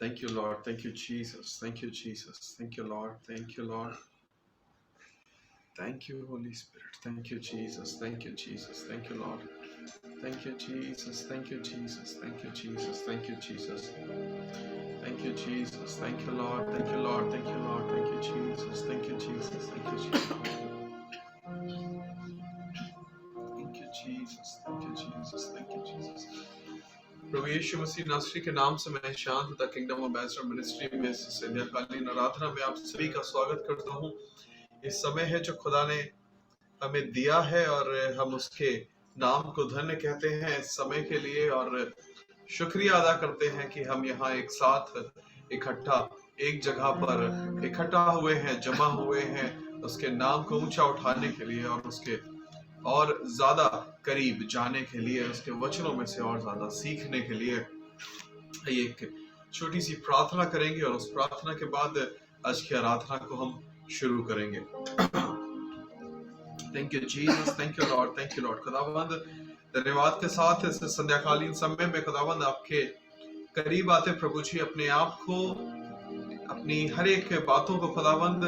Thank you, Lord. Thank you, Jesus. Thank you, Jesus. Thank you, Lord. Thank you, Lord. Thank you, Holy Spirit. Thank you, Jesus. Thank you, Jesus. Thank you, Lord. Thank you, Jesus. Thank you, Jesus. Thank you, Jesus. Thank you, Jesus. Thank you, Jesus. Thank you, Lord. Thank you, Lord. Thank you, Lord. Thank you, Jesus. Thank you, Jesus. Thank you, Jesus. Thank you, Jesus. Thank you, Jesus. Thank you, Jesus. प्रभु यीशु मसीह नासरी के नाम से मैं शांत तथा kingdom ambassador ministry में संध्याकालीन आराधना में आप सभी का स्वागत करता हूं। इस समय है जो खुदा ने हमें दिया है और हम उसके नाम को धन्य कहते हैं इस समय के लिए और शुक्रिया अदा करते हैं कि हम यहाँ एक साथ इकट्ठा एक जगह पर इकट्ठा हुए हैं, जमा हुए हैं उसके नाम को ऊंचा उठाने के लिए और उसके और ज्यादा करीब जाने के लिए, उसके वचनों में से और ज्यादा सीखने के लिए। एक छोटी सी प्रार्थना करेंगे और उस प्रार्थना के बाद आज की आराधना को हम शुरू करेंगे। Thank you Jesus, thank you Lord, thank you Lord. खुदावंद धन्यवाद के साथ इस संध्याकालीन समय में खुदावंद आपके करीब आते प्रभु जी, अपने आप को, अपनी हर एक बातों को खुदावंद,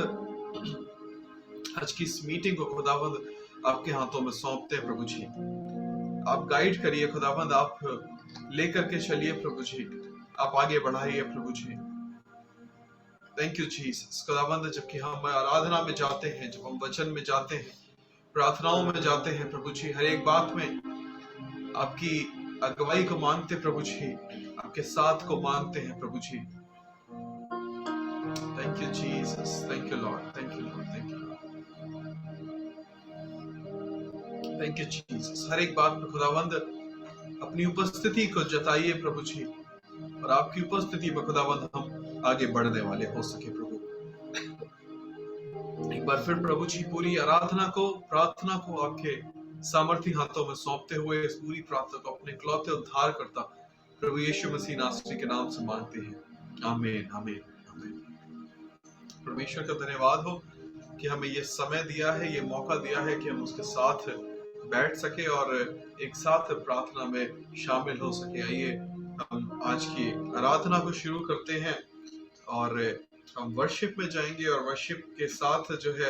आज की इस मीटिंग को खुदावंद आपके हाथों में सौंपते हैं प्रभु जी। आप गाइड करिए खुदावंद, आप लेकर के चलिए प्रभु जी, आप आगे बढ़ाइए प्रभु जी। Thank you Jesus. खुदावंद जबकि हम आराधना में जाते हैं, जब हम वचन में जाते हैं, प्रार्थनाओं में जाते हैं प्रभु जी, हर एक बात में आपकी अगुवाई को मांगते प्रभु जी, आपके साथ को मांगते हैं प्रभु जी। Thank you Jesus, thank you Lord, thank you Lord, thank you Lord, thank you Jesus. हर एक बात में खुदावंद अपनी उपस्थिति को जताइए प्रभु जी, और आपकी उपस्थिति में खुदावंद हम आगे बढ़ने वाले हो सके प्रभु। एक बार फिर प्रभु जी पूरी आराधना को, प्रार्थना को आपके सामर्थी हाथों में सौंपते हुए इस पूरी प्रार्थना को अपने इकलौते उद्धार करता प्रभु यीशु मसीह नासरी के नाम से मांगते हैं। आमीन, आमीन, आमीन। परमेश्वर का धन्यवाद हो कि हमें ये समय दिया है, ये मौका दिया है कि हम उसके साथ बैठ सके और एक साथ प्रार्थना में शामिल हो सके। आइए हम आज की आराधना को शुरू करते हैं और हम वर्शिप में जाएंगे और वर्शिप के साथ जो है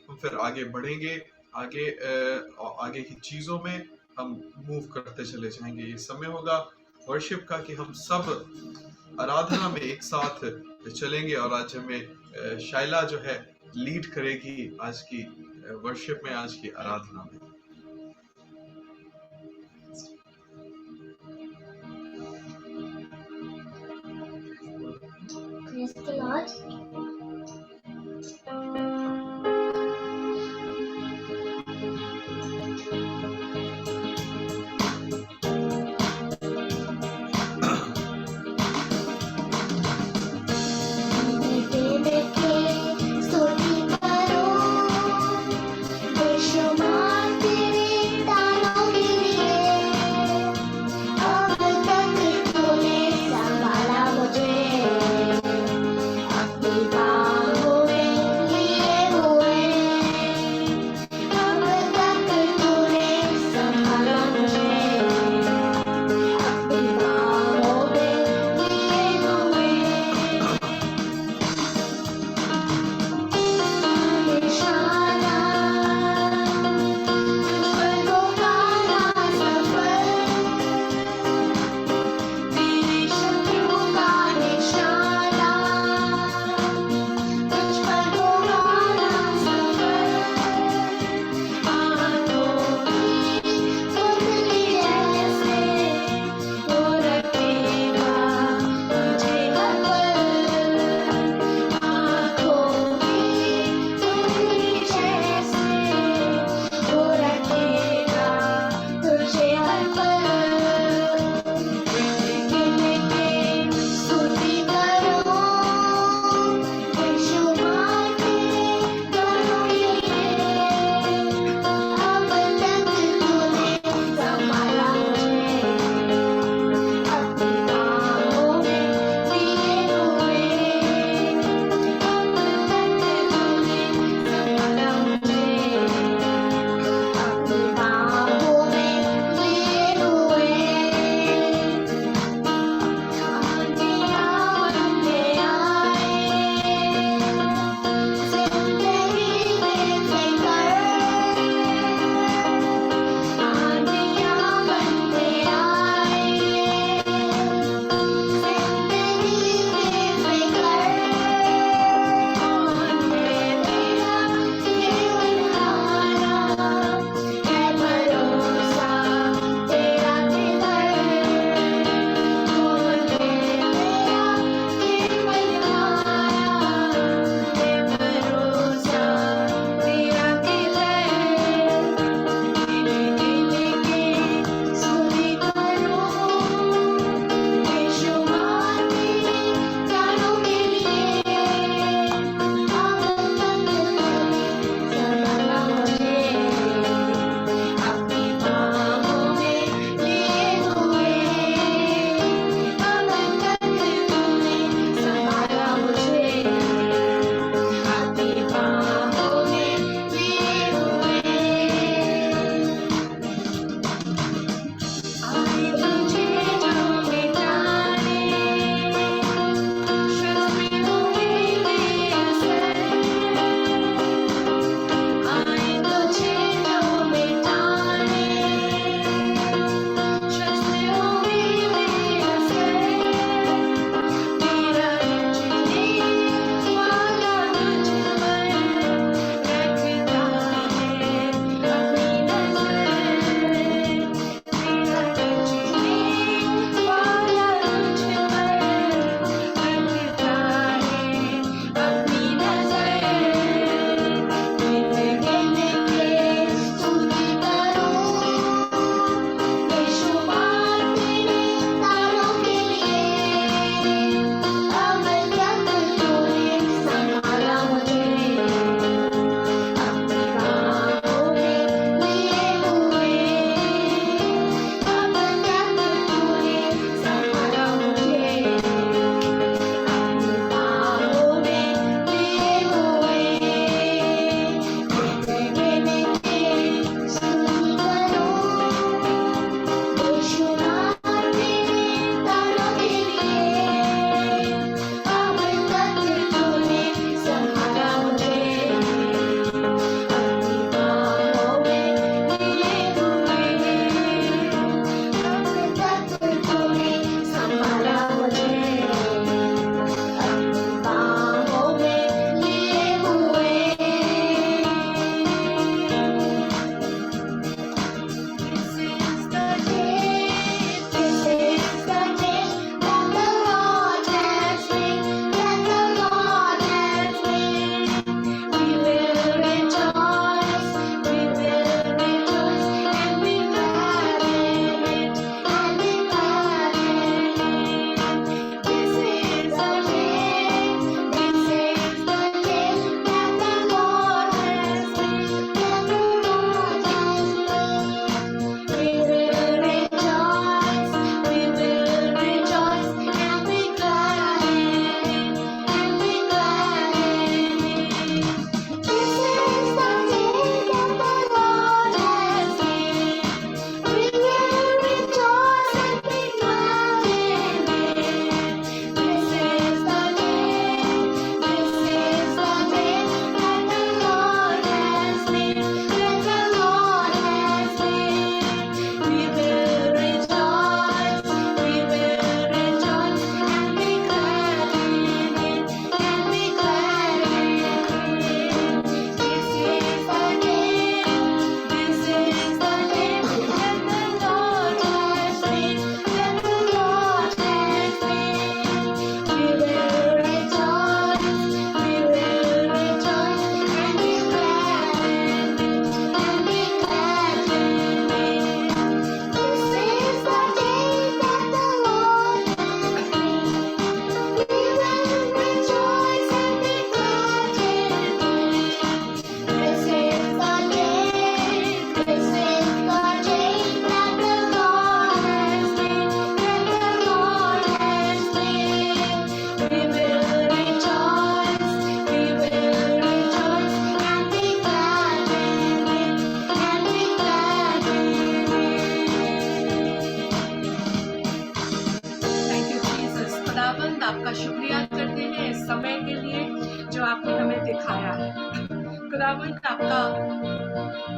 हम फिर आगे बढ़ेंगे, आगे की चीजों में हम मूव करते चले जाएंगे। ये समय होगा वर्शिप का कि हम सब आराधना में एक साथ चलेंगे और आज हमें शाइला जो है लीड करेगी आज की वर्शिप में, आज की आराधना में। Praise the Lord. अब तक तूने संभाला मुझे,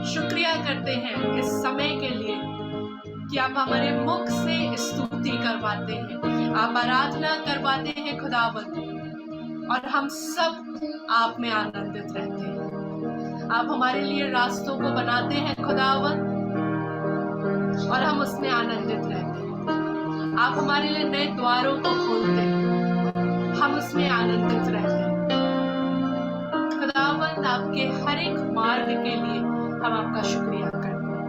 शुक्रिया करते हैं इस समय के लिए कि आप हमारे मुख से स्तुति करवाते हैं, आप आराधना करवाते हैं खुदावंद, और हम सब आप में आनंदित रहते हैं। आप हमारे लिए रास्तों को बनाते हैं खुदावंद, और हम उसमें आनंदित रहते हैं। आप हमारे लिए नए द्वारों को खोलते हैं, हम उसमें आनंदित रहते हैं। खुदावंद, आपके हर एक मार्ग के लिए हम आपका शुक्रिया करते हैं,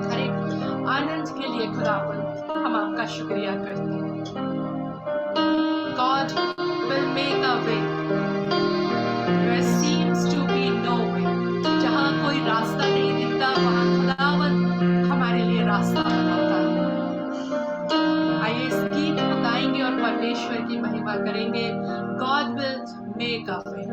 हर एक आनंद के लिए खुदावंद हम आपका शुक्रिया करते हैं। God will make a way where seems to be no way. जहाँ कोई रास्ता नहीं दिखता, वहाँ खुदावंद हमारे लिए रास्ता बनाता है। आइए इस गीत को गाएंगे और परमेश्वर की महिमा करेंगे। God will make a way.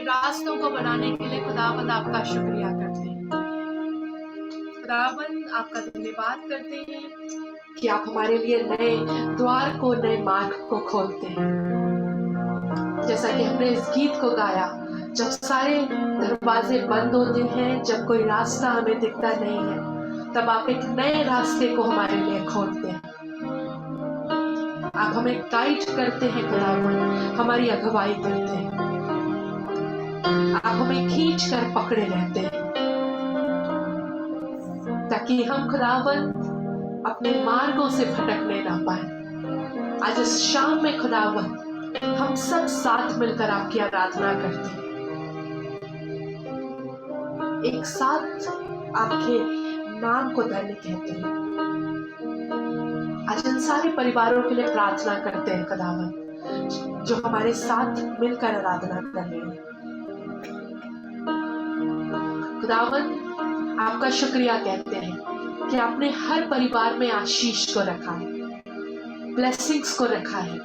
रास्तों को बनाने के लिए खुदावंद आपका शुक्रिया करते हैं। खुदावंद आपका धन्यवाद करते हैं कि आप हमारे लिए नए द्वार को, नए मार्ग को खोलते हैं। जैसा कि हमने इस गीत को गाया, जब सारे दरवाजे बंद होते हैं, जब कोई रास्ता हमें दिखता नहीं है, तब आप एक नए रास्ते को हमारे लिए खोलते हैं। आप हमें गाइड करते हैं खुदावंद, हमारी अगुवाई करते हैं। आप हमें खींच कर पकड़े रहते हैं ताकि हम खुदावंद अपने मार्गों से भटकने ना पाए। आज इस शाम में खुदावंद हम सब साथ मिलकर आपकी आराधना करते हैं, एक साथ आपके नाम को धन्य कहते हैं। आज इन सारे परिवारों के लिए प्रार्थना करते हैं खुदावंद, जो हमारे साथ मिलकर आराधना कर रहे हैं। खुदावंद आपका शुक्रिया कहते हैं कि आपने हर परिवार में आशीष को रखा है, ब्लेसिंग्स को रखा है,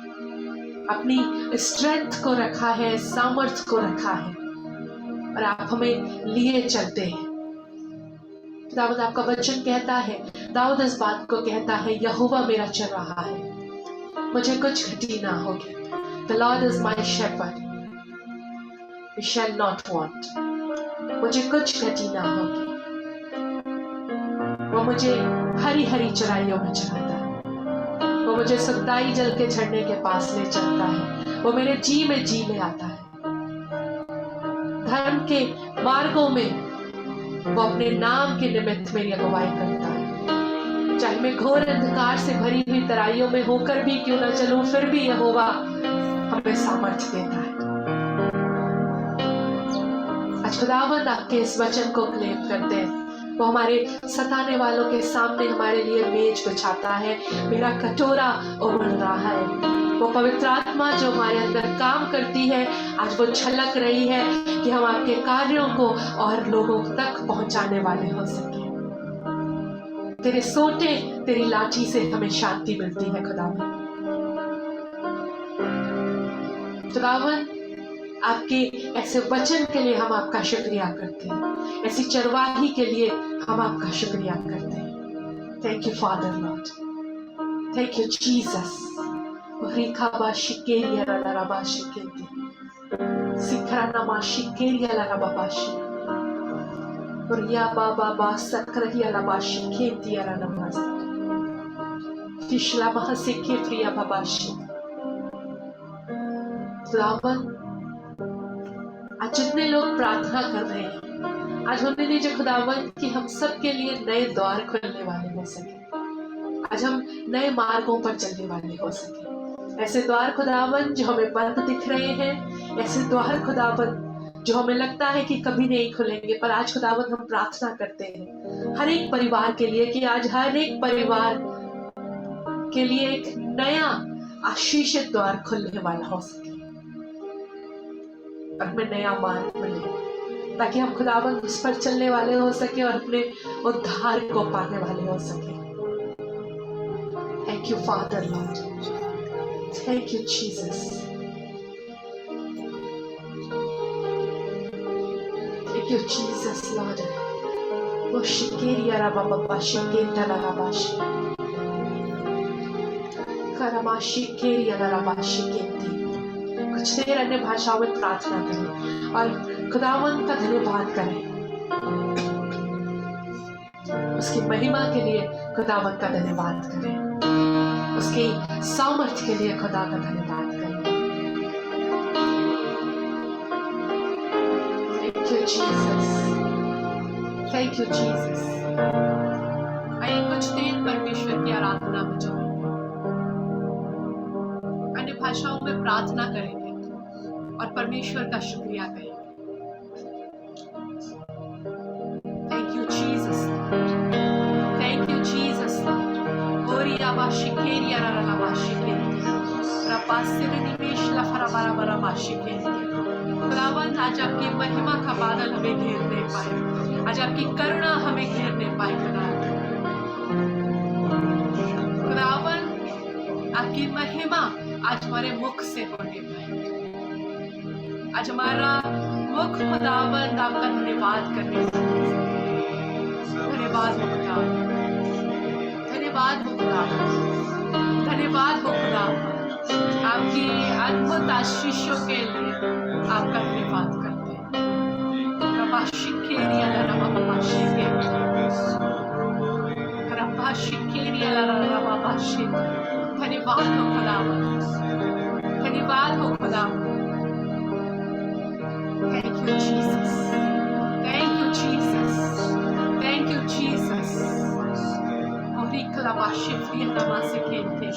अपनी स्ट्रेंथ को रखा है, सामर्थ्य को रखा है, और आप हमें लिए चलते हैं। खुदावंद आपका वचन कहता है, दाऊद इस बात को कहता है, यहोवा मेरा चरवाहा है, मुझे कुछ घटी ना होगी। The Lord is my shepherd, we shall not want. मुझे कुछ घटी ना होगी। वो मुझे हरी हरी चराइयों में चराता है, वो मुझे सुखदाई जल के झरने के पास ले चलता है, वो मेरे जी में जी ले आता है। धर्म के मार्गों में वो अपने नाम के निमित्त मेरी अगुवाई करता है। चाहे मैं घोर अंधकार से भरी हुई तराइयों में होकर भी क्यों ना चलूं, फिर भी यहोवा हमें सामर्थ्य देता है। आज खुदावंद आपके इस वचन को क्लेम करते हैं। वो हमारे सताने वालों के सामने हमारे लिए मेज बिछाता है, मेरा कटोरा उबल रहा है। वो पवित्र आत्मा जो हमारे अंदर काम करती है, आज वो छलक रही है कि हम आपके कार्यों को और लोगों तक पहुंचाने वाले हो सके। तेरे सोटे, तेरी लाठी से हमें शांति मिलती है खुदावंद। खुदावन आपके ऐसे वचन के लिए हम आपका शुक्रिया करते हैं, ऐसी चरवाही के लिए हम आपका शुक्रिया करते हैं। Thank you Father Lord, thank you Jesus. रिखा बाशी केरिया ला बाशी केते सिखरा नमा शिकेरिया ला बाबाशी रिया बाबा बा सकरिया ला बाशी केतिया ला नमास फिशला महसे केत्रिया बाबाशी। खुदावन आज जितने लोग प्रार्थना कर रहे हैं, आज होने दीजिए खुदावन कि हम सब के लिए नए द्वार खुलने वाले हो सके, आज हम नए मार्गों पर चलने वाले हो सके। ऐसे द्वार खुदावन जो हमें बंद दिख रहे हैं, ऐसे द्वार खुदावन जो हमें लगता है कि कभी नहीं खुलेंगे, पर आज खुदावन हम प्रार्थना करते हैं हर एक परिवार के लिए कि आज हर एक परिवार के लिए एक नया आशीषित द्वार खुलने वाला हो सके और हमें नया मार्ग मिले, ताकि हम खुदावन उस पर चलने वाले हो सके और अपने उद्धार को पाने वाले हो सके। Thank you Father Lord, thank you Jesus, thank you Jesus Lord. वो शिकेरिया रा बाबा शिकेता ला बाशी करमा शिकेरिया ला बाशी केती। कुछ देर अन्य भाषाओं में प्रार्थना करें और खुदावन का धन्यवाद करें, उसकी महिमा के लिए खुदावन का धन्यवाद करें, उसके सामर्थ्य के लिए खुदा का धन्यवाद करें। Thank you Jesus, thank you Jesus. आइए कुछ देर परमेश्वर की आराधना में जाओ, अन्य भाषाओं में प्रार्थना करेंगे और परमेश्वर का शुक्रिया करेंगे। Thank you Jesus, thank you Jesus. ओरिया बाशी केरिया रा बाशी केरिया रपासिले निमेश लफरा बरा बरा बाशी केरिया। खुदावन आज आपकी महिमा का बादल हमें घेरने पाए, आज आपकी करुणा हमें घेरने पाए। खुदावन आपकी महिमा आज हमारे मुख से होने पाए, आज हमारा मुख खुदावंद आपका धन्यवाद करने पाए। धन्यवाद हो खुदावंद, धन्यवाद हो खुदावंद, धन्यवाद हो खुदावंद। आपकी अद्भुत आशीषों के लिए आपका धन्यवाद करते हैं। रबाशी केरिया ला रबाशी रबाशी केरिया ला रबाशी। धन्यवाद हो खुदावंद, धन्यवाद हो खुदावंद। Thank you Jesus, thank you Jesus, thank you Jesus। Orikla bashi fria namase kente।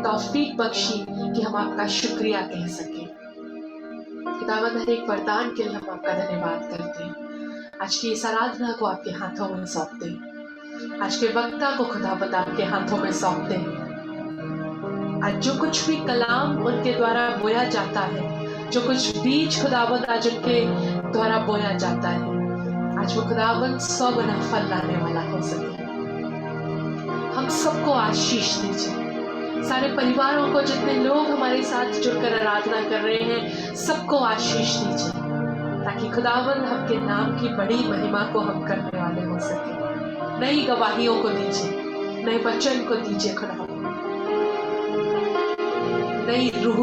तौफीक बख्शी कि हम आपका शुक्रिया कह सके। खुदावंद हर एक वरदान के लिए हम आपका धन्यवाद करते हैं। आज की इस आराधना को आपके हाथों में सौंपते हैं, आज के वक्ता को खुदावंद आपके हाथों में सौंपते हैं। आज जो कुछ भी कलाम उनके द्वारा बोया जाता है, जो कुछ बीज खुदावंद आज उनके द्वारा बोया जाता है, आज वो खुदावंद 100 गुना फल लाने वाला हो सके। हम सबको आशीष दीजिए, सारे परिवारों को, जितने लोग हमारे साथ जुड़कर आराधना कर रहे हैं, सबको आशीष दीजिए, ताकि खुदावंद आपके नाम की बड़ी महिमा को हम करने वाले हो सके। नई गवाहियों को दीजिए, नए वचन को दीजिए खुदावंद, नई रूह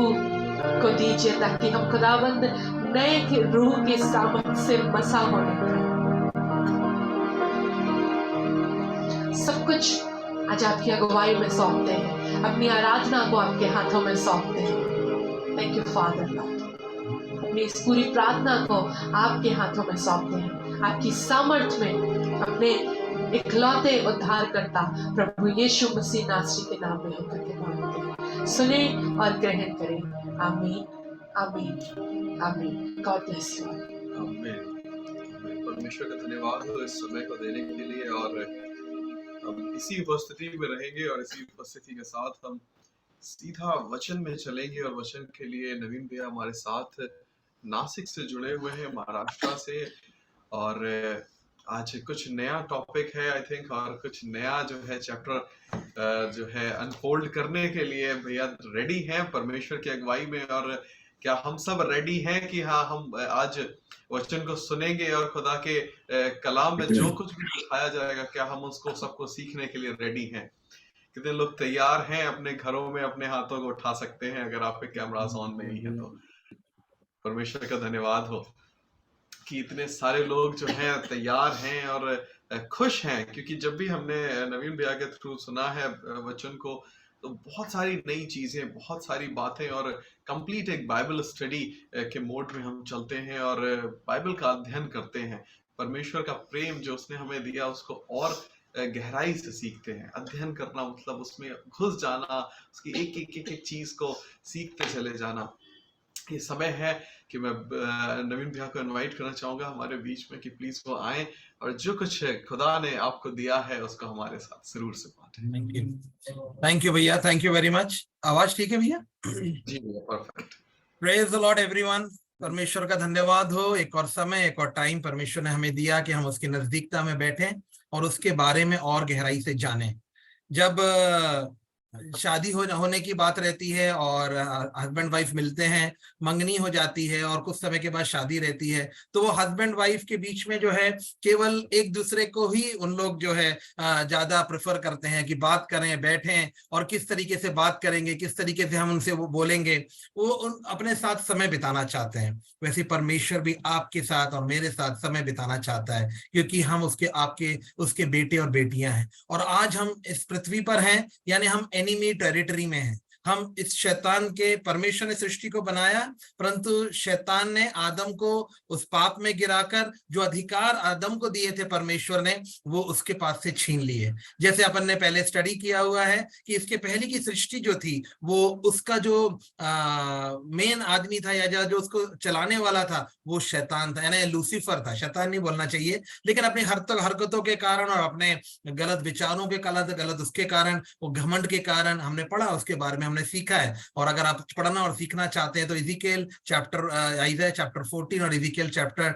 को दीजिए, ताकि हम खुदावंद नए रूह के सामर्थ्य से मसा होने पाए। सब कुछ आज आपकी अगुवाई में सौंपते हैं, अपनी आराधना को आपके हाथों में सौंपते हैं। Thank you Father Lord. अपनी इस पूरी प्रार्थना को आपके हाथों में सौंपते हैं, आपकी सामर्थ में अपने इकलौते उद्धारकर्ता प्रभु यीशु मसीह नासरी के नाम में होकर के मांगते हैं। सुने और ग्रहण करें। आमीन, आमीन, आमीन। God bless you. आमीन। परमेश्वर का धन्यवाद हो इस समय को देने के लिए, और हम इसी उपस्थिति में रहेंगे और इसी उपस्थिति के साथ हम सीधा वचन में चलेंगे। और वचन के लिए नवीन भैया हमारे साथ नासिक से जुड़े हुए हैं, महाराष्ट्र से, और आज कुछ नया टॉपिक है आई थिंक, और कुछ नया जो है चैप्टर जो है अनफोल्ड करने के लिए भैया रेडी हैं परमेश्वर की अगुवाई में। और क्या हम सब रेडी हैं कि हाँ, हम आज वचन को सुनेंगे और खुदा के कलाम में जो कुछ भी दिखाया जाएगा, क्या हम उसको सबको सीखने के लिए रेडी हैं? कितने लोग तैयार हैं? अपने घरों में अपने हाथों को उठा सकते हैं अगर आप पे कैमरास ऑन नहीं है तो। परमेश्वर का धन्यवाद हो कि इतने सारे लोग जो हैं तैयार हैं और खुश हैं, क्योंकि जब भी हमने नवीन भैया के थ्रू सुना है वचन को, तो बहुत सारी नई चीजें, बहुत सारी बातें, और कंप्लीट एक बाइबल स्टडी के मोड में हम चलते हैं और बाइबल का अध्ययन करते हैं। परमेश्वर का प्रेम जो उसने हमें दिया उसको और गहराई से सीखते हैं। अध्ययन करना मतलब उसमें घुस जाना, उसकी एक एक एक एक चीज को सीखते चले जाना। ये समय है कि मैं नवीन भैया को इनवाइट करना चाहूंगा हमारे बीच में कि प्लीज वो आए और जो कुछ खुदा ने आपको दिया है उसको हमारे साथ जरूर से बांटें। थैंक यू भैया, थैंक यू वेरी मच। आवाज ठीक है भैया? जी भैया, perfect. Praise the Lord everyone. परमेश्वर का धन्यवाद हो, एक और समय, एक और टाइम परमेश्वर ने हमें दिया कि हम उसकी नजदीकता में बैठें और उसके बारे में और गहराई से जानें। जब शादी होने की बात रहती है और हस्बैंड वाइफ मिलते हैं, मंगनी हो जाती है और कुछ समय के बाद शादी रहती है, तो वो हस्बैंड वाइफ के बीच में जो है केवल एक दूसरे को ही उन लोग जो है ज्यादा प्रेफर करते हैं कि बात करें, बैठें और किस तरीके से बात करेंगे, किस तरीके से हम उनसे वो बोलेंगे, वो अपने साथ समय बिताना चाहते हैं। वैसे परमेश्वर भी आपके साथ और मेरे साथ समय बिताना चाहता है, क्योंकि हम उसके बेटे और बेटियां हैं। और आज हम इस पृथ्वी पर हैं, यानी हम एनिमी टेरिटरी में हैं। हम इस शैतान के, परमेश्वर ने सृष्टि को बनाया, परंतु शैतान ने आदम को उस पाप में गिराकर जो अधिकार आदम को दिए थे परमेश्वर ने, वो उसके पास से छीन लिए। जैसे अपन ने पहले स्टडी किया हुआ है कि इसके पहले की सृष्टि जो थी, वो उसका जो मेन आदमी था या जो उसको चलाने वाला था, वो शैतान था, यानी लूसीफर था। शैतान नहीं बोलना चाहिए, लेकिन अपनी हरकतों के कारण और अपने गलत विचारों के गलत उसके कारण, वो घमंड के कारण हमने पढ़ा, उसके बारे में हमने सीखा है। और अगर आप पढ़ना और सीखना चाहते हैं तो इज़ीकिएल चैप्टर, आइज़ाया चैप्टर 14 और इज़ीकिएल चैप्टर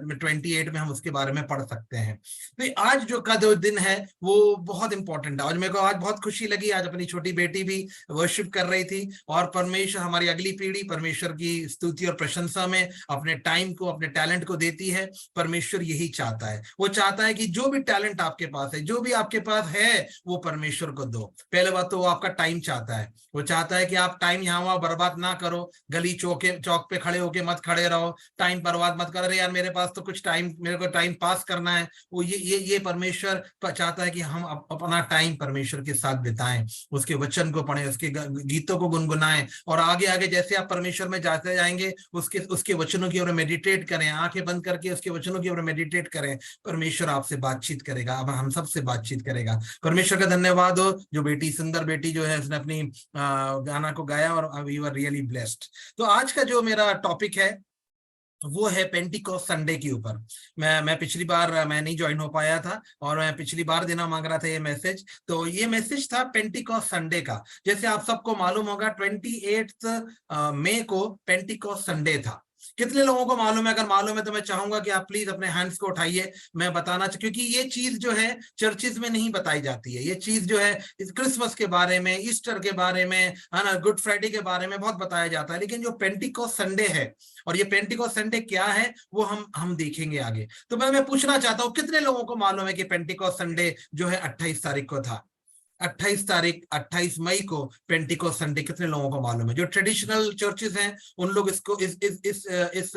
28 में हम उसके बारे में पढ़ सकते हैं। तो आज जो दिन है वो बहुत इंपॉर्टेंट है। आज मेरे को आज बहुत खुशी लगी, आज अपनी छोटी बेटी भी वर्शिप कर रही थी, और परमेश्वर, हमारी अगली पीढ़ी परमेश्वर की स्तुति और प्रशंसा में अपने टाइम को, अपने टैलेंट को देती है। परमेश्वर यही चाहता है, वो चाहता है कि जो भी टैलेंट आपके पास है, जो भी आपके पास है, वो परमेश्वर को दो। पहले बात तो वो आपका टाइम चाहता है, वो चाहता है कि आप टाइम यहाँ वहां बर्बाद ना करो, गली चौक पे खड़े होके मत खड़े रहो, टाइम बर्बाद मत कर रहे यार, मेरे पास तो कुछ टाइम, मेरे को टाइम पास करना है। वो ये परमेश्वर चाहता है कि हम अपना टाइम परमेश्वर के साथ बिताएं, उसके वचन को पढ़ें, उसके गीतों को गुनगुनाएं, और आगे आगे जैसे आप परमेश्वर में जाते जाएंगे उसके वचनों की ओर मेडिटेट करें, आंखें बंद करके उसके वचनों की ओर मेडिटेट करें। परमेश्वर आपसे बातचीत करेगा, अब हम सबसे बातचीत करेगा। परमेश्वर का धन्यवाद हो, जो बेटी, सुंदर बेटी जो है, उसने अपनी गाना को गाया और वी वर रियली ब्लेस्ड। तो आज का जो मेरा टॉपिक है वो है पेंटिकॉस्ट संडे के ऊपर। मैं पिछली बार मैं नहीं ज्वाइन हो पाया था और मैं पिछली बार देना मांग रहा था ये मैसेज, तो ये मैसेज था पेंटिकॉस्ट संडे का। जैसे आप सबको मालूम होगा 28 मई को पेंटिकॉस्ट संडे था। कितने लोगों को मालूम है? अगर मालूम है तो मैं चाहूंगा कि आप प्लीज अपने हैंड्स को उठाइए, मैं बताना क्योंकि ये चीज जो है चर्चिज में नहीं बताई जाती है। ये चीज जो है क्रिसमस के बारे में, ईस्टर के बारे में, है ना, गुड फ्राइडे के बारे में बहुत बताया जाता है, लेकिन जो पेंटिकॉस्ट संडे है और ये पेंटिकॉस्ट संडे क्या है वो हम देखेंगे आगे। तो मैं पूछना चाहता हूँ कितने लोगों को मालूम है कि पेंटिकॉस्ट संडे जो है 28 तारीख को था? 28 मई को पेंटिकॉस्ट संडे कितने लोगों को मालूम है? जो ट्रेडिशनल चर्चेस हैं उन लोग इसको इस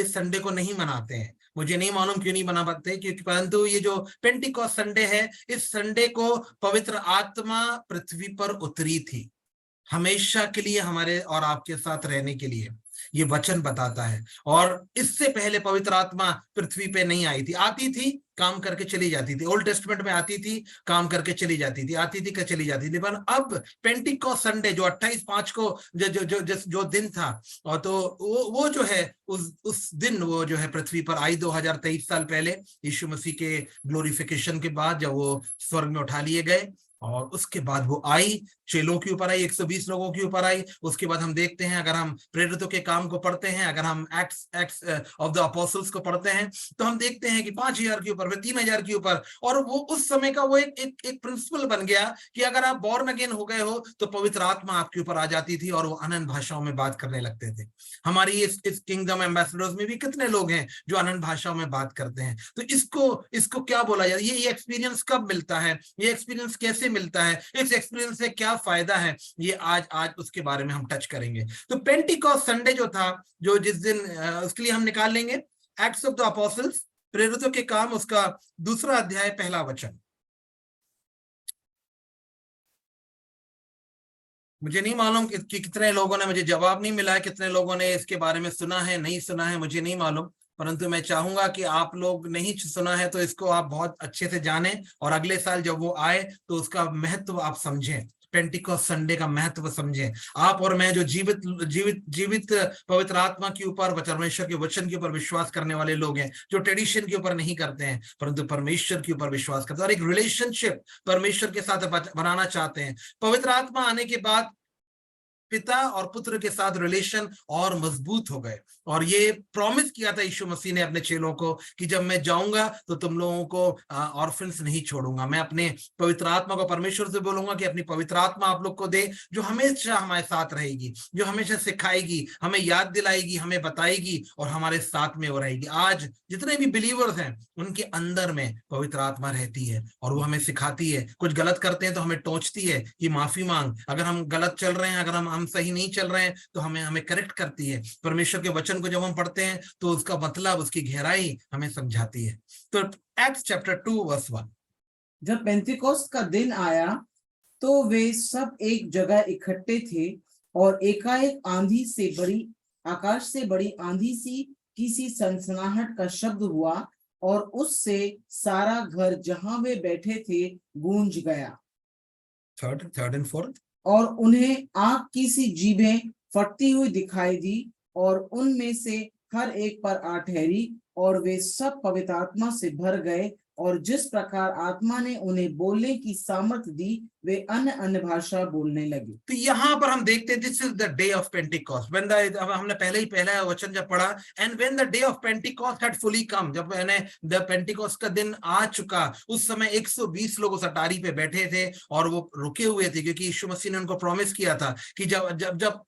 संडे को नहीं मनाते हैं। मुझे नहीं मालूम क्यों नहीं मना पाते, क्योंकि परंतु ये जो पेंटिकॉस्ट संडे है, इस संडे को पवित्र आत्मा पृथ्वी पर उतरी थी हमेशा के लिए हमारे और आपके साथ रहने के लिए, ये वचन बताता है। और इससे पहले पवित्र आत्मा पृथ्वी पे नहीं आई थी, आती थी काम करके चली जाती थी। ओल्ड टेस्टमेंट में आती थी, काम करके चली जाती थी, आती थी चली जाती थी। पर अब पेंटिकॉस्ट संडे जो 28/5 को जो दिन था, और तो वो जो है उस दिन वो जो है पृथ्वी पर आई 2023 साल पहले, यीशु मसीह के ग्लोरिफिकेशन के बाद, जब वो स्वर्ग में उठा लिए गए और उसके बाद वो आई, चेलों के ऊपर आई, 120 लोगों के ऊपर आई। उसके बाद हम देखते हैं, अगर हम प्रेरितों के काम को पढ़ते हैं, अगर हम एक्ट्स ऑफ द अपोस्टल्स को पढ़ते हैं, तो हम देखते हैं कि 5000 के ऊपर, फिर 3000 के ऊपर। और वो उस समय का वो एक प्रिंसिपल बन गया कि अगर आप बॉर्न अगेन हो गए हो तो पवित्र आत्मा आपके ऊपर आ जाती थी और वो अनन्य भाषाओं में बात करने लगते थे। हमारी इस किंगडम एम्बेसडर्स में भी कितने लोग हैं जो अनन्य भाषाओं में बात करते हैं। तो इसको क्या बोला जाता है? ये एक्सपीरियंस कब मिलता है? ये एक्सपीरियंस कैसे मिलता है? इस एक्सपीरियंस से क्या फायदा है? ये आज उसके बारे में हम टच करेंगे। तो पेंटिकॉस्ट संडे जो था, जो जिस दिन उसके लिए हम निकाल लेंगे एक्ट्स ऑफ द अपोस्टल्स, प्रेरितों के काम, उसका 2 अध्याय 1 वचन। मुझे नहीं मालूम कि कितने लोगों ने, मुझे जवाब नहीं मिला है कितने लोगों ने इसके बारे में सुना है, नहीं सुना है, मुझे नहीं मालूम। परंतु मैं चाहूंगा कि आप लोग नहीं सुना है तो इसको आप बहुत अच्छे से जानें और अगले साल जब वो आए तो उसका महत्व आप समझें, पेंटिकॉस्ट संडे का महत्व समझें। आप और मैं जो जीवित पवित्र आत्मा के ऊपर, परमेश्वर के वचन के ऊपर विश्वास करने वाले लोग हैं, जो ट्रेडिशन के ऊपर नहीं करते हैं परंतु परमेश्वर के ऊपर विश्वास करते हैं और एक रिलेशनशिप परमेश्वर के साथ बनाना चाहते हैं। पवित्र आत्मा आने के बाद पिता और पुत्र के साथ रिलेशन और मजबूत हो गए। और ये प्रॉमिस किया था यीशु मसीह ने अपने चेलों को कि जब मैं जाऊंगा तो तुम लोगों को ऑर्फन्स नहीं छोड़ूंगा। मैं अपने पवित्र आत्मा को, परमेश्वर से बोलूंगा कि अपनी पवित्र आत्मा आप लोग को दे, जो हमेशा हमारे साथ रहेगी, जो हमेशा सिखाएगी, हमें याद दिलाएगी, हमें बताएगी और हमारे साथ में वो रहेगी। आज जितने भी बिलीवर्स हैं उनके अंदर में पवित्र आत्मा रहती है और वो हमें सिखाती है। कुछ गलत करते हैं तो हमें टोंचती है कि माफी मांग। अगर हम गलत चल रहे हैं, अगर हम सही नहीं चल रहे हैं तो हमें करेक्ट करती है। परमेश्वर के वचन को जब हम पढ़ते हैं तो उसका मतलब, उसकी गहराई हमें समझाती है। तो एक्ट्स चैप्टर 2 वर्स 1। जब पेंटिकॉस्ट का दिन आया तो वे सब एक जगह इकट्ठे थे और एकाएक आकाश से बड़ी आंधी सी किसी सनसनाहट का शब्द हुआ और उससे सारा घर जहां वे बैठे थे गूंज गया। Third and fourth. और उन्हें आग की सी जीभें फटती हुई दिखाई दी और उनमें से हर एक पर आ ठहरी और वे सब पवित्र आत्मा से भर गए और जिस प्रकार आत्मा ने उन्हें बोलने की सामर्थ दी वे अन्य भाषा बोलने लगे। तो यहाँ पर हम देखते हैं this is the day of Pentecost. When हमने पहला वचन जब पढ़ा, and when the day of Pentecost had fully come, जब मैंने द पेंटिकॉस्ट का दिन आ चुका, उस समय 120 लोग उस अटारी पे बैठे थे और वो रुके हुए थे, क्योंकि यीशु मसीह ने उनको प्रॉमिस किया था कि जब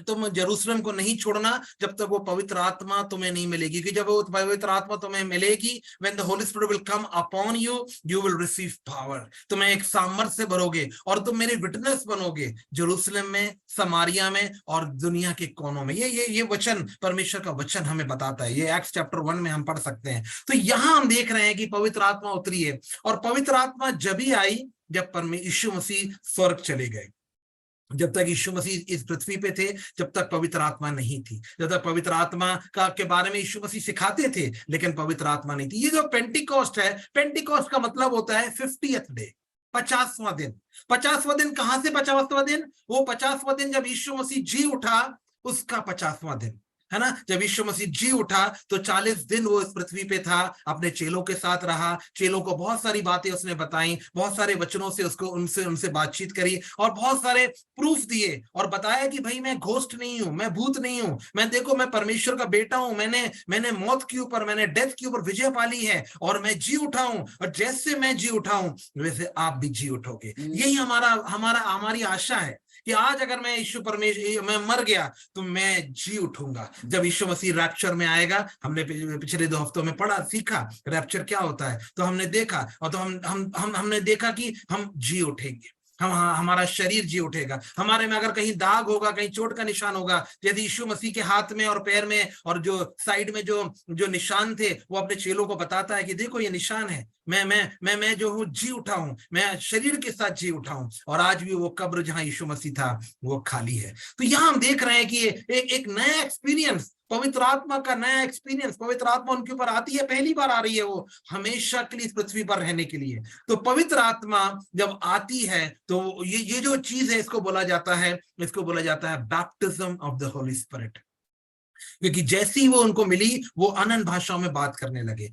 तुम यरूशलेम को नहीं छोड़ना जब तक वो पवित्र आत्मा तुम्हें नहीं मिलेगी, कि जब वो पवित्र आत्मा तुम्हें मिलेगी, when the Holy Spirit will come upon you, you will receive power, तुम्हें एक सामर्थ से भरोगे और तुम मेरे विटनेस बनोगे यरूशलेम में, समारिया में और दुनिया के कोनों में। ये वचन, परमेश्वर का वचन हमें बताता है। ये एक्ट्स चैप्टर 1 में हम पढ़ सकते हैं। तो यहाँ हम देख रहे हैं कि पवित्र आत्मा उतरी है और पवित्र आत्मा जब ही आई जब यीशु मसीह स्वर्ग चले गए। जब तक यीशु मसीह इस पृथ्वी पे थे जब तक पवित्र आत्मा नहीं थी। जब तक पवित्र आत्मा के बारे में यीशु मसीह सिखाते थे लेकिन पवित्र आत्मा नहीं थी। ये जो पेंटिकॉस्ट है, पेंटिकॉस्ट का मतलब होता है 50th डे। 50वां दिन। 50वां दिन कहां से 50वां दिन? वो 50वां दिन जब यीशु मसीह जी उठा, उसका 50वां दिन है ना। जब यीशु मसीह जी उठा तो 40 दिन वो इस पृथ्वी पे था, अपने चेलों के साथ रहा, चेलों को बहुत सारी बातें उसने बताई, बहुत सारे वचनों से उसको उनसे बातचीत करी और बहुत सारे प्रूफ दिए और बताया कि भाई मैं घोस्ट नहीं हूं, मैं भूत नहीं हूं, मैं देखो मैं परमेश्वर का बेटा हूं, मैंने मौत के ऊपर, मैंने डेथ के ऊपर विजय पाली है और मैं जी उठा हूं, और जैसे मैं जी उठा हूं वैसे आप भी जी उठोगे। यही हमारी आशा है कि आज अगर मैं यीशु परमेश्वर मैं मर गया तो मैं जी उठूंगा जब यीशु मसीह रैप्चर में आएगा। हमने पिछले 2 हफ्तों में पढ़ा, सीखा रैप्चर क्या होता है, तो हमने देखा और तो हमने देखा कि हम जी उठेंगे, हमारा शरीर जी उठेगा। हमारे में अगर कहीं दाग होगा, कहीं चोट का निशान होगा, यदि यीशु मसीह के हाथ में और पैर में और जो साइड में जो निशान थे, वो अपने चेलों को बताता है कि देखो ये निशान है, मैं जो हूँ जी उठा हूं, मैं शरीर के साथ जी उठा हूं। और आज भी वो कब्र जहां यीशु मसीह था वो खाली है। तो यहां हम देख रहे हैं कि एक नया एक्सपीरियंस, पवित्र आत्मा का नया एक्सपीरियंस, पवित्र आत्मा उनके ऊपर आती है, पहली बार आ रही है वो हमेशा के लिए इस पृथ्वी पर रहने के लिए। तो पवित्र आत्मा जब आती है तो ये जो चीज है इसको बोला जाता है baptism of the Holi spirit. क्योंकि जैसे ही वो उनको मिली वो अनन्य भाषाओं में बात करने लगे,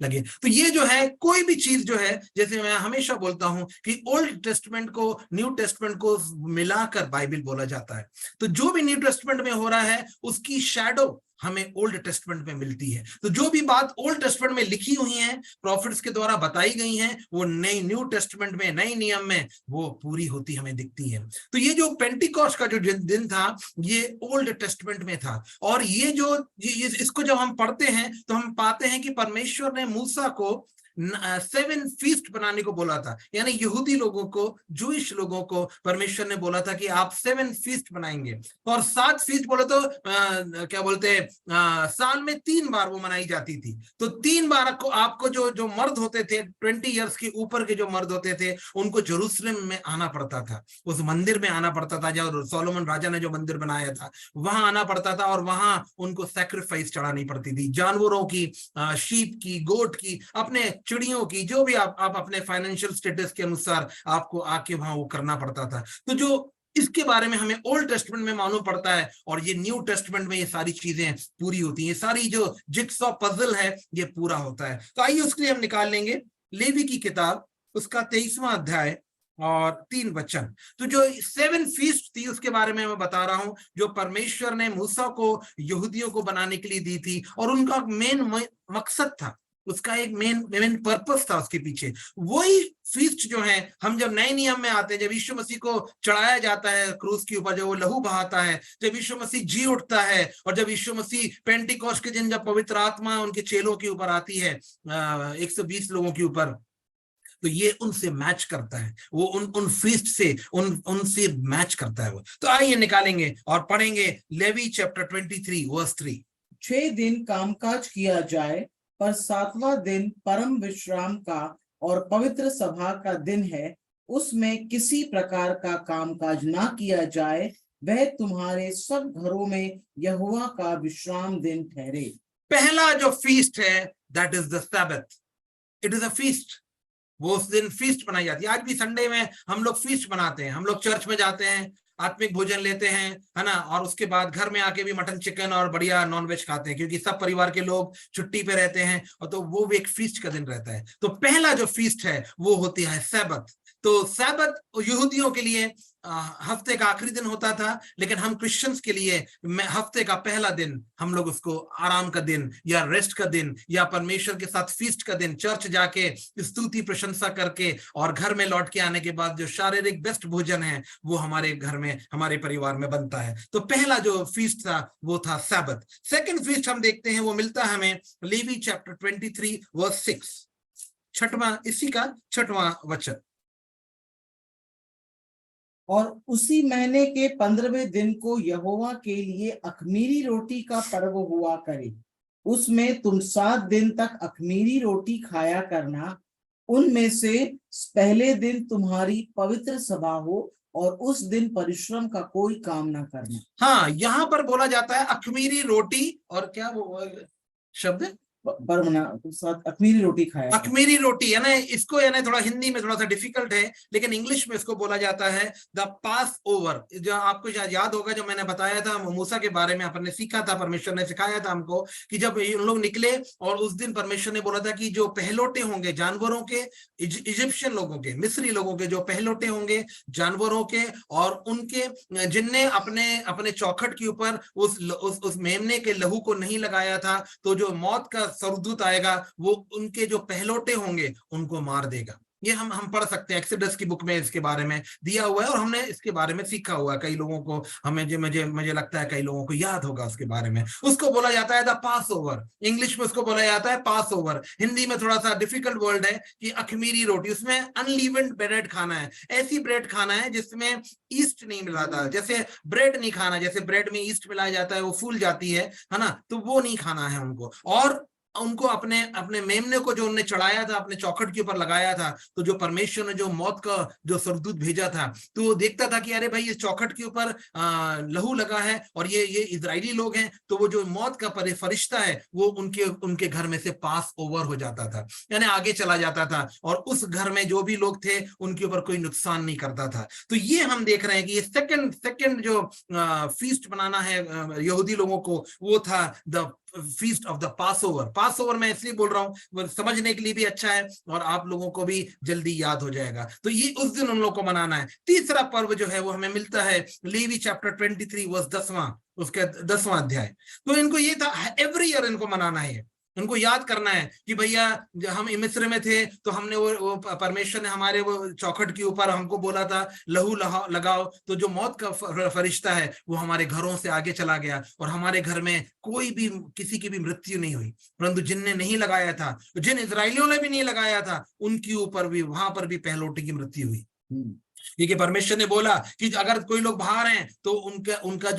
लगे। तो ये जो है कोई भी चीज जो है, जैसे मैं हमेशा बोलता हूं कि ओल्ड टेस्टमेंट को न्यू टेस्टमेंट को मिलाकर बाइबल बोला जाता है। तो जो भी न्यू टेस्टमेंट में हो रहा है उसकी शैडो हमें ओल्ड टेस्टमेंट में मिलती है। तो जो भी बात ओल्ड टेस्टमेंट में लिखी हुई है, प्रोफिट्स के द्वारा बताई गई हैं, वो नई न्यू टेस्टमेंट में, नई नियम में वो पूरी होती हमें दिखती है। तो ये जो पेंटिकॉस्ट का जो दिन था ये ओल्ड टेस्टमेंट में था। और इसको जब हम पढ़ते हैं तो हम पाते हैं कि परमेश्वर ने मूसा को 7 फीस्ट बनाने को बोला था, यानी यहूदी लोगों को, जूइश लोगों को परमेश्वर ने बोला था कि आप 7 फीस्ट बनाएंगे। और 7 फीस्ट बोले तो क्या बोलते हैं, साल में 3 बार वो मनाई जाती थी। तो 3 बार आपको जो मर्द होते थे 20 इयर्स के ऊपर के जो मर्द होते थे उनको जेरूसलम में आना पड़ता था, उस मंदिर में आना पड़ता था। जब सोलोमन राजा ने जो मंदिर बनाया था वहां आना पड़ता था और वहां उनको सैक्रिफाइस चढ़ानी पड़ती थी, जानवरों की, शीप की, गोट की, अपने चिड़ियों की, जो भी आप अपने फाइनेंशियल स्टेटस के अनुसार आपको आके वहां वो करना पड़ता था। तो जो इसके बारे में हमें ओल्ड टेस्टमेंट में मालूम पड़ता है और ये न्यू टेस्टमेंट में ये सारी चीजें पूरी होती हैं, ये सारी जो जिक्सॉ पजल है ये पूरा होता है। तो आइए उसके लिए हम निकाल लेंगे लेवी की किताब, उसका 23वां अध्याय और 3 वचन। तो जो 7 फीस्ट थी उसके बारे में मैं बता रहा हूं, जो परमेश्वर ने मूसा को यहूदियों को बनाने के लिए दी थी, और उनका मेन मकसद था, उसका एक मेन पर्पस था उसके पीछे। वही फीस्ट जो है हम जब नए नियम में आते हैं, जब यीशु मसीह को चढ़ाया जाता है क्रूस के ऊपर, जो वो लहू बहाता है, जब यीशु मसीह जी उठता है, और जब यीशु मसीह पेंटिकॉस्ट के दिन जब पवित्र आत्मा उनके चेलों के ऊपर आती है 120 लोगों के ऊपर, तो ये उनसे मैच करता है, वो उन फीस्ट से उनसे मैच करता है वो। तो आइए निकालेंगे और पढ़ेंगे लेवी चैप्टर 23 वर्स 3। 6 दिन कामकाज किया जाए, पर 7वां दिन परम विश्राम का और पवित्र सभा का दिन है, उसमें किसी प्रकार का कामकाज ना किया जाए, वह तुम्हारे सब घरों में यहोवा का विश्राम दिन ठहरे। पहला जो फीस्ट है that is the Sabbath, it is a feast. वो उस दिन फीस्ट बनाई जाती है। आज भी संडे में हम लोग फीस्ट बनाते हैं, हम लोग चर्च में जाते हैं, आत्मिक भोजन लेते हैं, है ना, और उसके बाद घर में आके भी मटन चिकन और बढ़िया नॉनवेज खाते हैं, क्योंकि सब परिवार के लोग छुट्टी पे रहते हैं, और तो वो भी एक फीस्ट का दिन रहता है। तो पहला जो फीस्ट है वो होती है सैबत। तो सैबत यहूदियों के लिए हफ्ते का आखिरी दिन होता था, लेकिन हम क्रिश्चियंस के लिए हफ्ते का पहला दिन हम लोग उसको आराम का दिन या रेस्ट का दिन या परमेश्वर के साथ फीस्ट का दिन, चर्च जाके स्तुति प्रशंसा करके और घर में लौट के आने के बाद जो शारीरिक बेस्ट भोजन है वो हमारे घर में, हमारे परिवार में बनता है। तो पहला जो फीस्ट था वो था सैबत। सेकंड फीस्ट हम देखते हैं, वो मिलता है हमें लेवी चैप्टर 23 वर्स 6, इसी का 6वां वचन। और उसी महीने के 15वें दिन को यहोवा के लिए अख़मीरी रोटी का पर्व हुआ करे, उसमें तुम 7 दिन तक अख़मीरी रोटी खाया करना, उनमें से पहले दिन तुम्हारी पवित्र सभा हो और उस दिन परिश्रम का कोई काम ना करना। हाँ, यहाँ पर बोला जाता है अख़मीरी रोटी, और क्या वो शब्द बरमना साथ अखमीरी रोटी खाया था। अखमीरी रोटी है ना, इसको है ना थोड़ा हिंदी में थोड़ा सा डिफिकल्ट है, लेकिन इंग्लिश में इसको बोला जाता है द पास ओवर। जो आपको याद होगा, जो मैंने बताया था मूसा के बारे में, अपन ने सीखा था, परमेश्वर ने सिखाया था हमको कि जब उन लोग निकले और उस दिन परमेश्वर ने बोला था कि जो पहलौठे होंगे जानवरों के, इजिप्शियन लोगों के, मिस्री लोगों के जो पहलौठे होंगे जानवरों के, और उनके जिनने अपने अपने चौखट के ऊपर उस मेमने के लहू को नहीं लगाया था, तो जो मौत का सरदूत आएगा वो उनके जो पहलौटे होंगे उनको मार देगा। ये हम पढ़ सकते हैं, एक्सोडस की बुक में इसके बारे में दिया हुआ है, और हमने इसके बारे में सीखा हुआ है। कई लोगों को, मुझे लगता है कई लोगों को याद होगा उसके बारे में। उसको बोला जाता है द पास ओवर, इंग्लिश में उसको बोला जाता है पास ओवर। हिंदी में थोड़ा सा डिफिकल्ट वर्ड है कि अखमीरी रोटी। उसमें अनलीवेंड ब्रेड खाना है, ऐसी ब्रेड खाना है जिसमें ईस्ट नहीं मिलाता। जैसे ब्रेड नहीं खाना, जैसे ब्रेड में ईस्ट मिलाया जाता है वो फूल जाती है ना, तो वो नहीं खाना है उनको। और उनको अपने अपने मेमने को जो उन्होंने चढ़ाया था, अपने चौखट के ऊपर लगाया था, तो जो परमेश्वर ने जो मौत का जो सरदूत भेजा था, तो वो देखता था कि अरे भाई इस चौखट के ऊपर लहू लगा है और ये इजरायली लोग हैं, तो वो जो मौत का फरिश्ता है वो उनके घर में से पास ओवर हो जाता था, यानी आगे चला जाता था, और उस घर में जो भी लोग थे उनके ऊपर कोई नुकसान नहीं करता था। तो ये हम देख रहे हैं कि ये सेकंड जो फीस्ट बनाना है यहूदी लोगों को, वो था the feast of the pass over. Pass over मैं इसलिए बोल रहा हूँ, समझने के लिए भी अच्छा है और आप लोगों को भी जल्दी याद हो जाएगा। तो ये उस दिन उन लोगों को मनाना है। तीसरा पर्व जो है वो हमें मिलता है लेवी चैप्टर 23 वर्स 10वां, उसके 10वां अध्याय। तो इनको ये था एवरी ईयर इनको मनाना है, उनको याद करना है कि भैया हम मिस्र में थे तो हमने वो परमेश्वर ने हमारे वो चौखट के ऊपर हमको बोला था लहू लगाओ, तो जो मौत का फरिश्ता है वो हमारे घरों से आगे चला गया और हमारे घर में कोई भी किसी की भी मृत्यु नहीं हुई। परंतु जिनने नहीं लगाया था, जिन इजरायलियों ने भी नहीं लगाया था, उनके ऊपर भी, वहां पर भी पहलौठे की मृत्यु हुई। क्योंकि परमेश्वर ने बोला कि अगर कोई लोग बाहर हैं तो उनका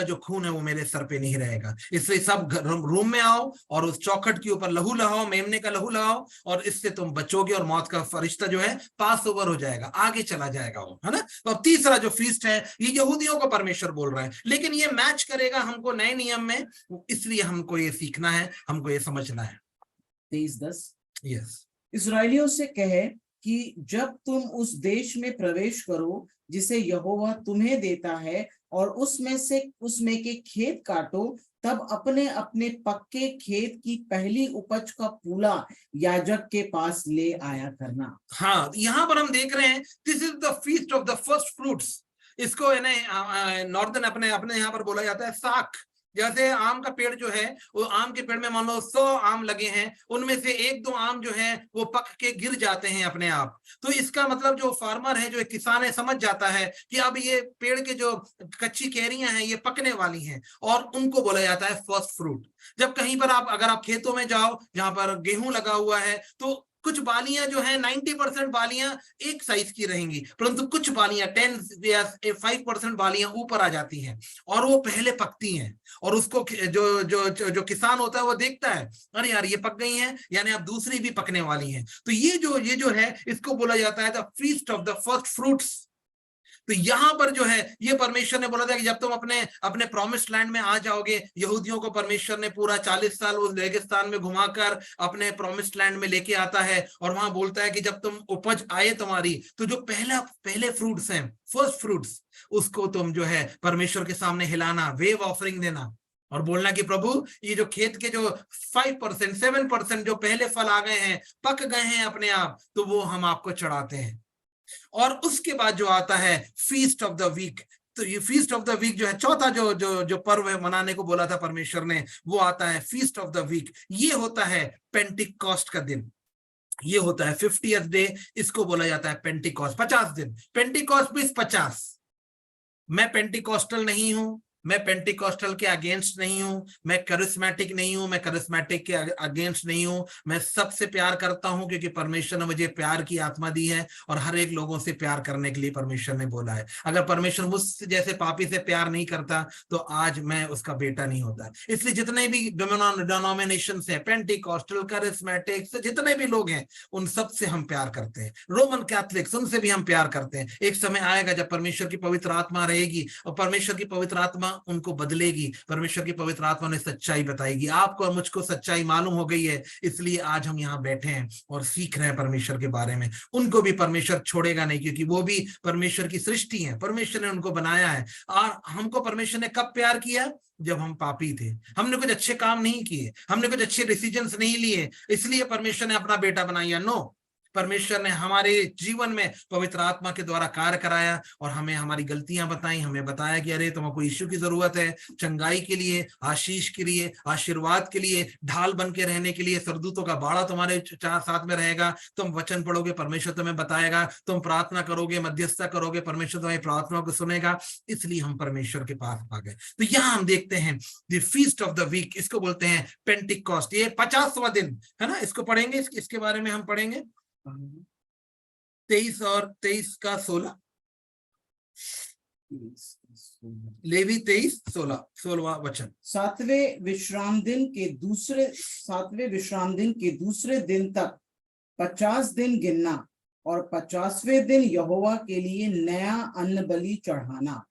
जो खून है वो मेरे सर पे नहीं रहेगा। इसलिए सब रूम में आओ और उस चौखट के ऊपर लहू लगाओ, मेमने का लहू लगाओ, और इससे तुम बचोगे और मौत का फरिश्ता जो है पास ओवर हो जाएगा, आगे चला जाएगा वो, है ना। तो अब तीसरा जो फीस्ट है ये यहूदियों को परमेश्वर बोल रहा है, लेकिन ये मैच करेगा हमको नए नियम में, इसलिए हमको ये सीखना है, हमको ये समझना है। 23:10 यस, इस्राएलियों से कहे कि जब तुम उस देश में प्रवेश करो जिसे यहोवा तुम्हें देता है और उसमें के खेत काटो, तब अपने अपने पक्के खेत की पहली उपज का पूला याजक के पास ले आया करना। हाँ, यहाँ पर हम देख रहे हैं this is the feast of the first fruits. इसको है ना नॉर्दर्न अपने यहाँ पर बोला जाता है साख। जैसे आम का पेड़ जो है, वो आम के पेड़ में मान लो 100 आम लगे हैं, उनमें से 1-2 आम जो है वो पक के गिर जाते हैं अपने आप। तो इसका मतलब जो फार्मर है, जो एक किसान है, समझ जाता है कि अब ये पेड़ के जो कच्ची कैरियां हैं ये पकने वाली हैं, और उनको बोला जाता है फर्स्ट फ्रूट। जब कहीं पर अगर आप खेतों में जाओ जहां पर गेहूं लगा हुआ है, तो कुछ बालियां जो है 90% बालियां एक साइज की रहेंगी, परंतु कुछ बालियां 10 या 5% बालियां ऊपर आ जाती हैं और वो पहले पकती हैं, और उसको जो किसान होता है वो देखता है अरे यार ये पक गई हैं, यानी अब दूसरी भी पकने वाली हैं। तो ये जो है इसको बोला जाता है the feast of the first fruits. तो यहां पर जो है ये परमेश्वर ने बोला था कि जब तुम अपने प्रॉमिस्ड लैंड में आ जाओगे, यहूदियों को परमेश्वर ने पूरा 40 साल उस रेगिस्तान में घुमाकर अपने प्रॉमिस्ड लैंड में लेके आता है, और वहां बोलता है कि जब तुम उपज आए तुम्हारी, तो जो पहले फ्रूट्स हैं, फर्स्ट फ्रूट्स, उसको तुम जो है परमेश्वर के सामने हिलाना, वेव ऑफरिंग देना और बोलना कि प्रभु ये जो खेत के जो 5% 7% जो पहले फल आ गए हैं, पक गए हैं अपने आप, तो वो हम आपको चढ़ाते हैं। और उसके बाद जो आता है फीस्ट ऑफ द वीक, तो ये फीस्ट ऑफ द वीक जो है चौथा जो पर्व है मनाने को बोला था परमेश्वर ने, वो आता है फीस्ट ऑफ द वीक। ये होता है पेंटिकॉस्ट का दिन, ये होता है 50th डे, इसको बोला जाता है पेंटिकॉस्ट, 50 दिन। Pentecost means 50। मैं पेंटिकॉस्टल नहीं हूं, मैं पेंटिकॉस्टल के अगेंस्ट नहीं हूं, मैं करिस्मेटिक नहीं हूं, मैं करिस्मेटिक के अगेंस्ट नहीं हूं, मैं सबसे प्यार करता हूं क्योंकि परमेश्वर ने मुझे प्यार की आत्मा दी है और हर एक लोगों से प्यार करने के लिए परमेश्वर ने बोला है। अगर परमेश्वर मुझ जैसे पापी से प्यार नहीं करता तो आज मैं उसका बेटा नहीं होता। इसलिए जितने भी डिनोमिनेशन है, पेंटिकॉस्टल, करिस्मेटिक, जितने भी लोग हैं, उन सब से हम प्यार करते हैं। रोमन कैथलिक्स, उनसे भी हम प्यार करते हैं। एक समय आएगा जब परमेश्वर की पवित्र आत्मा रहेगी और परमेश्वर की पवित्र आत्मा उनको बदलेगी, परमेश्वर की पवित्र आत्मा ने सच्चाई बताएगी। आपको और मुझको सच्चाई मालूम हो गई है, इसलिए आज हम यहाँ बैठे हैं और सीख रहे हैं परमेश्वर के बारे में। उनको भी परमेश्वर छोड़ेगा नहीं, क्योंकि वो भी परमेश्वर की सृष्टि है, परमेश्वर ने उनको बनाया है। और हमको परमेश्वर ने कब प्यार किया? जब हम पापी थे, हमने कुछ अच्छे काम नहीं किए, हमने कुछ अच्छे डिसीजंस नहीं लिए, इसलिए परमेश्वर ने अपना बेटा बनाया। नो, परमेश्वर ने हमारे जीवन में पवित्र आत्मा के द्वारा कार्य कराया और हमें हमारी गलतियां बताई, हमें बताया कि अरे तुमको यीशु की जरूरत है, चंगाई के लिए, आशीष के लिए, आशीर्वाद के लिए, ढाल बन के रहने के लिए। सरदूतों का बाड़ा तुम्हारे साथ में रहेगा, तुम वचन पढ़ोगे, परमेश्वर तुम्हें बताएगा, तुम प्रार्थना करोगे, मध्यस्थता करोगे, परमेश्वर तुम्हारी प्रार्थना को सुनेगा। इसलिए हम परमेश्वर के पास आ गए। तो यहाँ हम देखते हैं the feast of the week, इसको बोलते हैं पेंटिकॉस्ट। ये 50वां दिन है ना, इसको पढ़ेंगे, इसके बारे में हम पढ़ेंगे 23 और 23 का 16, लेवी 23:16 वचन। सातवें विश्राम दिन के दूसरे दिन तक 50 दिन गिनना और 50वें दिन यहोवा के लिए नया अन्न बलि चढ़ाना।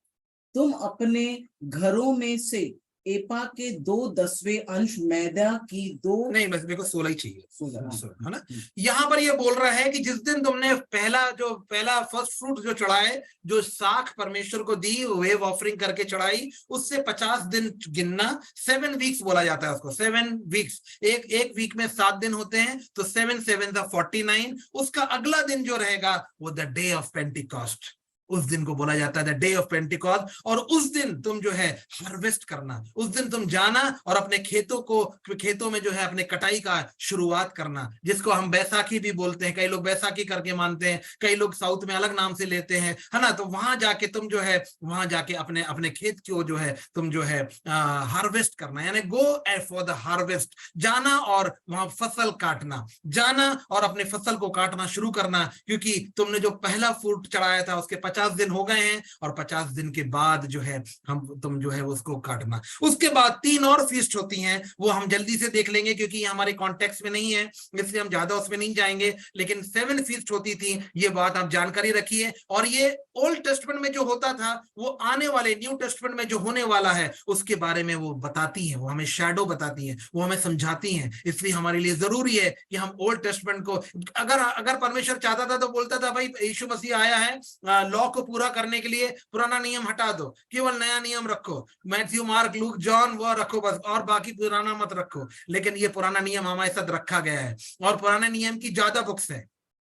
तुम अपने घरों में से एपा के 2/10 अंश मैदा की 2, नहीं बस मेरे को 16 ही चाहिए, 16 है ना। यहाँ पर ये बोल रहा है कि जिस दिन तुमने पहला फर्स्ट फ्रूट जो चढ़ाए, जो साख परमेश्वर को दी, वेव ऑफरिंग करके चढ़ाई, उससे 50 दिन गिनना। 7 वीक्स बोला जाता है उसको, 7 वीक्स। एक वीक में 7 दिन होते हैं, तो 7 7 49। उसका अगला दिन जो रहेगा वो द डे ऑफ पेंटिकॉस्ट, उस दिन को बोला जाता है द डे ऑफ पेंटिकॉस्ट। और उस दिन तुम जो है हार्वेस्ट करना, उस दिन तुम जाना और अपने खेतों में जो है अपने कटाई का शुरुआत करना, जिसको हम बैसाखी भी बोलते हैं। कई लोग बैसाखी करके मानते हैं, कई लोग साउथ में अलग नाम से लेते हैं, है ना। तो वहां जाके तुम जो है, वहां जाके अपने खेत को जो है तुम जो है हार्वेस्ट करना, यानी गो फॉर द हार्वेस्ट, जाना और वहां फसल काटना, जाना और अपने फसल को काटना शुरू करना, क्योंकि तुमने जो पहला फ्रूट चढ़ाया था उसके 50 दिन हो गए हैं और 50 दिन के बाद जो है तुम जो है उसको काटना। उसके बाद 3 और फीस्ट होती हैं, वो हम जल्दी से देख लेंगे क्योंकि ये हमारे कॉन्टेक्स्ट में नहीं है, इसलिए हम ज्यादा उसमें नहीं जाएंगे। लेकिन 7 फीस्ट होती थी, ये बात आप जानकारी रखिए। और ये ओल्ड टेस्टमेंट में जो होता था, वो आने वाले न्यू टेस्टमेंट में जो होने वाला है उसके बारे में वो बताती है, वो हमें शैडो बताती है, वो हमें समझाती हैं। इसलिए हमारे लिए जरूरी है कि हम ओल्ड टेस्टमेंट को, अगर परमेश्वर चाहता था तो बोलता था भाई यीशु मसीह आया है लॉ को पूरा करने के लिए, पुराना नियम हटा दो, केवल नया नियम रखो, मैथ्यू मार्क लूक जॉन वो रखो बस, और बाकी पुराना मत रखो। लेकिन ये पुराना नियम हमारे साथ रखा गया है, और पुराने नियम की ज्यादा बुक्स है,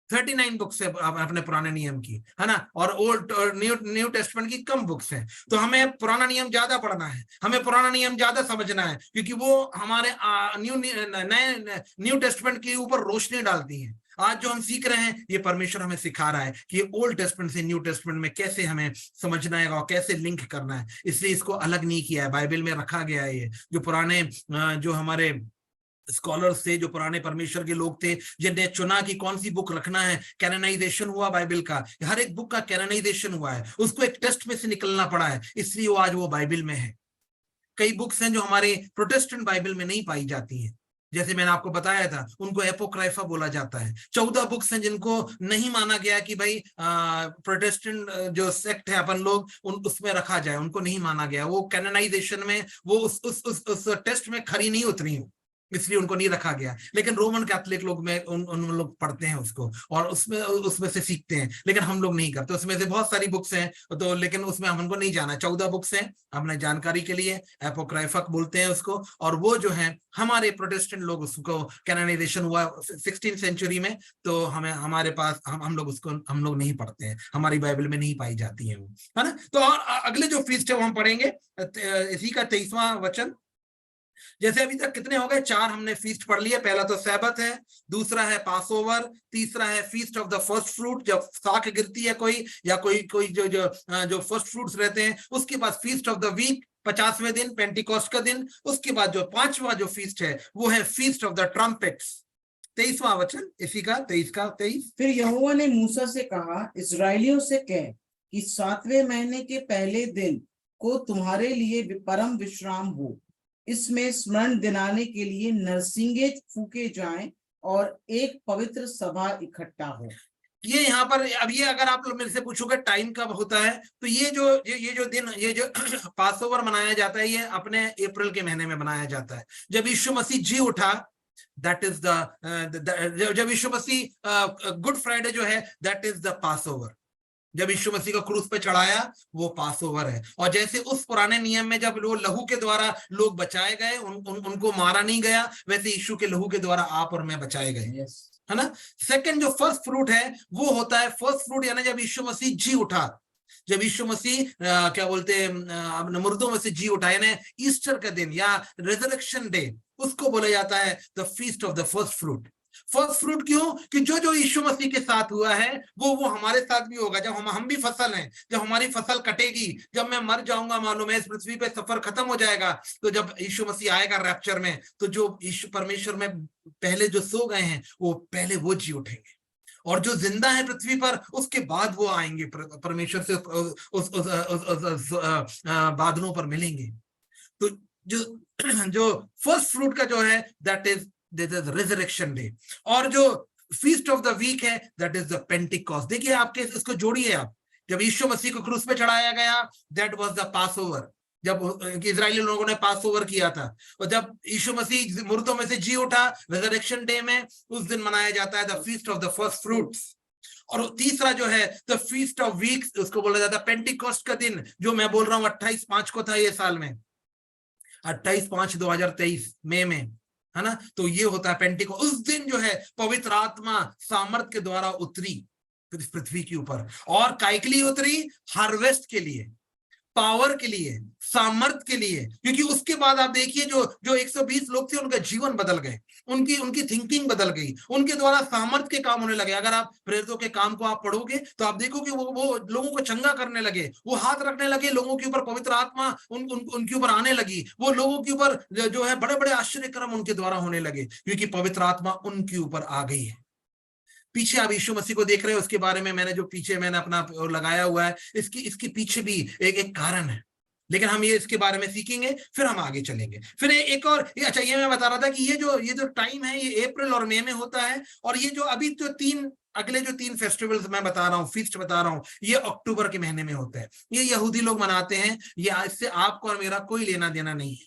39 बुक्स है अपने पुराने नियम की, है ना। और ओल्ड न्यू टेस्टमेंट की कम बुक्स है। तो हमें पुराना नियम ज्यादा पढ़ना है, हमें पुराना नियम ज्यादा समझना है, क्योंकि वो हमारे न्यू टेस्टमेंट के ऊपर रोशनी डालती है। आज जो हम सीख रहे हैं, ये परमेश्वर हमें सिखा रहा है कि ओल्ड टेस्टमेंट से न्यू टेस्टमेंट में कैसे हमें समझना है और कैसे लिंक करना है। इसलिए इसको अलग नहीं किया है, बाइबल में रखा गया है। ये जो पुराने जो हमारे स्कॉलर्स थे, जो पुराने परमेश्वर के लोग थे, जिन्हें चुना कि कौन सी बुक रखना है, कैनोनाइजेशन हुआ बाइबल का, हर एक बुक का कैनोनाइजेशन हुआ है, उसको एक टेस्ट में से निकलना पड़ा है, इसलिए वो आज वो बाइबल में है। कई बुक्स हैं जो हमारे प्रोटेस्टेंट बाइबल में नहीं पाई जाती हैं, जैसे मैंने आपको बताया था, उनको एपोक्राइफा बोला जाता है। 14 बुक्स हैं जिनको नहीं माना गया कि भाई प्रोटेस्टेंट जो सेक्ट है अपन लोग उसमें रखा जाए, उनको नहीं माना गया। वो कैनोनाइजेशन में वो उस टेस्ट में खरी नहीं उतरी, इसलिए उनको नहीं रखा गया। लेकिन रोमन कैथोलिक लोग में उन लोग पढ़ते हैं उसको और उसमें से सीखते हैं, लेकिन हम लोग नहीं करते। उसमें से बहुत सारी बुक्स हैं, तो लेकिन उसमें हमको नहीं जाना। 14 बुक्स हैं हमने जानकारी के लिए, एपोक्राइफा बोलते हैं उसको। और वो जो है हमारे प्रोटेस्टेंट लोग, उसको कैनोनाइजेशन हुआ 16th सेंचुरी में, तो हमारे पास हम लोग नहीं पढ़ते हैं, हमारी बाइबल में नहीं पाई जाती है वो, है ना। तो और अगले जो फीस्ट है वो हम पढ़ेंगे, इसी का 23वां वचन। जैसे अभी तक कितने हो गए, 4 हमने फीस्ट पढ़ लिए। पहला तो सैबत है, दूसरा है पासओवर, तीसरा है feast of the first fruit, जब साख गिरती है कोई या कोई जो फर्स्ट फ्रूट्स रहते हैं। उसके बाद फीस्ट ऑफ द वीक, 50वें दिन, पेंटिकॉस्ट का दिन। उसके बाद जो 5वां जो फीस्ट है वो है फीस्ट ऑफ द ट्रम्पेट्स। 23वां वचन इसी का 23। फिर यहोवा ने मूसा से कहा, इस्राएलियों से कह कि 7वें महीने के पहले दिन को तुम्हारे लिए परम विश्राम हो, इसमें स्मरण दिलाने के लिए नरसिंगे फूके जाएं और एक पवित्र सभा इकट्ठा हो। ये यहाँ पर अब ये अगर आप लोग मेरे से पूछोगे टाइम कब होता है, तो ये जो दिन, ये जो पास ओवर मनाया जाता है, ये अपने अप्रैल के महीने में मनाया जाता है, जब यीशु मसीह जी उठा। दैट इज जब यीशु मसीह गुड फ्राइडे जो है, that is the pass over. जब यीशु मसीह को क्रूस पे चढ़ाया, वो पास ओवर है। और जैसे उस पुराने नियम में जब वो लहू के द्वारा लोग बचाए गए, उनको मारा नहीं गया, वैसे यीशु के लहू के द्वारा आप और मैं बचाए गए, है ना। सेकंड जो फर्स्ट फ्रूट है वो होता है, फर्स्ट फ्रूट यानी जब यीशु मसीह जी उठा, जब यीशु मसीह क्या बोलते हैं मुर्दों में से जी उठा, यानी ईस्टर का दिन या रिजरेक्शन डे, उसको बोला जाता है the feast of the first fruit. First fruit क्यों? कि जो यीशु मसीह के साथ हुआ है वो हमारे साथ भी होगा। जब हम भी फसल हैं, जब हमारी फसल कटेगी, जब मैं मर जाऊंगा, मालूम है इस पृथ्वी पे सफर खत्म हो जाएगा, तो जब यीशु मसीह आएगा रैप्चर में, तो जो यीशु परमेश्वर में पहले जो सो गए हैं वो पहले वो जी उठेंगे, और जो जिंदा है पृथ्वी पर उसके बाद वो आएंगे परमेश्वर से उस बादलों पर मिलेंगे। तो जो फर्स्ट फ्रूट का जो है दैट इज रिजरेक्शन डे, और जो फीस्ट ऑफ द वीक है दैट इज द पेंटिकॉस्ट। देखिए आपके इसको जोड़िए आप, जब यीशु मसीह को क्रूस पे चढ़ाया गया, that was the pass over, जब इजरायली लोगों ने पास ओवर किया था। और जब यीशु मसीह मुर्दों में से जी उठा रिजरेक्शन डे में, उस दिन मनाया जाता है the feast of the first fruits. और तीसरा जो है द फीस्ट ऑफ वीक्स, उसको बोला जाता है पेंटिकॉस्ट का दिन, जो मैं बोल रहा हूँ 28/5 को था ये साल में, 28/5/2023 मई में, है ना। तो ये होता है पेंटिकॉस्ट। उस दिन जो है पवित्र आत्मा सामर्थ के द्वारा उतरी पृथ्वी के ऊपर, और काय के लिए उतरी? हार्वेस्ट के लिए, पावर के लिए, सामर्थ के लिए। क्योंकि उसके बाद आप देखिए जो 120 लोग थे उनका जीवन बदल गए, उनकी थिंकिंग बदल गई, उनके द्वारा सामर्थ के काम होने लगे। अगर आप प्रेरितों के काम को आप पढ़ोगे तो आप देखोगे वो लोगों को चंगा करने लगे, वो हाथ रखने लगे लोगों के ऊपर, पवित्र आत्मा उनके ऊपर आने लगी, वो लोगों के ऊपर जो है बड़े बड़े आश्चर्य कर्म उनके द्वारा होने लगे, क्योंकि पवित्र आत्मा उनके ऊपर आ गई है। पीछे आप यीशु मसीह को देख रहे हैं, उसके बारे में मैंने अपना लगाया हुआ है, इसके पीछे भी एक कारण है, लेकिन हम ये इसके बारे में सीखेंगे, फिर हम आगे चलेंगे। फिर एक और अच्छा, ये मैं बता रहा था कि ये जो टाइम है ये अप्रैल और मई में होता है, और ये जो अभी जो अगले जो 3 फेस्टिवल्स मैं बता रहा हूँ, फीस्ट बता रहा हूँ, ये अक्टूबर के महीने में होता है। ये यहूदी लोग मनाते हैं, ये इससे आपको और मेरा कोई लेना देना नहीं है,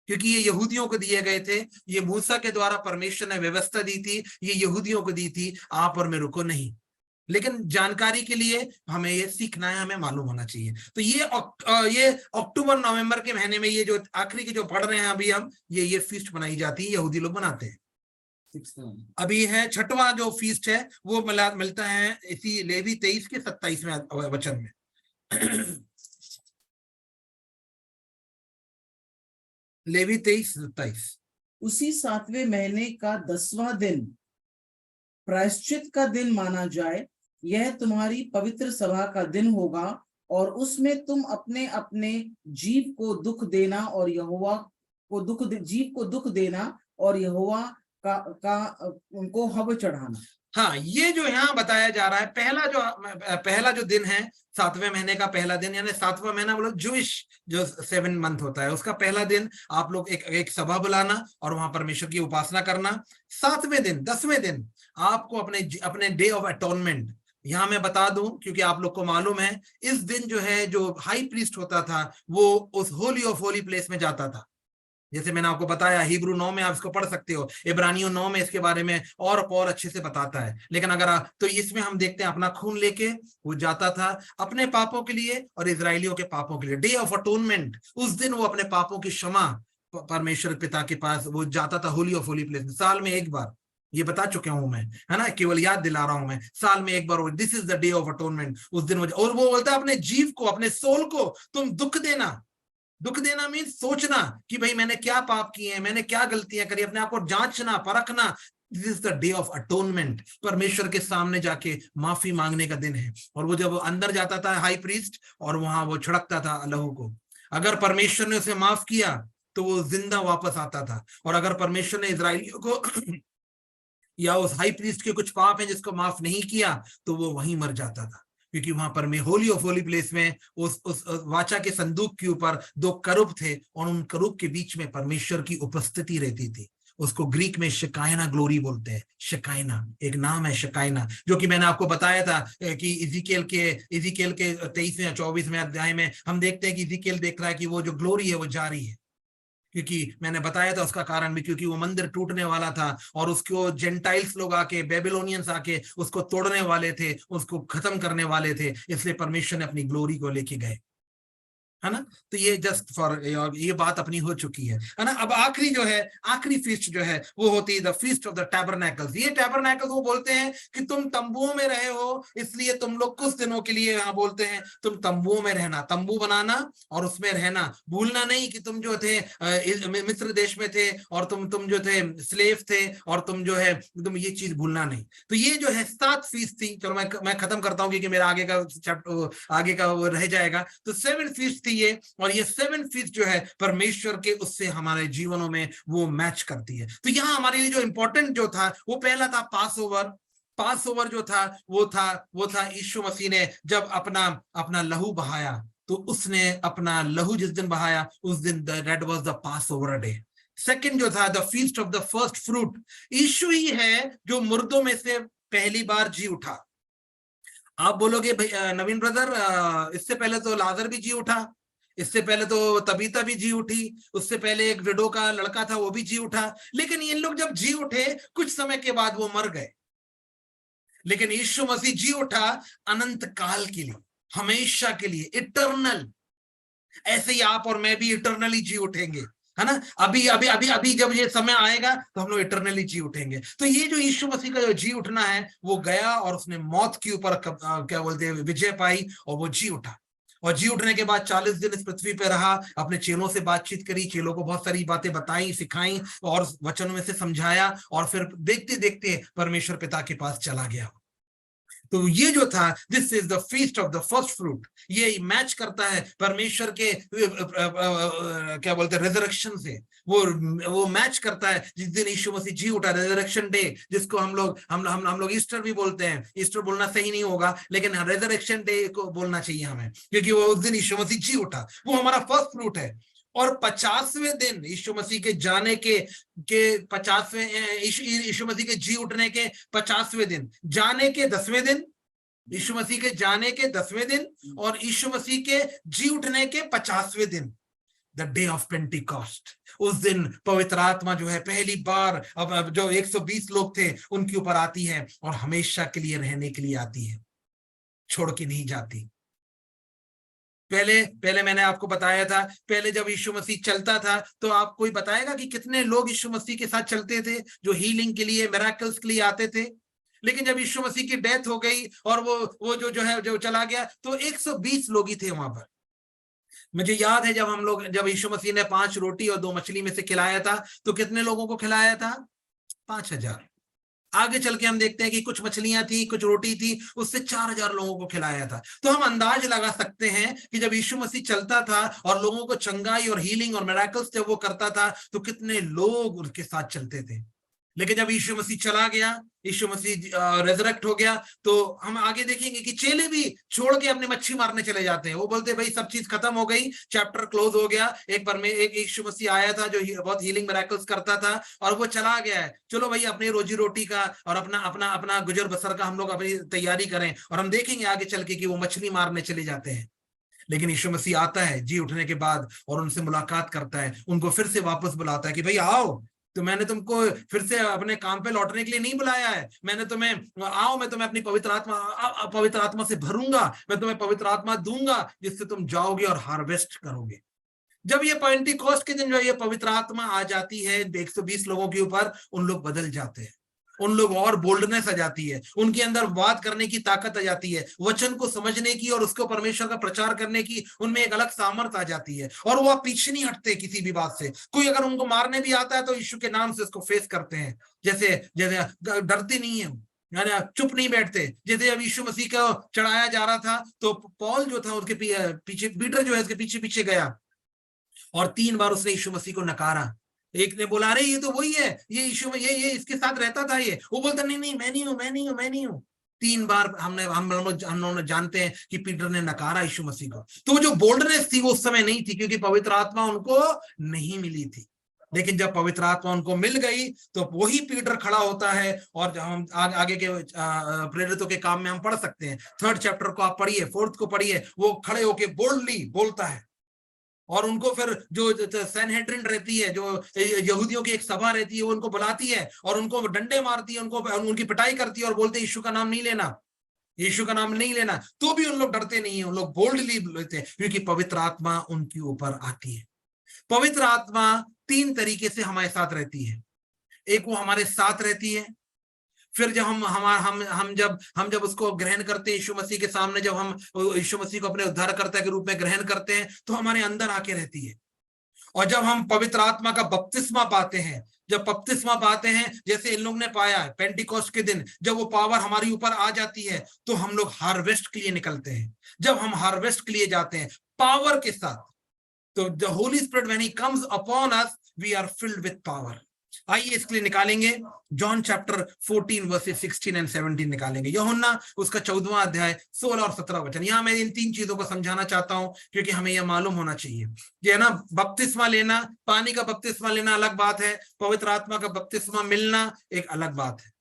क्योंकि ये यहूदियों को दिए गए थे, ये मूसा के द्वारा परमेश्वर ने व्यवस्था दी थी, ये यहूदियों को दी थी, आप और मेरे को नहीं। लेकिन जानकारी के लिए हमें ये सीखना है, हमें मालूम होना चाहिए। तो ये अक्टूबर नवंबर के महीने में ये जो आखिरी के जो पढ़ रहे हैं अभी हम, ये फीस्ट बनाई जाती है, यहूदी लोग बनाते हैं। अभी है 6वां जो फीस्ट है, वो मिलता है इसी लेवी 23 के 27वें वचन में। लेवी 23:27। उसी 7वें महीने का 10वां दिन प्रायश्चित का दिन माना जाए, यह तुम्हारी पवित्र सभा का दिन होगा, और उसमें तुम अपने अपने जीव को दुख देना और यहोवा को जीव को दुख देना और यहोवा का उनको हव चढ़ाना। हाँ, ये जो यहाँ बताया जा रहा है, पहला जो दिन है 7वें महीने का पहला दिन, यानी 7वां महीना बोलो जूइश जो 7 मंथ होता है, उसका पहला दिन आप लोग एक सभा बुलाना और वहां परमेश्वर की उपासना करना। 7वें दिन 10वें दिन आपको अपने डे ऑफ अटोनमेंट, यहाँ मैं बता दूं क्योंकि आप लोग को मालूम है, इस दिन जो है जो हाई प्रीस्ट होता था वो उस होली ऑफ होली प्लेस में जाता था। जैसे मैंने आपको बताया, हिब्रू 9 में आप इसको पढ़ सकते हो, इब्रानियों 9 में इसके बारे में और अच्छे से बताता है। लेकिन अगर तो इसमें हम देखते हैं अपना खून लेके वो जाता था अपने पापों के लिए और इजरायलियों के पापों के लिए। डे ऑफ अटोनमेंट, उस दिन वो अपने पापों की क्षमा परमेश्वर पिता के पास वो जाता था, होली ऑफ होली प्लेस में। साल में एक बार, ये बता चुका हूं मैं, है ना, केवल याद दिला रहा हूं मैं, साल में एक बार this is the day of atonement. उस दिन और वो बोलता है अपने जीव को, अपने सोल को तुम दुख देना। दुख देना मीन सोचना कि भाई मैंने क्या पाप किए हैं, मैंने क्या गलतियां करी, अपने आप को जांचना, परखना। This is the day of atonement, परमेश्वर के सामने जाके माफी मांगने का दिन है। और वो जब अंदर जाता था हाई प्रीस्ट और वहां वो छिड़कता था लहू को, अगर परमेश्वर ने उसे माफ किया तो वो जिंदा वापस आता था, और अगर परमेश्वर ने इजरायलियों को या उस हाई प्रीस्ट के कुछ पाप हैं जिसको माफ नहीं किया तो वो वहीं मर जाता था। क्योंकि वहां पर में होली ऑफ होली प्लेस में उस वाचा के संदूक के ऊपर 2 करूब थे और उन करूब के बीच में परमेश्वर की उपस्थिति रहती थी। उसको ग्रीक में शिकायना ग्लोरी बोलते हैं। शिकायना एक नाम है, शिकायना, जो कि मैंने आपको बताया था कि इज़ीकिएल के 23वें या 24वें अध्याय में हम देखते हैं कि इज़ीकिएल देख रहा है कि वो जो ग्लोरी है वो जारी है, क्योंकि मैंने बताया था उसका कारण भी, क्योंकि वो मंदिर टूटने वाला था और उसको जेंटाइल्स लोग आके, बेबीलोनियंस आके उसको तोड़ने वाले थे, उसको खत्म करने वाले थे, इसलिए परमेश्वर ने अपनी ग्लोरी को लेके गए, है ना। तो ये जस्ट फॉर, ये बात अपनी हो चुकी है ना। अब आखिरी जो है, आखिरी फीस्ट जो है वो होती है द फीस्ट ऑफ द टैबरनेकल्स। ये टैबरनेकल्स वो बोलते हैं कि तुम तंबुओं में रहे हो, इसलिए तुम लोग कुछ दिनों के लिए, यहाँ बोलते हैं तुम तंबुओं में रहना, तंबू बनाना और उसमें रहना। भूलना नहीं कि तुम जो थे मिस्र देश में थे और तुम जो थे स्लेव थे, और तुम जो है तुम ये चीज भूलना नहीं। तो ये जो है 7 फीस्ट थी। चलो मैं खत्म करता हूँ क्योंकि मेरा आगे का वो रह जाएगा। तो 7 फीस्ट थी ये, और ये 7 फीस्ट जो है परमेश्वर के उससे हमारे जीवनों में वो मैच करती है। तो यहाँ हमारे लिए जो इंपॉर्टेंट जो था वो पहला था पास ओवर जो था वो था यीशु मसीह ने जब अपना लहू बहाया, तो उसने अपना लहू जिस दिन बहाया उस दिन that was the Passover day. Second जो था the feast of the first fruit. Yeshu ही है जो मुर्दों में से पहली बार जी उठा। आप बोलोगे भाई नवीन ब्रदर, इससे पहले तो लाजर भी जी उठा, इससे पहले तो तबीता भी जी उठी, उससे पहले एक विडो का लड़का था वो भी जी उठा, लेकिन ये लोग जब जी उठे कुछ समय के बाद वो मर गए। लेकिन यीशु मसीह जी उठा अनंत काल के लिए, हमेशा के लिए, इटर्नल। ऐसे ही आप और मैं भी इटर्नली जी उठेंगे, है ना। अभी जब ये समय आएगा तो हम लोग इटर्नली जी उठेंगे। तो ये जो यीशु मसीह का जो जी उठना है वो गया और उसने मौत के ऊपर क्या बोलते हैं विजय पाई, और वो जी उठा। और जी उठने के बाद 40 दिन इस पृथ्वी पे रहा, अपने चेलों से बातचीत करी, चेलों को बहुत सारी बातें बताई, सिखाई और वचनों में से समझाया, और फिर देखते देखते परमेश्वर पिता के पास चला गया। तो ये जो था, this is the feast of the first fruit. ये मैच करता है परमेश्वर के क्या बोलते हैं रिजरेक्शन से। वो मैच करता है जिस दिन यीशु मसीह जी उठा, रिजरेक्शन डे, जिसको हम लोग ईस्टर भी बोलते हैं। ईस्टर बोलना सही नहीं होगा, लेकिन रिजरेक्शन डे को बोलना चाहिए हमें, क्योंकि वो उस दिन यीशु मसीह जी उठा, वो हमारा फर्स्ट फ्रूट है। और 50वें दिन यीशु मसीह के जाने के 50वें, यीशु मसीह के जी उठने के 50वें दिन, जाने के 10वें दिन, यीशु मसीह के जाने के 10वें दिन, और यीशु मसीह के जी उठने के 50वें दिन, द डे ऑफ पेंटिकॉस्ट। उस दिन पवित्र आत्मा जो है पहली बार अब जो 120 लोग थे उनके ऊपर आती है, और हमेशा के लिए रहने के लिए आती है, छोड़ के नहीं जाती। पहले मैंने आपको बताया था, पहले जब यीशु मसीह चलता था तो आप कोई बताएगा कि कितने लोग यीशु मसीह के साथ चलते थे जो हीलिंग के लिए, मिरेकल्स के लिए आते थे। लेकिन जब यीशु मसीह की डेथ हो गई और वो जो चला गया, तो 120 लोग ही थे वहां पर। मुझे याद है जब यीशु मसीह ने 5 रोटी और 2 मछली में से खिलाया था, तो कितने लोगों को खिलाया था? 5000। आगे चल के हम देखते हैं कि कुछ मछलियां थी, कुछ रोटी थी, उससे 4000 लोगों को खिलाया था। तो हम अंदाज लगा सकते हैं कि जब यीशु मसीह चलता था और लोगों को चंगाई और हीलिंग और मिरेकल्स जब वो करता था, तो कितने लोग उनके साथ चलते थे। लेकिन जब यीशु मसीह चला गया, यीशु मसीह रेजरेक्ट हो गया, तो हम आगे देखेंगे कि चेले भी छोड़ के अपनी मच्छी मारने चले जाते हैं। वो बोलते हैं भाई सब चीज खत्म हो गई, चैप्टर क्लोज हो गया। एक यीशु मसीह आया था जो बहुत हीलिंग मिरेकल्स करता था, और वो चला गया है, चलो भाई अपनी रोजी रोटी का और अपना गुजर बसर का हम लोग अपनी तैयारी करें। और हम देखेंगे आगे चल के कि वो मछली मारने चले जाते हैं। लेकिन यीशु मसीह आता है जी उठने के बाद और उनसे मुलाकात करता है, उनको फिर से वापस बुलाता है कि भाई आओ, तो मैंने तुमको फिर से अपने काम पे लौटने के लिए नहीं बुलाया है, मैंने तुम्हें आओ, मैं तुम्हें अपनी पवित्र आत्मा से भरूंगा, मैं तुम्हें पवित्र आत्मा दूंगा जिससे तुम जाओगे और हार्वेस्ट करोगे। जब ये पेंटिकॉस्ट के दिन जो ये पवित्र आत्मा आ जाती है 120 लोगों के ऊपर, उन लोग बदल जाते हैं, उन लोग और बोल्डनेस आ जाती है, उनके अंदर बात करने की ताकत आ जाती है, वचन को समझने की और उसको परमेश्वर का प्रचार करने की उनमें एक अलग सामर्थ आ जाती है, और वो पीछे नहीं हटते किसी भी बात से। कोई अगर उनको मारने भी आता है तो यीशु के नाम से उसको फेस करते हैं, जैसे डरते नहीं है, चुप नहीं बैठते। जैसे अब यीशु मसीह को चढ़ाया जा रहा था तो पौल जो था उसके पीछे, पीटर जो है उसके पीछे पीछे गया और 3 बार उसने यीशु मसीह को नकारा। एक ने बोला अरे ये तो वही है, ये यीशु में ये इसके साथ रहता था, ये वो बोलता नहीं मैं नहीं हूं। 3 बार हम लोग जानते हैं कि पीटर ने नकारा यीशु मसीह को। तो वो जो बोल्डनेस थी वो उस समय नहीं थी, क्योंकि पवित्र आत्मा उनको नहीं मिली थी। लेकिन जब पवित्र आत्मा उनको मिल गई तो वही पीटर खड़ा होता है, और जब हम आगे के प्रेरितों के काम में हम पढ़ सकते हैं, 3rd चैप्टर को आप पढ़िए, 4th को पढ़िए, वो खड़े होके बोल्डली बोलता है, और उनको फिर जो सैनहेड्रिन रहती है, जो यहूदियों की एक सभा रहती है, वो उनको बुलाती है और उनको डंडे मारती है, उनको उनकी पिटाई करती है और बोलते हैं यीशु का नाम नहीं लेना, यीशु का नाम नहीं लेना। तो भी उन लोग डरते नहीं है, उन लोग बोल्डली लेते हैं, क्योंकि पवित्र आत्मा उनके ऊपर आती है। पवित्र आत्मा 3 तरीके से हमारे साथ रहती है। एक वो हमारे साथ रहती है, फिर जब हम जब उसको ग्रहण करते हैं, यीशु मसीह के सामने जब हम यीशु मसीह को अपने उद्धारकर्ता के रूप में ग्रहण करते हैं, तो हमारे अंदर आके रहती है। और जब हम पवित्र आत्मा का बपतिस्मा पाते हैं, जब बपतिस्मा पाते हैं, जैसे इन लोग ने पाया है पेंटिकोस्ट के दिन, जब वो पावर हमारी ऊपर आ जाती है, तो हम लोग हार्वेस्ट के लिए निकलते हैं। जब हम हार्वेस्ट के लिए जाते हैं पावर के साथ, तो the Holi spirit when he comes upon us, we are filled with power. आइए इसके लिए निकालेंगे जॉन चैप्टर 14 वर्सेस 16 एंड 17 निकालेंगे। यूहन्ना उसका 14वां अध्याय 16 और 17 वचन। यहां मैं इन 3 चीजों को समझाना चाहता हूं, क्योंकि हमें यह मालूम होना चाहिए। ये है ना, बपतिस्मा लेना, पानी का बपतिस्मा लेना अलग बात है, पवित्र आत्मा का बपतिस्मा मिलना एक अलग बात है।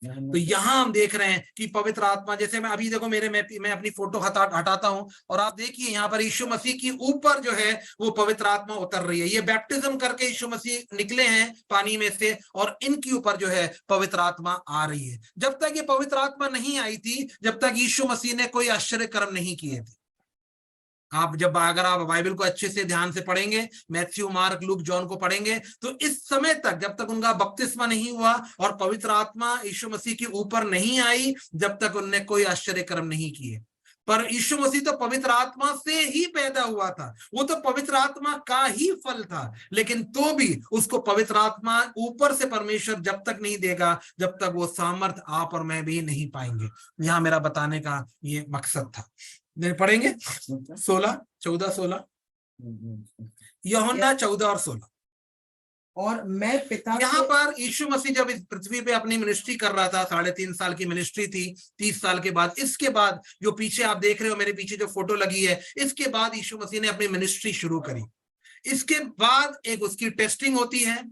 तो यहां हम देख रहे हैं कि पवित्र आत्मा, जैसे मैं अभी देखो मैं अपनी फोटो हटाता हूं, और आप देखिए यहाँ पर यीशु मसीह की ऊपर जो है वो पवित्र आत्मा उतर रही है। ये बैप्टिज्म करके यीशु मसीह निकले हैं पानी में से, और इनके ऊपर जो है पवित्र आत्मा आ रही है। जब तक ये पवित्र आत्मा नहीं आई थी, जब तक यीशु मसीह ने कोई आश्चर्य कर्म नहीं किए थे। अगर आप बाइबल को अच्छे से ध्यान से पढ़ेंगे, मैथ्यू, मार्क, लूक, जॉन को पढ़ेंगे, तो इस समय तक, जब तक उनका बपतिस्मा नहीं हुआ और पवित्र आत्मा यीशु मसीह के ऊपर नहीं आई, जब तक उनने कोई आश्चर्य कर्म नहीं किए। पर यीशु मसीह तो पवित्र आत्मा से ही पैदा हुआ था, वो तो पवित्र आत्मा का ही फल था, लेकिन तो भी उसको पवित्र आत्मा ऊपर से परमेश्वर जब तक नहीं देगा, जब तक वो सामर्थ आप और मैं भी नहीं पाएंगे। यहां मेरा बताने का ये मकसद था। पढ़ेंगे 14 यूहन्ना 14 और 16। और मैं पिता यहाँ पर यीशु मसीह जब इस पृथ्वी पे अपनी मिनिस्ट्री कर रहा था, 3.5 साल की मिनिस्ट्री थी, 30 साल के बाद, इसके बाद जो पीछे आप देख रहे हो, मेरे पीछे जो फोटो लगी है, इसके बाद यीशु मसीह ने अपनी मिनिस्ट्री शुरू करी। इसके बाद एक उसकी टेस्टिंग होती है,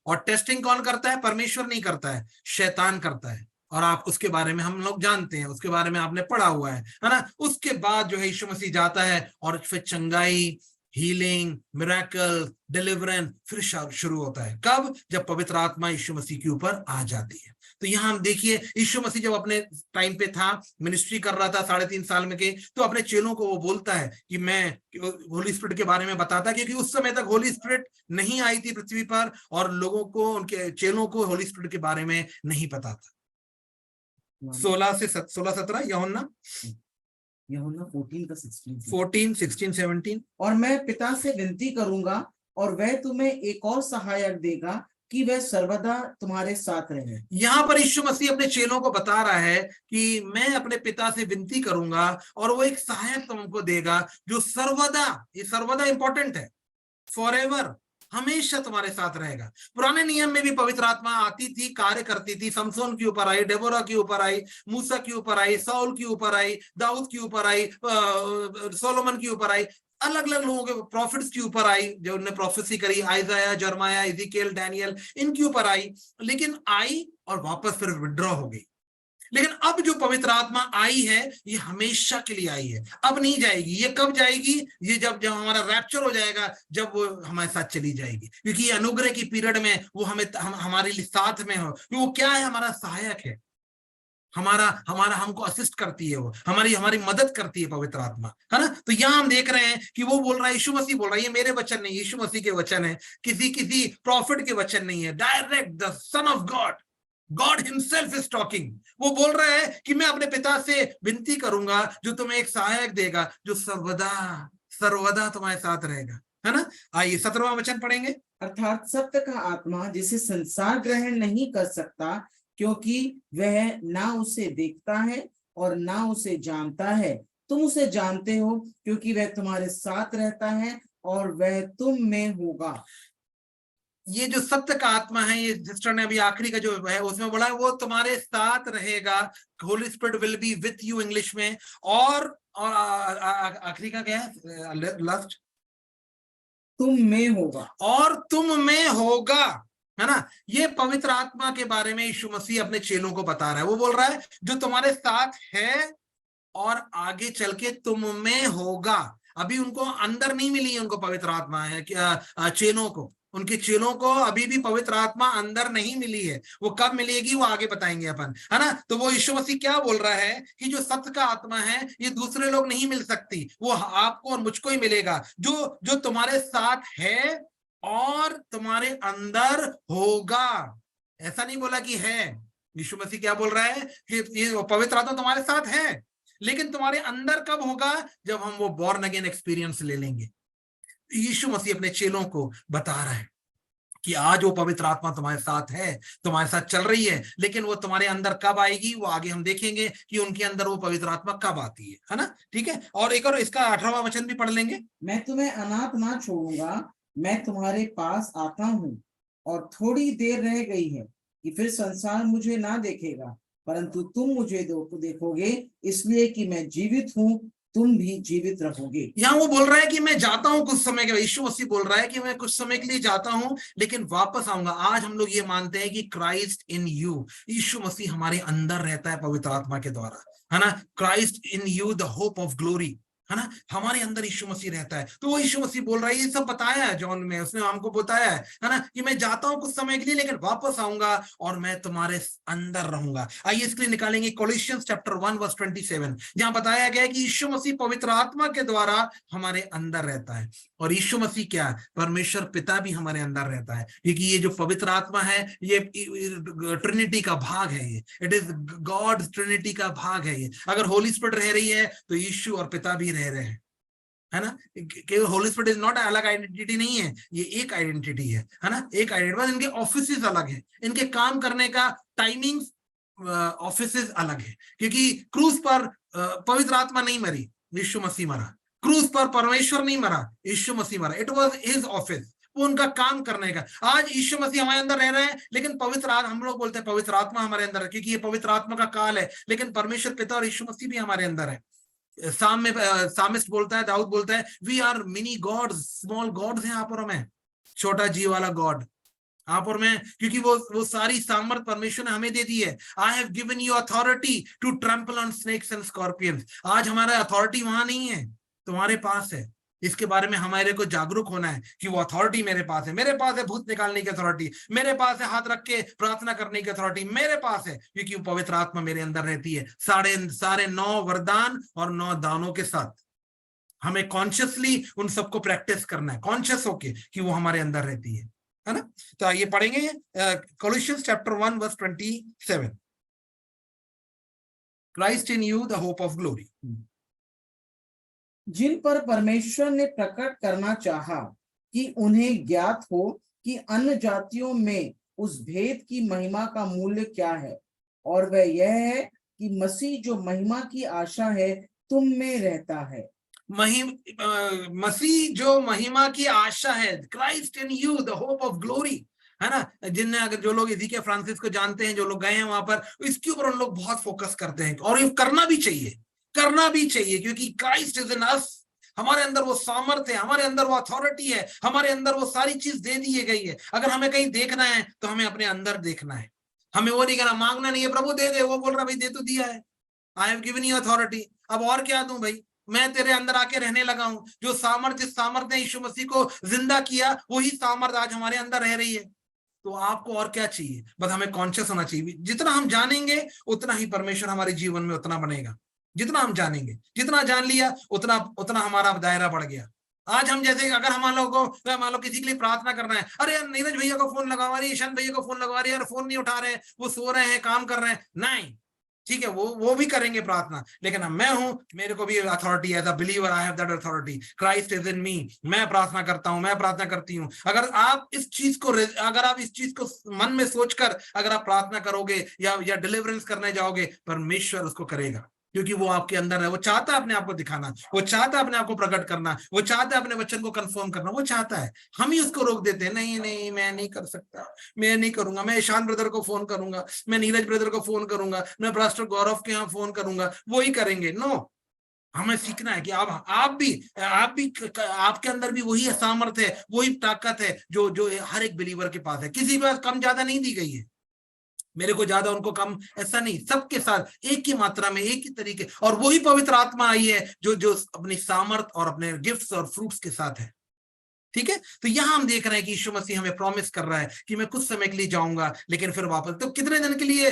और टेस्टिंग कौन करता है? परमेश्वर नहीं करता है, शैतान करता है। और आप उसके बारे में हम लोग जानते हैं, उसके बारे में आपने पढ़ा हुआ है ना। उसके बाद जो है यीशु मसीह जाता है, और फिर चंगाई, हीलिंग, मिरेकल, डिलीवरेंस फिर शुरू होता है। कब? जब पवित्र आत्मा यीशु मसीह के ऊपर आ जाती है। तो यहाँ हम देखिए, यीशु मसीह जब अपने टाइम पे था, मिनिस्ट्री कर रहा था 3.5 साल में के, तो अपने चेलों को वो बोलता है कि मैं होली स्पिरिट के बारे में बताता, क्योंकि उस समय तक होली स्पिरिट नहीं आई थी पृथ्वी पर, और लोगों को, उनके चेलों को होली स्पिरिट के बारे में नहीं पता था। 16-17 यूहन्ना 14, 16, 17। और मैं पिता से विनती करूंगा, और वह तुम्हें एक और सहायक देगा, कि वह सर्वदा तुम्हारे साथ रहे। यहाँ पर यीशु मसीह अपने चेलों को बता रहा है कि मैं अपने पिता से विनती करूंगा, और वो एक सहायक तुमको देगा, जो सर्वदा, ये सर्वदा इंपॉर्टेंट है, फॉरएवर, हमेशा तुम्हारे साथ रहेगा। पुराने नियम में भी पवित्र आत्मा आती थी, कार्य करती थी। समसोन के ऊपर आई, डेबोरा के ऊपर आई, मूसा के ऊपर आई, साउल के ऊपर आई, दाऊद के ऊपर आई, सोलोमन के ऊपर आई, अलग अलग लोगों के प्रॉफिट्स के ऊपर आई, जो उन्होंने प्रोफेसी करी, आइजाया, जर्माया, इज़ेकियल, डैनियल, इनके ऊपर आई, लेकिन आई और वापस फिर विड्रॉ हो गई। लेकिन अब जो पवित्र आत्मा आई है, ये हमेशा के लिए आई है, अब नहीं जाएगी। ये कब जाएगी? ये जब हमारा रैप्चर हो जाएगा, जब वो हमारे साथ चली जाएगी, क्योंकि ये अनुग्रह की पीरियड में वो हमारे लिए साथ में हो। वो क्या है? हमारा सहायक है, हमारा हमको असिस्ट करती है, वो हमारी मदद करती है पवित्र आत्मा, है ना। तो यहां हम देख रहे हैं कि वो बोल रहा है, यीशु मसीह बोल रहा है, ये मेरे वचन नहीं, यीशु मसीह के वचन है, किसी प्रॉफिट के वचन नहीं है, direct the son of God himself is talking. वो बोल रहा है कि मैं अपने पिता से विनती करूंगा, जो तुम्हें एक सहायक देगा, जो सर्वदा तुम्हारे साथ रहेगा, है ना। आइए 17वां वचन पढ़ेंगे। अर्थात सत्य का आत्मा, जिसे संसार ग्रहण नहीं कर सकता, क्योंकि वह ना उसे देखता है और ना उसे जानता है। तुम उसे जानते हो, क्योंकि वह तुम्हारे साथ रहता है और वह तुम में होगा। ये जो सत्य का आत्मा है, ये सिस्टर ने अभी आखिरी का जो है उसमें बोला है, वो तुम्हारे साथ रहेगा। Holi spirit will be with you English में। और आखिरी का क्या है? लास्ट तुम में होगा। और तुम में होगा, है ना। ये पवित्र आत्मा के बारे में यीशु मसीह अपने चेलों को बता रहा है। वो बोल रहा है जो तुम्हारे साथ है और आगे चल के तुम में होगा। अभी उनको अंदर नहीं मिली है, उनको पवित्र आत्मा है चेलों को, उनके चेलों को अभी भी पवित्र आत्मा अंदर नहीं मिली है। वो कब मिलेगी वो आगे बताएंगे अपन, है ना। तो वो यीशु मसीह क्या बोल रहा है कि जो सत्य का आत्मा है ये दूसरे लोग नहीं मिल सकती, वो आपको और मुझको ही मिलेगा, जो जो तुम्हारे साथ है और तुम्हारे अंदर होगा। ऐसा नहीं बोला कि है। यीशु मसीह क्या बोल रहा है कि ये पवित्र आत्मा तुम्हारे साथ है, लेकिन तुम्हारे अंदर कब होगा, जब हम वो बॉर्न अगेन एक्सपीरियंस ले लेंगे। यीशु मसीह अपने चेलों को बता रहा है कि आज वो पवित्र आत्मा तुम्हारे साथ है, तुम्हारे साथ चल रही है, लेकिन वो तुम्हारे अंदर कब आएगी वो आगे हम देखेंगे कि उनके अंदर वो पवित्र आत्मा कब आती है ना। ठीक है, और एक और इसका 18वां वचन भी पढ़ लेंगे। मैं तुम्हें अनाथ ना छोड़ूंगा, मैं तुम्हारे पास आता हूँ, और थोड़ी देर रह गई है कि फिर संसार मुझे ना देखेगा, परंतु तुम मुझे देखोगे, इसलिए कि मैं जीवित हूँ, तुम भी जीवित रहोगे। यहाँ वो बोल रहा है कि मैं जाता हूँ कुछ समय के लिए, यीशु मसीह बोल रहा है कि मैं कुछ समय के लिए जाता हूँ लेकिन वापस आऊंगा। आज हम लोग ये मानते हैं कि क्राइस्ट इन यू, यीशु मसीह हमारे अंदर रहता है पवित्र आत्मा के द्वारा, है ना। Christ in you the hope of glory, है ना, हमारे अंदर यीशु मसीह रहता है। तो वो यीशु मसीह बोल रहा है, ये सब बताया है जॉन में, उसने हमको बताया है ना, कि मैं जाता हूं कुछ समय के लिए लेकिन वापस आऊंगा और मैं तुम्हारे अंदर रहूंगा। आइए इसके लिए निकालेंगे कोलोसियंस चैप्टर 1 वर्स 27, जहां बताया गया है कि यीशु मसीह पवित्र आत्मा के द्वारा हमारे अंदर रहता है। और यीशु मसीह क्या, परमेश्वर पिता भी हमारे अंदर रहता है, क्योंकि ये जो पवित्र आत्मा है ये ट्रिनिटी का भाग है, ये इट इज गॉड ट्रिनिटी का भाग है। ये अगर होली स्पिरिट रह रही है तो यीशु और पिता भी रह रहे हैं, है ना। केवल होली स्पिरिट इज नॉट अलग आइडेंटिटी नहीं है, ये एक आइडेंटिटी है ना, एक आइडेंटिटी। बस इनके ऑफिसेस अलग है, इनके काम करने का टाइमिंग्स ऑफिसेस अलग है, क्योंकि क्रूज पर पवित्र आत्मा नहीं मरी, यीशु मसीह मरा। क्रूज पर परमेश्वर नहीं मरा, यीशु मसीह मरा। इट वाज हिज ऑफिस, वो उनका काम करने का। आज यीशु मसीह हमारे अंदर रह रहे हैं, लेकिन पवित्र आत्मा, हम लोग बोलते हैं पवित्र आत्मा हमारे अंदर है क्योंकि ये पवित्र आत्मा का काल है, लेकिन परमेश्वर पिता और यीशु मसीह भी हमारे अंदर है। सामिस्ट बोलता है, दाऊद बोलता है, we are mini gods, small gods हैं आप और मैं, छोटा जी वाला गॉड आप और मैं, क्योंकि वो सारी सामर्थ परमेश्वर ने हमें दे दी है। I have given you authority to trample on snakes and scorpions. आज हमारा अथॉरिटी वहां नहीं है, तुम्हारे पास है। इसके बारे में हमारे को जागरूक होना है कि वो अथॉरिटी मेरे पास है। मेरे पास है भूत निकालने की अथॉरिटी, मेरे पास है हाथ रख के प्रार्थना करने की अथॉरिटी, मेरे पास है, क्योंकि वो पवित्र आत्मा मेरे अंदर रहती है। सारे 9 वरदान और 9 दानों के साथ हमें कॉन्शियसली उन सबको प्रैक्टिस करना है, कॉन्शियस होके कि वो हमारे अंदर रहती है ना। तो आइए पढ़ेंगे Colossians chapter 1 verse 27, Christ in you the hope of glory. जिन पर परमेश्वर ने प्रकट करना चाहा कि उन्हें ज्ञात हो कि अन्य जातियों में उस भेद की महिमा का मूल्य क्या है, और वह यह है कि मसीह जो महिमा की आशा है तुम में रहता है। मसीह जो महिमा की आशा है, Christ in you the hope of glory, है ना। जिनने, अगर जो लोग इसी के फ्रांसिस को जानते हैं, जो लोग गए हैं वहां पर, इसके ऊपर उन लोग बहुत फोकस करते हैं, और ये करना भी चाहिए, क्योंकि क्राइस्ट इज इन अस। हमारे अंदर वो सामर्थ है, हमारे अंदर वो अथॉरिटी है, हमारे अंदर वो सारी चीज दे दी गई है। अगर हमें कहीं देखना है तो हमें अपने अंदर देखना है, हमें वो नहीं करना, मांगना नहीं है प्रभु दे दे, वो बोल रहा भाई दे तो दिया है, I have given you authority, अब और क्या दूं भाई, मैं तेरे अंदर आके रहने लगा हूं। जो सामर्थ, जिस सामर्थ ने यीशु मसीह को जिंदा किया, वही सामर्थ आज हमारे अंदर रह रही है। तो आपको और क्या चाहिए, बस हमें कॉन्शियस होना चाहिए। जितना हम जानेंगे उतना ही परमेश्वर हमारे जीवन में उतना बनेगा। जितना हम जानेंगे, जितना जान लिया उतना हमारा दायरा बढ़ गया। आज हम जैसे, अगर हम मान लो किसी के लिए प्रार्थना करना है, अरे यार नीरज भैया को फोन लगवा रही है, ईशान भैया को फोन लगवा रही है, यार फोन नहीं उठा रहे हैं, वो सो रहे हैं, काम कर रहे हैं, नहीं, ठीक है, वो भी करेंगे प्रार्थना, लेकिन अब मैं हूं, मेरे को भी अथॉरिटी है, as a believer I have that authority, Christ is in me, मैं प्रार्थना करता हूं, मैं प्रार्थना करती हूं। अगर आप इस चीज को मन में सोचकर अगर आप प्रार्थना करोगे या डिलीवरेंस करने जाओगे, परमेश्वर उसको करेगा, क्योंकि वो आपके अंदर है। वो चाहता है अपने आप को दिखाना, वो चाहता है अपने आप को प्रकट करना, वो चाहता है अपने वचन को कंफर्म करना, वो चाहता है। हम ही उसको रोक देते हैं, नहीं मैं नहीं कर सकता, मैं नहीं करूंगा, मैं ईशान ब्रदर को फोन करूंगा, मैं नीरज ब्रदर को फोन करूंगा, मैं पास्टर गौरव के यहाँ फोन करूंगा, वो ही करेंगे। नो, हमें सीखना है कि आप भी आपके अंदर भी वही सामर्थ्य है, वही ताकत है जो जो हर एक बिलीवर के पास है। किसी के पास कम ज्यादा नहीं दी गई है, मेरे को ज्यादा उनको कम, ऐसा नहीं, सबके साथ एक ही मात्रा में, एक ही तरीके, और वही पवित्र आत्मा आई है जो जो अपनी सामर्थ और अपने गिफ्ट्स और फ्रूट्स के साथ है। ठीक है, तो यहां हम देख रहे हैं कि यीशु मसीह हमें प्रॉमिस कर रहा है कि मैं कुछ समय के लिए जाऊंगा लेकिन फिर वापस। तो कितने दिन के लिए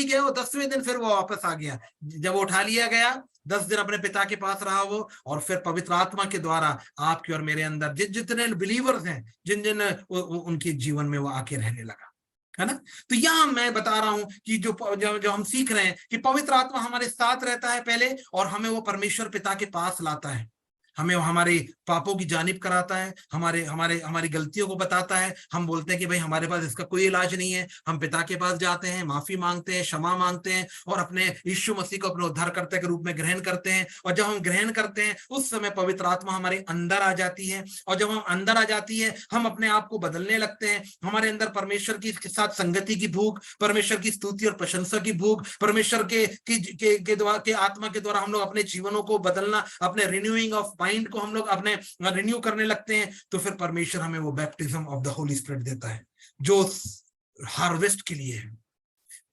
गया वो? 10वें दिन फिर वो वापस आ गया। जब वो उठा लिया गया, 10 दिन अपने पिता के पास रहा वो, और फिर पवित्र आत्मा के द्वारा आपके और मेरे अंदर जितने बिलीवर्स हैं, जिन जिन उनके जीवन में वो आके रहने लगा, है ना। तो यहां मैं बता रहा हूं कि जो हम सीख रहे हैं कि पवित्र आत्मा हमारे साथ रहता है पहले, और हमें वो परमेश्वर पिता के पास लाता है, हमें हमारे पापों की जानिब कराता है, हमारी गलतियों को बताता है। हम बोलते हैं कि भाई हमारे पास इसका कोई इलाज नहीं है, हम पिता के पास जाते हैं, माफी मांगते हैं, क्षमा मांगते हैं, और अपने यीशु मसीह को अपने उद्धारकर्ता के रूप में ग्रहण करते हैं। और जब हम ग्रहण करते हैं उस समय पवित्र आत्मा हमारे अंदर आ जाती है, और जब हम अंदर आ जाती है हम अपने आप को बदलने लगते हैं। हमारे अंदर परमेश्वर की साथ संगति की भूख, परमेश्वर की स्तुति और प्रशंसा की भूख, परमेश्वर के आत्मा के द्वारा हम लोग अपने जीवनों को बदलना, अपने रिन्यूइंग ऑफ माइंड को हम लोग अपने रिन्यू करने लगते हैं। तो फिर परमेश्वर हमें वो baptism of the Holi spirit देता है जो हार्वेस्ट के लिए है।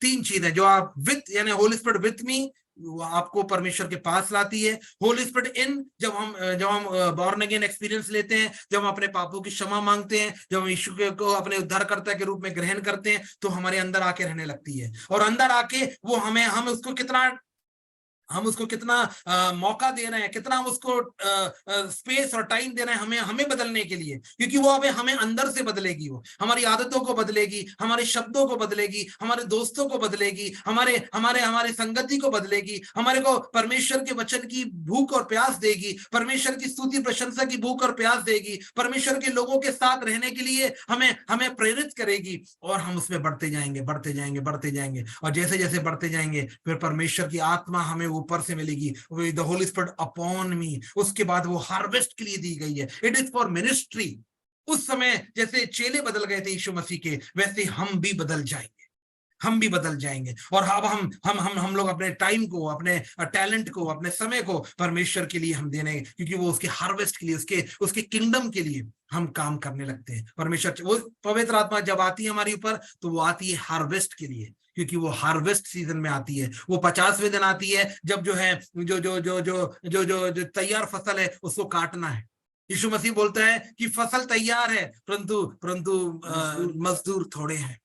3 चीजें जो आप विथ, यानी होली स्पिरिट विथ मी, वो आपको परमेश्वर के पास लाती है। होली स्पिरिट इन, जब हम बॉर्न अगेन एक्सपीरियंस लेते हैं, जब हम अपने पापों की क्षमा मांगते हैं, जब हम यीशु को अपने उद्धारकर्ता के रूप में ग्रहण करते हैं, तो हमारे अंदर आके रहने लगती है। और अंदर आके वो हम उसको कितना मौका दे रहे हैं, कितना हम उसको स्पेस और टाइम दे रहे हैं हमें बदलने के लिए, क्योंकि वो हमें अंदर से बदलेगी। वो हमारी आदतों को बदलेगी, हमारे शब्दों को बदलेगी, हमारे दोस्तों को बदलेगी, हमारे संगति को बदलेगी, हमारे को परमेश्वर के वचन की भूख और प्यास देगी, परमेश्वर की स्तुति प्रशंसा की भूख और प्यास देगी, परमेश्वर के लोगों के साथ रहने के लिए हमें प्रेरित करेगी, और हम उसमें बढ़ते जाएंगे। और जैसे जैसे बढ़ते जाएंगे फिर परमेश्वर की आत्मा हमें ऊपर से मिलेगी, द होली स्पिरिट अपॉन मी। उसके बाद वो हार्वेस्ट के लिए दी गई है, इट इज फॉर मिनिस्ट्री। उस समय जैसे चेले बदल गए थे यीशु मसीह के, वैसे हम भी बदल जाएंगे। और अब हम लोग अपने टाइम को, अपने टैलेंट को, अपने समय को परमेश्वर के लिए हम देने, क्योंकि वो उसके हार्वेस्ट के लिए, उसके किंगडम के लिए हम काम करने लगते हैं। परमेश्वर, वो पवित्र आत्मा जब आती है हमारे ऊपर, तो वो आती है हार्वेस्ट के लिए, क्योंकि वो हार्वेस्ट सीजन में आती है। वो 50वें दिन आती है, जब जो है जो तैयार फसल है उसको काटना है। यीशु मसीह बोलता है कि फसल तैयार है, परंतु मजदूर थोड़े हैं।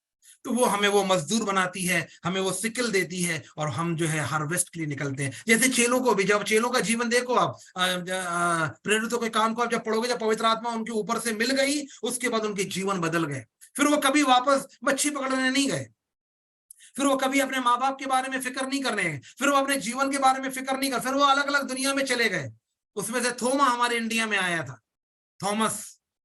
तो वो हमें वो मजदूर बनाती है, हमें वो सिकल देती है, और हम जो है हार्वेस्ट के लिए निकलते हैं। जैसे चेलों को भी, जब चेलों का जीवन देखो आप, प्रेरितों के काम को आप जब पढ़ोगे, जब पवित्र आत्मा उनके ऊपर से मिल गई, उसके बाद उनके जीवन बदल गए। फिर वो कभी वापस मच्छी पकड़ने नहीं गए, फिर वो कभी अपने माँ बाप के बारे में फिक्र नहीं करने गए, फिर वो अपने जीवन के बारे में फिक्र नहीं कर, फिर वो अलग अलग दुनिया में चले गए। उसमें से थोमा हमारे इंडिया में आया था, थॉमस,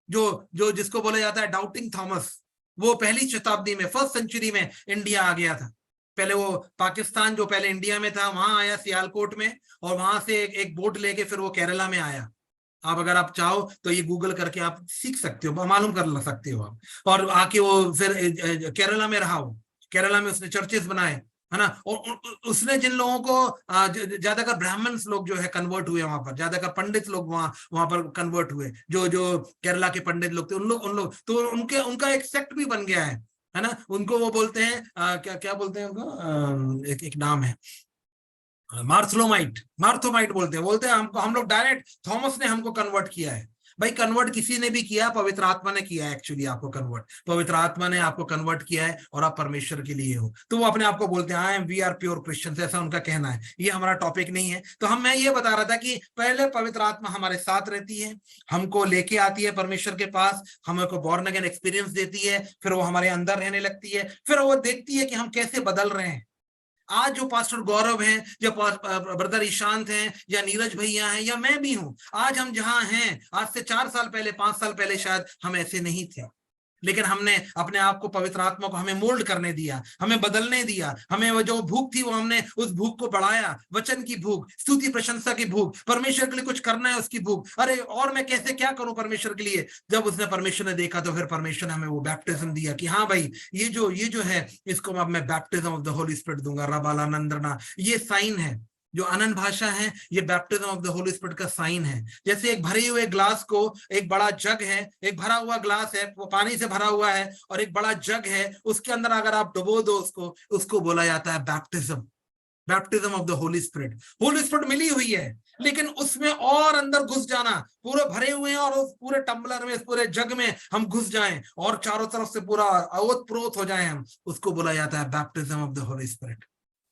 जो जिसको बोला जाता है डाउटिंग थॉमस। वो पहली शताब्दी में, 1st सेंचुरी में इंडिया आ गया था। पहले वो पाकिस्तान, जो पहले इंडिया में था, वहां आया सियालकोट में, और वहां से एक बोट लेके फिर वो केरला में आया। आप अगर आप चाहो तो ये गूगल करके आप सीख सकते हो, मालूम कर सकते हो आप। और आके वो फिर केरला में रहा, वो केरला में उसने चर्चेस बनाए, है ना। और उसने जिन लोगों को, ज्यादातर ब्राह्मण्स लोग जो है कन्वर्ट हुए वहां पर, ज्यादातर पंडित लोग वहां पर कन्वर्ट हुए, जो केरला के पंडित लोग थे, उन लोग तो उनका एक सेक्ट भी बन गया है ना। उनको वो बोलते हैं, क्या बोलते हैं उनको, एक नाम है, मार्थोमाइट बोलते हैं हम लोग डायरेक्ट थॉमस ने हमको कन्वर्ट किया है। भाई कन्वर्ट किसी ने भी किया, पवित्र आत्मा ने किया है। एक्चुअली आपको कन्वर्ट पवित्र आत्मा ने आपको कन्वर्ट किया है, और आप परमेश्वर के लिए हो। तो वो अपने आप को बोलते हैं वी आर प्योर क्रिश्चियंस, ऐसा उनका कहना है। ये हमारा टॉपिक नहीं है। तो मैं ये बता रहा था कि पहले पवित्र आत्मा हमारे साथ रहती है, हमको लेके आती है परमेश्वर के पास, हमको बॉर्न अगेन एक्सपीरियंस देती है, फिर वो हमारे अंदर रहने लगती है, फिर वो देखती है कि हम कैसे बदल रहे हैं। आज जो पास्टर गौरव हैं, या ब्रदर ईशांत हैं, या नीरज भैया हैं, या मैं भी हूं, आज हम जहां हैं, आज से 4 साल पहले, 5 साल पहले शायद हम ऐसे नहीं थे। लेकिन हमने अपने आप को, पवित्र आत्मा को हमें मोल्ड करने दिया, हमें बदलने दिया। हमें वो जो भूख थी, वो हमने उस भूख को बढ़ाया। वचन की भूख, स्तुति प्रशंसा की भूख, परमेश्वर के लिए कुछ करना है उसकी भूख। अरे और मैं कैसे क्या करूं परमेश्वर के लिए। जब उसने परमेश्वर ने देखा, तो फिर परमेश्वर ने हमें वो बैप्टिज्म दिया कि हाँ भाई, ये जो है, इसको अब मैं baptism of the Holi spirit दूंगा, रबालानंदना। ये साइन है, जो अनन्य भाषा है, ये baptism of the Holi spirit का साइन है। जैसे एक भरे हुए ग्लास को, एक बड़ा जग है, एक भरा हुआ ग्लास है, वो पानी से भरा हुआ है, और एक बड़ा जग है, उसके अंदर अगर आप डुबो दो उसको बोला जाता है baptism, baptism of the Holi Spirit. Holy Spirit मिली हुई है, लेकिन उसमें और अंदर घुस जाना, पूरे भरे हुए हैं और उस पूरे टम्बलर में, इस पूरे जग में हम घुस जाएं और चारों तरफ से पूरा ओतप्रोत हो जाएं हम, उसको बोला जाता है baptism of the Holi spirit.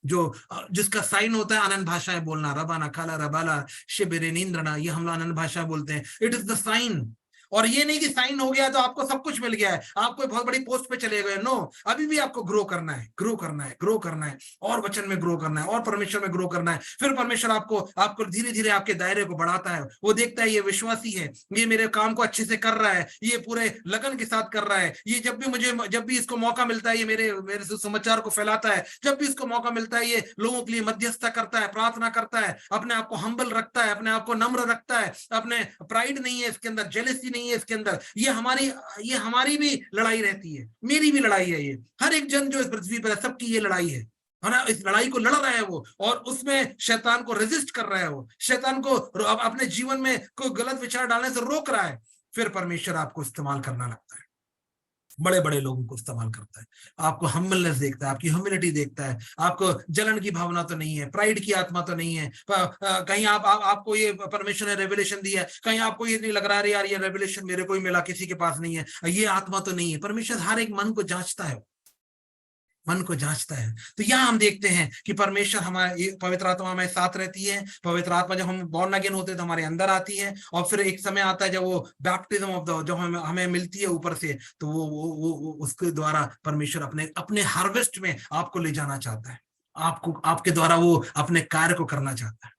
जो जिसका साइन होता है अनन्य भाषाएं बोलना, रबाना खाला रबाला शिबिरेनिंद्रना, ये हम लोग अनन्य भाषा बोलते हैं। It is the sign. और ये नहीं कि साइन हो गया तो आपको सब कुछ मिल गया है, आप कोई बहुत बड़ी पोस्ट पे चले गए, नो, अभी भी आपको ग्रो करना है, ग्रो करना है, ग्रो करना है, और वचन में ग्रो करना है, और परमेश्वर में ग्रो करना है। फिर परमेश्वर आपको धीरे धीरे आपके दायरे को बढ़ाता है। वो देखता है ये विश्वासी है, ये मेरे काम को अच्छे से कर रहा है, ये पूरे लगन के साथ कर रहा है, ये जब भी इसको मौका मिलता है, ये मेरे समाचार को फैलाता है, जब भी इसको मौका मिलता है, ये लोगों के लिए मध्यस्थता करता है, प्रार्थना करता है, अपने आप को हम्बल रखता है, अपने आप को नम्र रखता है, अपने प्राइड नहीं है इसके अंदर, जेलसी नहीं है इसके अंदर। ये हमारी भी लड़ाई रहती है, मेरी भी लड़ाई है, ये हर एक जन जो इस पृथ्वी पर है, सबकी ये लड़ाई है ना। इस लड़ाई को लड़ रहा है वो, और उसमें शैतान को रेजिस्ट कर रहा है, वो शैतान को अपने जीवन में कोई गलत विचार डालने से रोक रहा है। फिर परमेश्वर आपको इस्तेमाल करना लगता है, बड़े बड़े लोगों को इस्तेमाल करता है। आपको हम्बलनेस देखता है, आपकी ह्यूमिलिटी देखता है, आपको जलन की भावना तो नहीं है, प्राइड की आत्मा तो नहीं है, कहीं आपको ये परमेश्वर ने रेवलेशन दिया है, कहीं आपको ये नहीं लग रहा है यार ये रेवलेशन मेरे को ही मिला, किसी के पास नहीं है, ये आत्मा तो नहीं है। परमेश्वर हर एक मन को जांचता है, मन को जांचता है। तो यहाँ हम देखते हैं कि परमेश्वर हमारे, पवित्र आत्मा हमारे साथ रहती है। पवित्र आत्मा जब हम बॉर्न अगेन होते हैं तो हमारे अंदर आती है, और फिर एक समय आता है जब वो बैप्टिज्म ऑफ द, जब हमें मिलती है ऊपर से, तो वो उसके द्वारा परमेश्वर अपने हार्वेस्ट में आपको ले जाना चाहता है, आपके द्वारा वो अपने कार्य को करना चाहता है।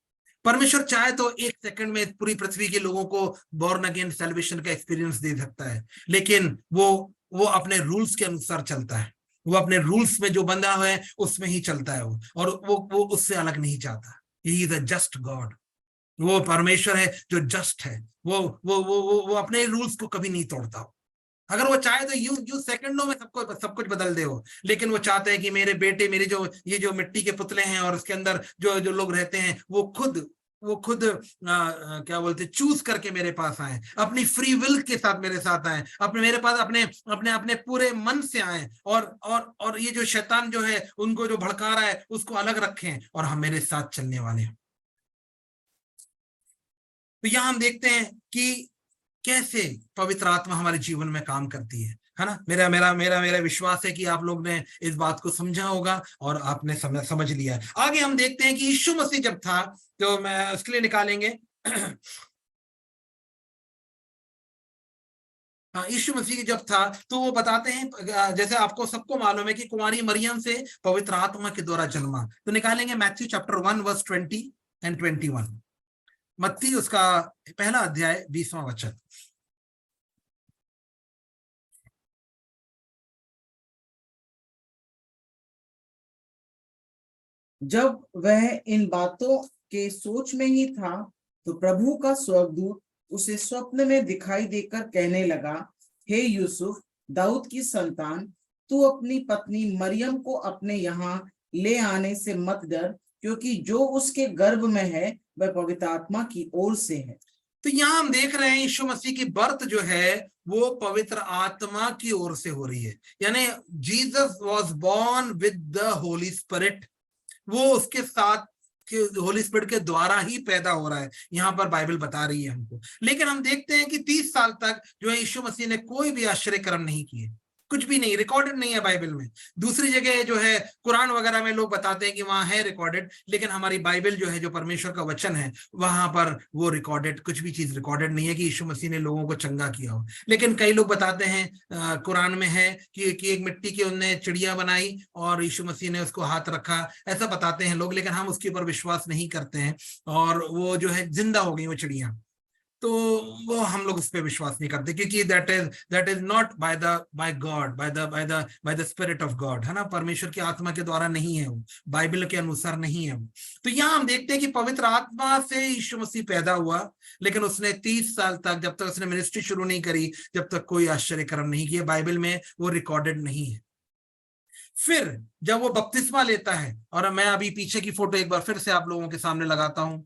परमेश्वर चाहे तो एक सेकंड में पूरी पृथ्वी के लोगों को बॉर्न अगेन सैल्वेशन का एक्सपीरियंस दे सकता है, लेकिन वो अपने रूल्स के अनुसार चलता है, वो अपने रूल्स में जो बंधा हुआ है उसमें ही चलता है वो, और वो उससे अलग नहीं चाहता। He is a just God, वो परमेश्वर है जो जस्ट है, वो अपने रूल्स को कभी नहीं तोड़ता। अगर वो चाहे तो यू सेकंडों में सब कुछ बदल दे वो, लेकिन वो चाहते हैं कि मेरे बेटे, मेरे जो मिट्टी के पुतले हैं और उसके अंदर जो लोग रहते हैं, वो खुद क्या बोलते, चूज करके मेरे पास आए, अपनी फ्री विल के साथ मेरे साथ आए, मेरे पास अपने पूरे मन से आए, और ये जो शैतान जो है उनको जो भड़का रहा है उसको अलग रखें, और हम मेरे साथ चलने वाले हैं। तो यहां हम देखते हैं कि कैसे पवित्र आत्मा हमारे जीवन में काम करती है ना। मेरा विश्वास है कि आप लोग ने इस बात को समझा होगा और आपने समझ लिया। आगे हम देखते हैं कि यीशु मसीह जब था, तो मैं उसके लिए निकालेंगे यीशु मसीह जब था तो वो बताते हैं, जैसे आपको सबको मालूम है कि कुंवारी मरियम से पवित्र आत्मा के द्वारा जन्मा। तो निकालेंगे मैथ्यू चैप्टर 1 वर्स 20 एंड 21, मत्ती उसका पहला अध्याय 20वां वचन। जब वह इन बातों के सोच में ही था, तो प्रभु का स्वर्गदूत उसे स्वप्न में दिखाई देकर कहने लगा, हे यूसुफ, दाऊद की संतान, तू अपनी पत्नी मरियम को अपने यहाँ ले आने से मत डर, क्योंकि जो उसके गर्भ में है वह पवित्र आत्मा की ओर से है। तो यहाँ हम देख रहे हैं यीशु मसीह की बर्थ जो है वो पवित्र आत्मा की ओर से हो रही है, यानी Jesus was born with the Holi spirit, वो उसके साथ होली स्पिरिट के द्वारा ही पैदा हो रहा है, यहाँ पर बाइबल बता रही है हमको। लेकिन हम देखते हैं कि 30 साल तक जो है यीशु मसीह ने कोई भी आश्चर्य कर्म नहीं किए, कुछ भी नहीं, रिकॉर्डेड नहीं है बाइबल में। दूसरी जगह जो है कुरान वगैरह में लोग बताते हैं कि वहां है रिकॉर्डेड, लेकिन हमारी बाइबल जो है, जो परमेश्वर का वचन है, वहां पर वो रिकॉर्डेड, कुछ भी चीज रिकॉर्डेड नहीं है कि यीशु मसीह ने लोगों को चंगा किया हो। लेकिन कई लोग बताते हैं कुरान में है कि एक मिट्टी की उनने चिड़िया बनाई और यीशु मसीह ने उसको हाथ रखा, ऐसा बताते हैं लोग, लेकिन हम उसके ऊपर विश्वास नहीं करते हैं, और वो जो है जिंदा हो गई वो चिड़िया, तो वो हम लोग उस पर विश्वास नहीं करते, क्योंकि that is not by God, by the spirit of God, है ना, परमेश्वर की आत्मा के द्वारा नहीं है वो, बाइबल के अनुसार नहीं है वो। तो यहाँ हम देखते हैं कि पवित्र आत्मा से यीशु मसीह पैदा हुआ, लेकिन उसने 30 साल तक, जब तक उसने मिनिस्ट्री शुरू नहीं करी, जब तक कोई आश्चर्य कर्म नहीं किया, बाइबल में वो रिकॉर्डेड नहीं है। फिर जब वो बपतिस्मा लेता है, और मैं अभी पीछे की फोटो एक बार फिर से आप लोगों के सामने लगाता हूं,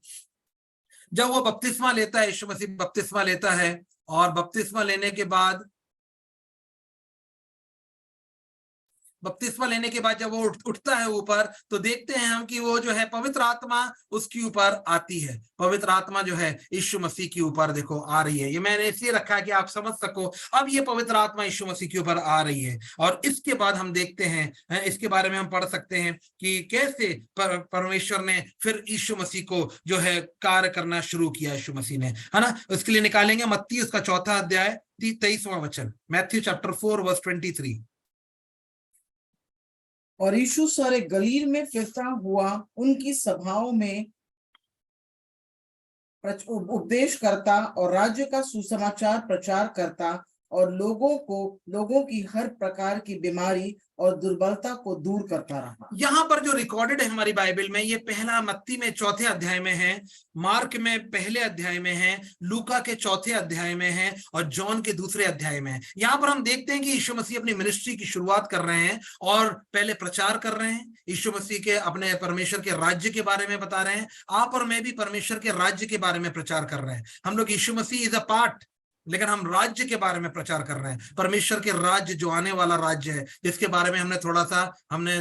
जब वो बपतिस्मा लेता है, यीशु मसीह बपतिस्मा लेता है, और बपतिस्मा लेने के बाद जब वो उठता है ऊपर, तो देखते हैं हम कि वो जो है पवित्र आत्मा उसके ऊपर आती है। पवित्र आत्मा जो है यीशु मसीह के ऊपर देखो आ रही है। ये मैंने इसलिए रखा है कि आप समझ सको, अब ये पवित्र आत्मा यीशु मसीह के ऊपर आ रही है। और इसके बाद हम देखते हैं, इसके बारे में हम पढ़ सकते हैं कि कैसे परमेश्वर ने फिर यीशु मसीह को जो है कार्य करना शुरू किया यीशु मसीह ने, है ना। उसके लिए निकालेंगे मत्ती उसका 4 अध्याय 23वां वचन, मैथ्यू चैप्टर 4 वर्स 23। और यीशु सारे गलील में फिरता हुआ उनकी सभाओं में उपदेश करता और राज्य का सुसमाचार प्रचार करता और लोगों की हर प्रकार की बीमारी और दुर्बलता को दूर करता रहा। यहाँ पर जो रिकॉर्डेड है हमारी बाइबल में, ये पहला मत्ती में 4 अध्याय में है, मार्क में पहले अध्याय में है, लूका के 4 अध्याय में है, और जॉन के 2 अध्याय में है। यहाँ पर हम देखते हैं कि यीशु मसीह अपनी मिनिस्ट्री की शुरुआत कर रहे हैं और पहले प्रचार कर रहे हैं। यीशु मसीह के अपने परमेश्वर के राज्य के बारे में बता रहे हैं। आप और मैं भी परमेश्वर के राज्य के बारे में प्रचार कर रहे हैं। हम लोग यीशु मसीह इज अ पार्ट, लेकिन हम राज्य के बारे में प्रचार कर रहे हैं। परमेश्वर के राज्य जो आने वाला राज्य है, जिसके बारे में हमने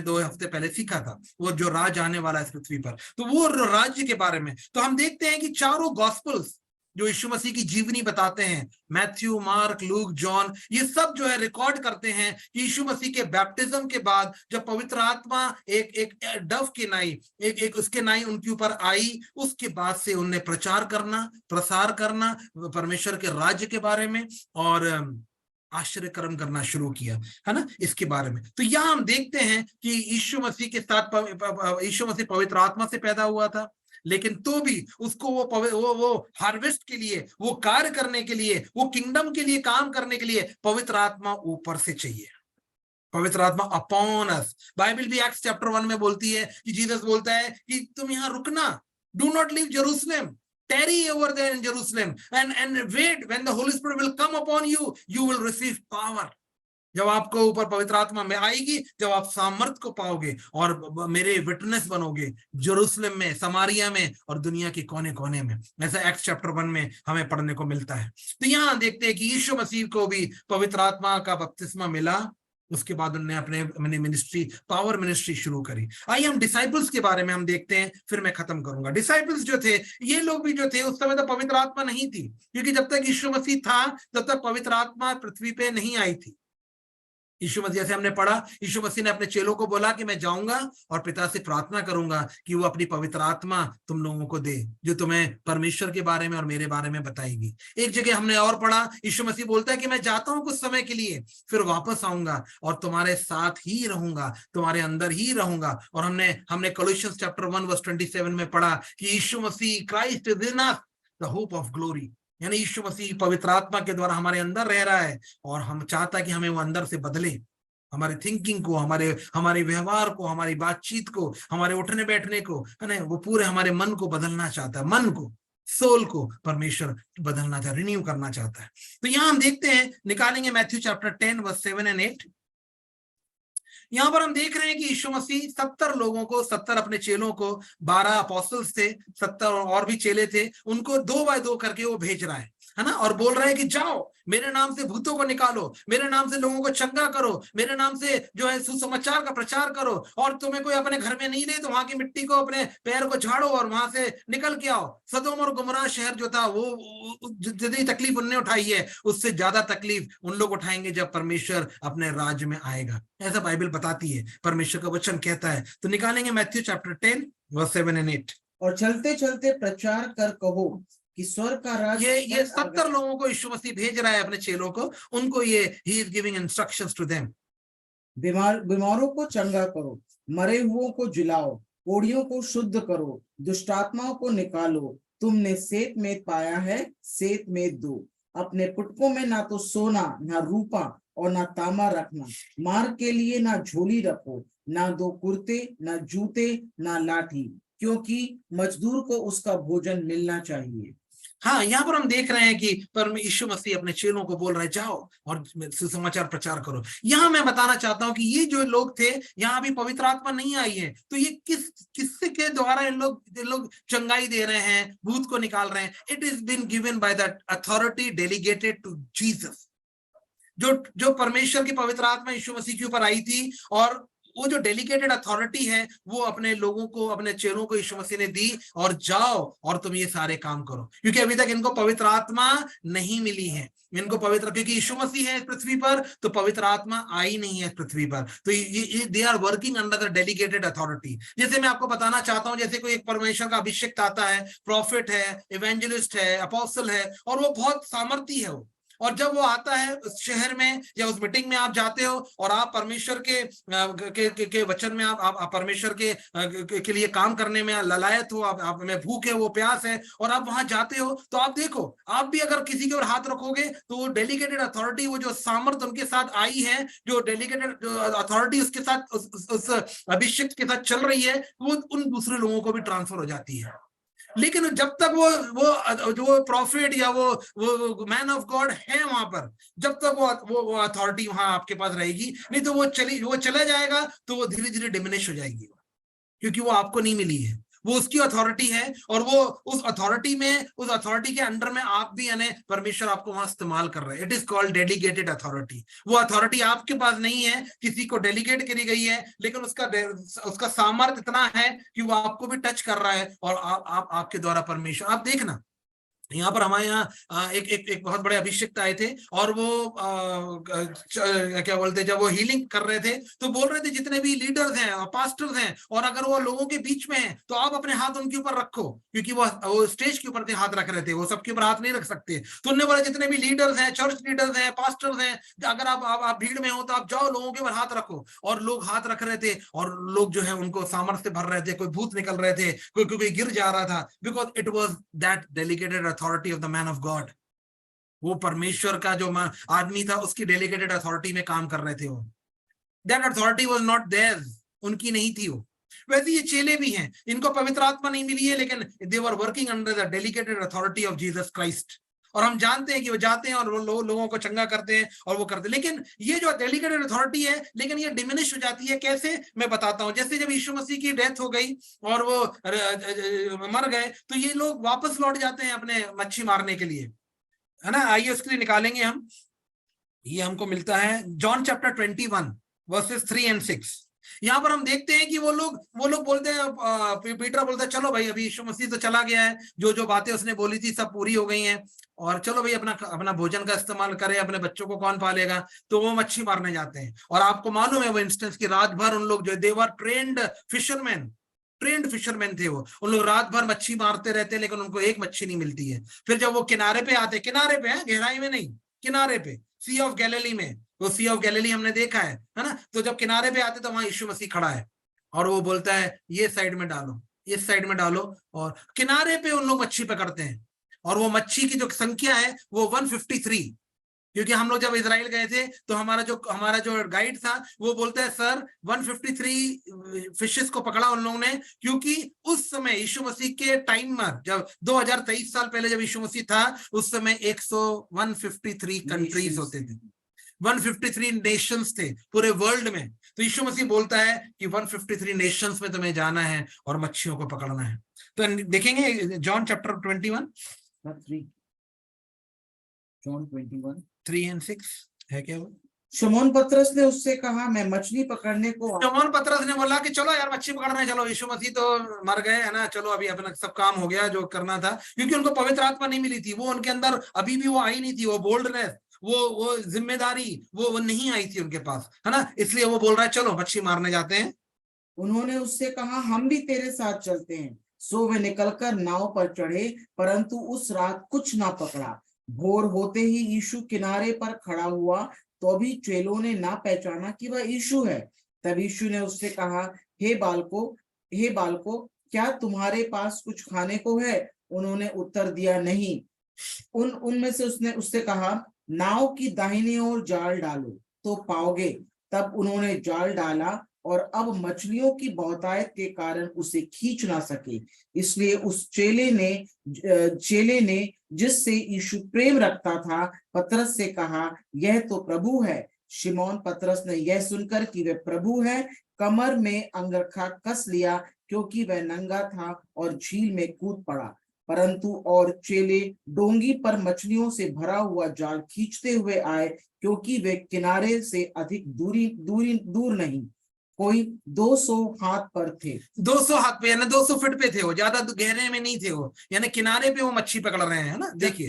2 हफ्ते पहले सीखा था, वो जो राज आने वाला है इस पृथ्वी पर, तो वो राज्य के बारे में। तो हम देखते हैं कि चारों गॉस्पेल्स जो यीशु मसीह की जीवनी बताते हैं, मैथ्यू, मार्क, लूक, जॉन, ये सब जो है रिकॉर्ड करते हैं कि यीशु मसीह के बैप्टिज्म के बाद जब पवित्र आत्मा एक डव की नाई, एक उसके नाई उनके ऊपर आई, उसके बाद से उन्हें प्रसार करना परमेश्वर के राज्य के बारे में और आश्चर्य कर्म करना शुरू किया, है ना, इसके बारे में। तो यहाँ हम देखते हैं कि यीशु मसीह के साथ यीशु मसीह पवित्र आत्मा से पैदा हुआ था, लेकिन तो भी उसको वो हार्वेस्ट के लिए, वो कार्य करने के लिए, वो किंगडम के लिए काम करने के लिए पवित्र आत्मा ऊपर से चाहिए। पवित्र आत्मा अपॉन अस। बाइबल भी एक्ट्स चैप्टर 1 में बोलती है कि जीसस बोलता है कि तुम यहाँ रुकना, do not leave Jerusalem, tarry over there in Jerusalem and wait when the Holy Spirit will come upon you, you will receive power। जब आपको ऊपर पवित्र आत्मा में आएगी, जब आप सामर्थ को पाओगे और मेरे विटनेस बनोगे जेरूशलेम में, समारिया में और दुनिया के कोने कोने में। ऐसा एक्ट्स चैप्टर 1 में हमें पढ़ने को मिलता है। तो यहाँ देखते हैं कि यीशु मसीह को भी पवित्र आत्मा का बपतिस्मा मिला, उसके बाद उन्होंने अपने मिनिस्ट्री, पावर मिनिस्ट्री शुरू करी। आइए हम डिसाइपल्स के बारे में हम देखते हैं, फिर मैं खत्म करूंगा। डिसाइपल्स जो थे, ये लोग भी जो थे, उस समय तो पवित्र आत्मा नहीं थी, क्योंकि जब तक यीशु मसीह था तब तक पवित्र आत्मा पृथ्वी पे नहीं आई थी। यीशु मसीह, जैसे हमने पढ़ा, यीशु मसीह ने अपने चेलों को बोला कि मैं जाऊंगा और पिता से प्रार्थना करूंगा कि वो अपनी पवित्र आत्मा तुम लोगों को दे, जो तुम्हें परमेश्वर के बारे में और मेरे बारे में बताएगी। एक जगह हमने और पढ़ा, यीशु मसीह बोलता है कि मैं जाता हूं कुछ समय के लिए, फिर वापस आऊंगा और तुम्हारे साथ ही रहूंगा, तुम्हारे अंदर ही रहूंगा। और हमने कोलोसियंस चैप्टर 1 वर्स 27 में पढ़ा कि Yeshu Masih, Christ is in us the hope of glory, यानी यीशु मसीह पवित्र आत्मा के द्वारा हमारे अंदर रह रहा है और हम चाहता है कि हमें वो अंदर से बदले, हमारे थिंकिंग को, हमारे व्यवहार को, हमारी बातचीत को, हमारे उठने बैठने को, है ना, वो पूरे हमारे मन को बदलना चाहता है। मन को, सोल को परमेश्वर बदलना चाहता है, रिन्यू करना चाहता है। तो यहाँ हम देखते हैं, निकालेंगे मैथ्यू चैप्टर 10 वर्स 7 और 8। यहाँ पर हम देख रहे हैं कि यीशु मसीह 70 लोगों को, 70 अपने चेलों को, 12 अपोस्टल्स थे, 70 और भी चेले थे, उनको 2 बाय 2 करके वो भेज रहा है ना, और बोल रहा है कि जाओ, मेरे नाम से भूतों को निकालो, मेरे नाम से लोगों को चंगा करो, मेरे नाम से जो है सुसमाचार का प्रचार करो, और तुम्हें कोई अपने घर में नहीं ले तो वहां की मिट्टी को, अपने पैर को झाड़ो और वहां से निकल के आओ। सदोम और गुमराह शहर जो था, वो जितनी तकलीफ उनने उठाई है, उससे ज्यादा तकलीफ उन लोग उठाएंगे जब परमेश्वर अपने राज्य में आएगा। ऐसा बाइबल बताती है, परमेश्वर का वचन कहता है। तो निकालेंगे मैथ्यू चैप्टर 10 वर्स 7 और 8। और चलते चलते प्रचार कर कहो कि स्वर्ग का राज। ये 70 लोगों को यीशु मसीह भेज रहा है, अपने चेलों को, उनको ये he is giving instructions to them. बीमारों को चंगा करो, मरे हुओं को जिलाओ, कोढ़ियों को शुद्ध करो, दुष्टात्माओं को निकालो, तुमने सेत में पाया है, सेत में दो। अपने पुटकों में ना तो सोना, ना रूपा और ना तांबा रखना, मार्ग के लिए ना झोली रखो, ना 2 कुर्ते, ना जूते, ना लाठी, क्योंकि मजदूर को उसका भोजन मिलना चाहिए। हाँ, यहाँ पर हम देख रहे हैं कि यीशु मसीह अपने चेलों को बोल रहे हैं जाओ और सुसमाचार प्रचार करो। यहाँ मैं बताना चाहता हूँ कि ये जो लोग थे, यहाँ अभी पवित्र आत्मा नहीं आई है, तो ये किससे के द्वारा ये लोग चंगाई दे रहे हैं, भूत को निकाल रहे हैं? It is been given by the authority delegated to Jesus. जो परमेश्वर की पवित्र आत्मा यीशु मसीह के ऊपर आई थी, और वो जो डेलीगेटेड अथॉरिटी है वो अपने लोगों को, अपने चेलों को यीशु मसीह ने दी, और जाओ और तुम ये सारे काम करो। क्योंकि अभी तक इनको पवित्र आत्मा नहीं मिली है, इनको पवित्र, क्योंकि यीशु मसीह है इस पृथ्वी पर, तो पवित्र आत्मा आई नहीं है इस पृथ्वी पर। तो ये they are working under the delegated authority. जैसे मैं आपको बताना चाहता हूं, जैसे कोई एक परमेश्वर का अभिषेक आता है, प्रॉफिट है, इवेंजलिस्ट है, अपोस्टल है, और वो बहुत सामर्थी है वो, और जब वो आता है उस शहर में या उस मीटिंग में आप जाते हो, और आप परमेश्वर के वचन में आप परमेश्वर के लिए काम करने में ललायत हो, आप में भूख है, वो प्यास है, और आप वहां जाते हो, तो आप देखो, आप भी अगर किसी के ऊपर हाथ रखोगे तो वो डेलीगेटेड अथॉरिटी, वो जो सामर्थ उनके साथ आई है, जो डेलीगेटेड अथॉरिटी उसके साथ, उस अभिषेक के साथ चल रही है, वो उन दूसरे लोगों को भी ट्रांसफर हो जाती है। लेकिन जब तक वो प्रॉफिट या वो मैन ऑफ गॉड है वहां पर, जब तक वो अथॉरिटी वहां आपके पास रहेगी, नहीं तो वो चला जाएगा, तो वो धीरे धीरे डिमिनिश हो जाएगी, क्योंकि वो आपको नहीं मिली है, वो उसकी अथॉरिटी है, और वो उस अथॉरिटी के अंडर में आप भी, यानी परमेश्वर आपको वहां इस्तेमाल कर रहे हैं। It is called delegated authority. वो अथॉरिटी आपके पास नहीं है, किसी को डेलीगेट करी गई है, लेकिन उसका सामर्थ्य इतना है कि वो आपको भी टच कर रहा है, और आपके द्वारा परमेश्वर, आप देखना यहाँ पर हमारे यहाँ एक बहुत बड़े अभिषेक आए थे, और वो क्या बोलते, जब वो हीलिंग कर रहे थे तो बोल रहे थे जितने भी लीडर्स हैं और पास्टर्स हैं, और अगर वो लोगों के बीच में हैं, तो आप अपने हाथ उनके ऊपर रखो, क्योंकि वो स्टेज के ऊपर थे, हाथ रख रहे थे, वो सबके ऊपर हाथ नहीं रख सकते। तो उन्होंने बोला जितने भी लीडर्स हैं, चर्च लीडर्स हैं, पास्टर्स हैं, अगर आप भीड़ में हो तो आप जाओ, लोगों के ऊपर हाथ रखो। और लोग हाथ रख रहे थे, और लोग जो है उनको सामर्थ्य भर रहे थे, कोई भूत निकल रहे थे, कोई गिर जा रहा था, because it was that delegated authority of the man of God. वो परमेश्वर का जो आदमी था, उसकी डेलीगेटेड अथॉरिटी में काम कर रहे थे वो। That authority was not theirs, उनकी नहीं थी वो। वैसे ये चेले भी हैं, इनको पवित्र आत्मा नहीं मिली है, लेकिन they were working under the delegated authority of Jesus Christ. और हम जानते हैं कि वो जाते हैं और वो लोगों को चंगा करते हैं, और वो करते हैं। लेकिन ये जो डेलीगेटेड अथॉरिटी है, लेकिन ये डिमिनिश हो जाती है। कैसे, मैं बताता हूं। जैसे जब यीशु मसीह की डेथ हो गई और वो मर गए, तो ये लोग वापस लौट जाते हैं अपने मच्छी मारने के लिए, है ना। आइए उसके लिए निकालेंगे हम, ये हमको मिलता है जॉन चैप्टर 21 वर्सेस 3 और 6। यहाँ पर हम देखते हैं कि वो लोग बोलते हैं, पीटर बोलता है चलो भाई, अभी यीशु मसीह तो चला गया है, जो बातें उसने बोली थी सब पूरी हो गई हैं, और चलो भाई अपना भोजन का इस्तेमाल करें, अपने बच्चों को कौन पालेगा। तो वो मच्छी मारने जाते हैं, और आपको मालूम है वो इंस्टेंस की रात भर उन लोग जो दे वर ट्रेंड फिशरमैन थे, वो उन लोग रात भर मच्छी मारते रहते हैं, लेकिन उनको एक मच्छी नहीं मिलती है। फिर जब वो किनारे पे आते, किनारे पे है, गहराई में नहीं, किनारे पे, सी ऑफ गैलिली में, वो सी ऑफ गैलिली हमने देखा है ना। तो जब किनारे पे आते तो वहां यीशु मसीह खड़ा है, और वो बोलता है ये साइड में डालो, इस साइड में डालो, और किनारे पे उन लोग मच्छी पकड़ते हैं। और वो मच्छी की जो संख्या है वो 153, क्योंकि हम लोग जब इजराइल गए थे तो हमारा जो गाइड था वो बोलता है सर 153 फिशेस को पकड़ा उन लोगों ने, क्योंकि उस समय यीशु मसीह के टाइम में, जब 2023 साल पहले जब यीशु मसीह था, उस समय 153 कंट्रीज होते थे, 153 नेशंस थे पूरे वर्ल्ड में। तो यीशु मसीह बोलता है कि 153 नेशंस में तुम्हें जाना है और मच्छियों को पकड़ना है। तो देखेंगे जॉन चैप्टर 21 जॉन 21 3 और 6 है क्या वो? शमौन पतरस ने उससे कहा, मैं मछली पकड़ने को। शमौन पतरस ने बोला कि चलो यार मच्छी पकड़ना है, चलो, यीशु मसीह तो मर गए है ना, चलो अभी अपना सब काम हो गया जो करना था। क्योंकि उनको पवित्र आत्मा नहीं मिली थी, वो उनके अंदर अभी भी वो आई नहीं थी, वो बोल्डनेस, वो जिम्मेदारी वो नहीं आई थी उनके पास, है ना। इसलिए वो बोल रहा है चलो मच्छी मारने जाते हैं। उन्होंने उससे कहा, हम भी तेरे साथ चलते हैं। सो वे निकलकर नाव पर चढ़े, परंतु उस रात कुछ ना पकड़ा। भोर होते ही यीशु किनारे पर खड़ा हुआ, तो भी चेलों ने ना पहचाना कि वह यीशु है। तब यीशु ने उससे कहा, हे बालकों, क्या तुम्हारे पास कुछ खाने को है? उन्होंने उत्तर दिया, नहीं। उनमें से उसने उससे कहा, नाव की दाहिनी ओर जाल डालो तो पाओगे। तब उन्होंने जाल डाला और अब मछलियों की बहुतायत के कारण उसे खींच ना सके। इसलिए उस चेले ने जिससे यीशु प्रेम रखता था पतरस से कहा, यह तो प्रभु है। शिमोन पतरस ने यह सुनकर कि वह प्रभु है, कमर में अंगरखा कस लिया, क्योंकि वह नंगा था, और झील में कूद पड़ा। परंतु और चेले डोंगी पर मछलियों से भरा हुआ जाल खींचते हुए आए, क्योंकि वे किनारे से अधिक दूर नहीं, कोई 200 हाथ पर थे। 200 हाथ पे, यानी 200 फीट पे थे वो, ज्यादा गहरे में नहीं थे वो, यानी किनारे पे वो मच्छी पकड़ रहे हैं ना। देखिए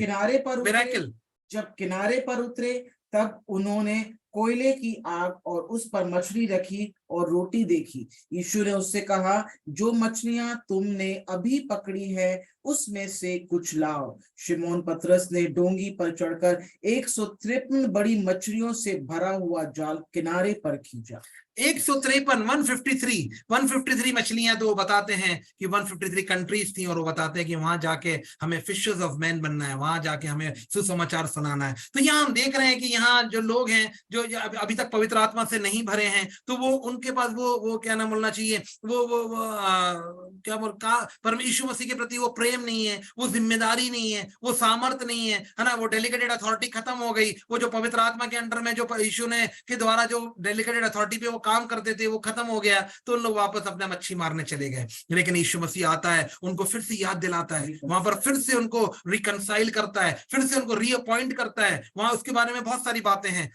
जब किनारे पर उतरे तब उन्होंने कोयले की आग और उस पर मछली रखी और रोटी देखी। यीशु ने उससे कहा, जो मछलियां तुमने अभी पकड़ी है उसमें से कुछ लाओ। शिमोन पतरस ने डोंगी पर चढ़कर 153 बड़ी मछलियों से भरा हुआ जाल किनारे पर खींचा। 153 मछलियां, तो वो बताते हैं कि 153 कंट्रीज थी, और वो बताते हैं कि वहां जाके हमें फिशर्स ऑफ मैन बनना है, वहां जाके हमें सुसमाचार सुनाना है। तो यहाँ हम देख रहे हैं कि यहाँ जो लोग हैं जो अभी तक पवित्र आत्मा से नहीं भरे हैं, तो वो उनके पास वो क्या नाम बोलना चाहिए, क्या बोल परमेश्वर मसीह के प्रति वो प्रेम नहीं है, वो जिम्मेदारी नहीं है, वो सामर्थ नहीं है, है ना। वो डेलीगेटेड अथॉरिटी खत्म हो गई, वो जो पवित्र आत्मा के अंडर में जो यीशु ने के द्वारा जो डेलीगेटेड अथॉरिटी पे वो काम करते थे वो खत्म हो गया, तो उन लोग वापस अपना मच्छी मारने चले गए। लेकिन यीशु मसीह आता है, उनको फिर से याद दिलाता है, वहां पर फिर से उनको रिकंसाइल करता है, फिर से उनको रीअपॉइंट करता है। वहां उसके बारे में बहुत सारी बातें हैं।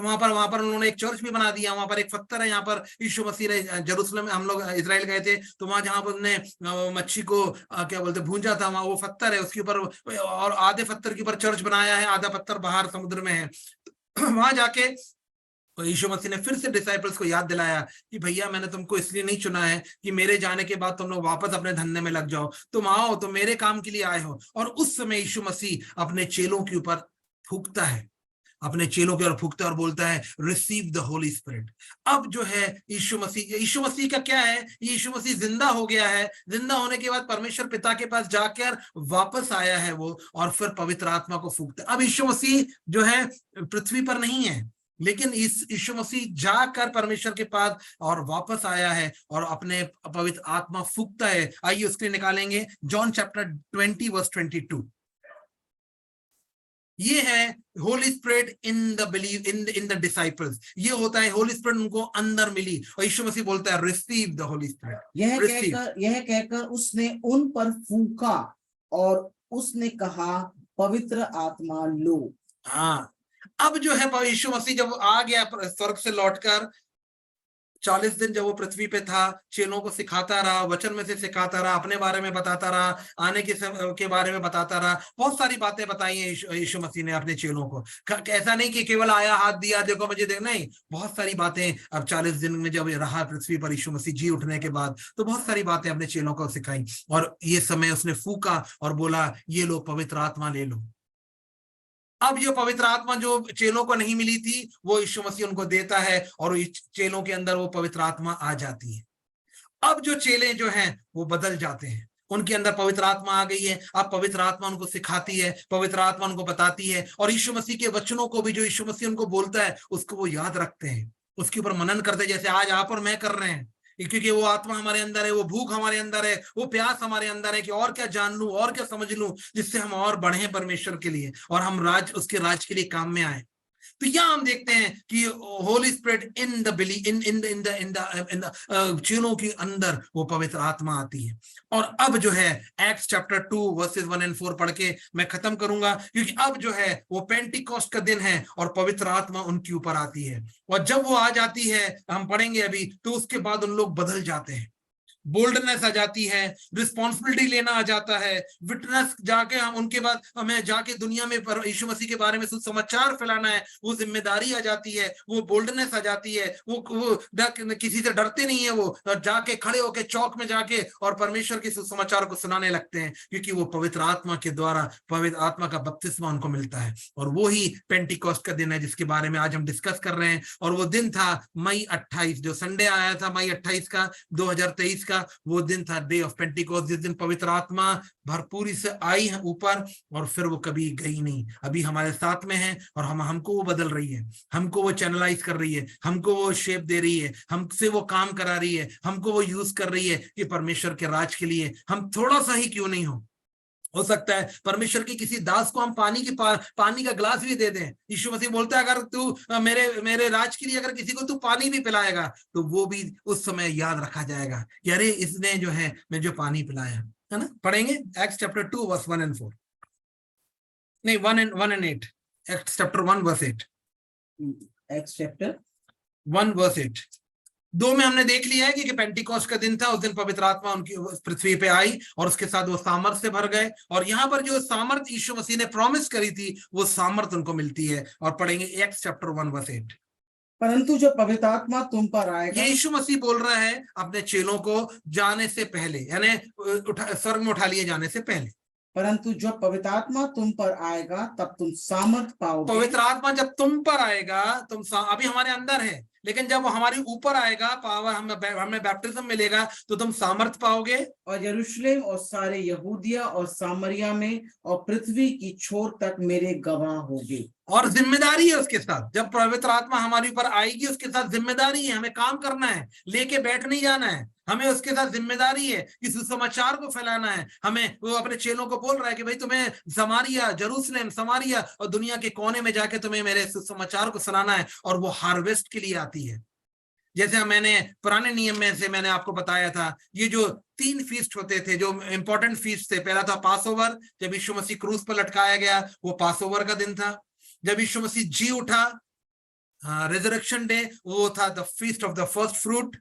वहां पर उन्होंने एक चर्च भी बना दिया, वहां पर एक पत्थर है, यहाँ पर यीशु मसीह ने जेरूसलम, हम लोग इजराइल गए थे तो वहां जहां पर उन्होंने मच्छी को क्या बोलते भूंजा था, वहां वो पत्थर है, उसके ऊपर और आधे पत्थर के ऊपर चर्च बनाया है, आधा पत्थर बाहर समुद्र में है। वहां जाके तो यीशु मसीह ने फिर से डिसाइपल्स को याद दिलाया कि भैया मैंने तुमको इसलिए नहीं चुना है कि मेरे जाने के बाद तुम लोग वापस अपने धंधे में लग जाओ, तुम आओ तो मेरे काम के लिए आए हो। और उस समय यीशु मसीह अपने चेलों के ऊपर फूंकता है, अपने चेलों के ऊपर फूंकता है और बोलता है, रिसीव द होली स्पिरिट। अब जो है यीशु मसीह का क्या है, यीशु मसीह जिंदा हो गया है, जिंदा होने के बाद परमेश्वर पिता के पास जाकर वापस आया है वो, और फिर पवित्र आत्मा को फूंकता है। अब यीशु मसीह जो है पृथ्वी पर नहीं है, लेकिन इस यीशु मसीह जाकर परमेश्वर के पास और वापस आया है और अपने पवित्र आत्मा फूंकता है। आइए उसके निकालेंगे जॉन चैप्टर 20 वर्स 22। ये है Holi spirit in the disciples. ये होता है होली स्पिरिट उनको अंदर मिली, और यीशु मसीह बोलता है रिसीव द होली स्पिरिट। यह कहकर उसने उन पर फूंका और उसने कहा, पवित्र आत्मा लो। हाँ, अब जो है यीशु मसीह जब आ गया स्वर्ग से लौटकर, 40 दिन जब वो पृथ्वी पे था, चेलों को सिखाता रहा, वचन में से सिखाता रहा, अपने बारे में बताता रहा, आने के बारे में बताता रहा, बहुत सारी बातें बताई हैं यीशु मसीह ने अपने चेलों को। ऐसा नहीं कि केवल आया, हाथ दिया, देखो मुझे देख, नहीं, बहुत सारी बातें। अब 40 दिन में जब रहा पृथ्वी पर यीशु मसीह जी उठने के बाद, तो बहुत सारी बातें अपने चेलों को सिखाई। और ये समय उसने फूका और बोला, ये लो पवित्र आत्मा ले लो। अब जो पवित्र आत्मा जो चेलों को नहीं मिली थी, वो यीशु मसीह उनको देता है, और चेलों के अंदर वो पवित्र आत्मा आ जाती है। अब जो चेले जो हैं वो बदल जाते हैं, उनके अंदर पवित्र आत्मा आ गई है। अब पवित्र आत्मा उनको सिखाती है, पवित्र आत्मा उनको बताती है, और यीशु मसीह के वचनों को भी जो यीशु मसीह उनको बोलता है उसको वो याद रखते हैं, उसके ऊपर मनन करते हैं, जैसे आज आप और मैं कर रहे हैं। क्योंकि वो आत्मा हमारे अंदर है, वो भूख हमारे अंदर है, वो प्यास हमारे अंदर है कि और क्या जान लूं, और क्या समझ लूं, जिससे हम और बढ़े परमेश्वर के लिए, और हम उसके राज के लिए काम में आए। तो यहाँ हम देखते हैं कि होली स्पिरिट इन द चेलों के अंदर वो पवित्र आत्मा आती है। और अब जो है एक्ट्स चैप्टर 2 वर्सेस 1 और 4 पढ़ के मैं खत्म करूंगा, क्योंकि अब जो है वो पेंटिकॉस्ट का दिन है और पवित्र आत्मा उनके ऊपर आती है। और जब वो आ जाती है, हम पढ़ेंगे अभी, तो उसके बाद उन लोग बदल जाते हैं, बोल्डनेस आ जाती है, रिस्पॉन्सिबिलिटी लेना आ जाता है, विटनेस जाके हम उनके बाद हमें जाके दुनिया में यीशु मसीह के बारे में सुसमाचार फैलाना है, वो जिम्मेदारी आ जाती है, वो बोल्डनेस आ जाती है, वो किसी से डरते नहीं है, वो जाके खड़े होके चौक में जाके और परमेश्वर के सुसमाचार को सुनाने लगते हैं, क्योंकि वो पवित्र आत्मा के द्वारा पवित्र आत्मा का बपतिस्मा उनको मिलता है। और वो ही पेंटिकॉस्ट का दिन है जिसके बारे में आज हम डिस्कस कर रहे हैं। और वो दिन था मई 28, जो संडे आया था मई 28 का 2023 का, का वो दिन था, डे ऑफ पेंटिकोस्ट, जिस दिन पवित्र आत्मा भरपूरी से आई है ऊपर और फिर वो कभी गई नहीं, अभी हमारे साथ में है और हमको वो बदल रही है, हमको वो चैनलाइज कर रही है, हमको वो शेप दे रही है, हमसे वो काम करा रही है, हमको वो यूज कर रही है कि परमेश्वर के राज के लिए हम थोड़ा सा ही क्यों नहीं हो सकता है परमेश्वर की किसी दास को हम पानी का ग्लास भी दे दें। यीशु मसीह बोलता है अगर तू मेरे राज के लिए अगर किसी को तू पानी भी पिलाएगा तो वो भी उस समय याद रखा जाएगा कि अरे इसने जो है मैं जो पानी पिलाया, है ना। पढ़ेंगे एक्ट्स चैप्टर 2 वर्स 1 and 4, नहीं 1 and 8, Acts chapter 1 verse 8, Acts chapter 1 verse 8। 2 में हमने देख लिया है कि पेंटिकोस्ट का दिन था, उस दिन पवित्र आत्मा उनकी पृथ्वी पे आई और उसके साथ वो सामर्थ से भर गए, और यहाँ पर जो सामर्थ यीशु मसीह ने प्रॉमिस करी थी वो सामर्थ उनको मिलती है। और पढ़ेंगे एक्ट्स चैप्टर 1 वर्स 8। परंतु जब पवित्र आत्मा तुम पर आएगा, ये यीशु मसीह बोल रहा है अपने चेलों को जाने से पहले, यानी स्वर्ग में उठा लिए जाने से पहले। परंतु जब पवित्र आत्मा तुम पर आएगा तब तुम सामर्थ पाओगे। पवित्र आत्मा जब तुम पर आएगा, अभी हमारे अंदर है, लेकिन जब वो हमारे ऊपर आएगा, पावर हमें बैप्टिज्म मिलेगा तो तुम सामर्थ पाओगे। और यरूशलेम और सारे यहूदिया और सामरिया में और पृथ्वी की छोर तक मेरे गवाह होगे। और जिम्मेदारी है उसके साथ, जब पवित्र आत्मा हमारे ऊपर आएगी उसके साथ जिम्मेदारी है, हमें काम करना है, लेके बैठ नहीं जाना है, हमें उसके साथ जिम्मेदारी है कि सुसमाचार को फैलाना है। हमें वो अपने चेलों को बोल रहा है कि भाई तुम्हें समारिया, जेरूशलेम, समारिया और दुनिया के कोने में जाके तुम्हें मेरे सुसमाचार को सुनाना है, और वो हार्वेस्ट के लिए आती है। जैसे मैंने पुराने नियम में से मैंने आपको बताया था, ये जो 3 फीस्ट होते थे जो इंपॉर्टेंट फीस्ट थे, पहला था पास ओवर, जब यीशु मसीह क्रूस पर लटकाया गया वो पास ओवर का दिन था। जब यीशु मसीह जी उठा, रिजरेक्शन डे, वो था the feast of the first fruit.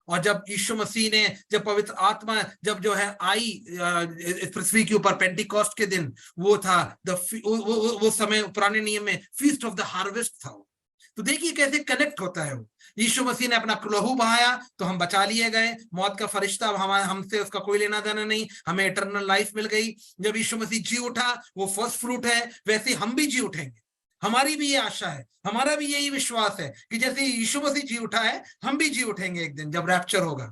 और जब यीशु मसीह ने, जब पवित्र आत्मा जब जो है आई पृथ्वी के ऊपर पेंटिकॉस्ट के दिन, वो था वो समय पुराने नियम में फीस्ट ऑफ द हार्वेस्ट था। तो देखिए कैसे कनेक्ट होता है वो। यीशु मसीह ने अपना लहू बहाया तो हम बचा लिए गए, मौत का फरिश्ता हमसे उसका कोई लेना देना नहीं, हमें इटर्नल लाइफ मिल गई। जब यीशु मसीह जी उठा, वो फर्स्ट फ्रूट है, वैसे हम भी जी उठेंगे। हमारी भी ये आशा है, हमारा भी यही विश्वास है कि जैसे यीशु मसीह जी उठा है हम भी जी उठेंगे एक दिन जब रैप्चर होगा,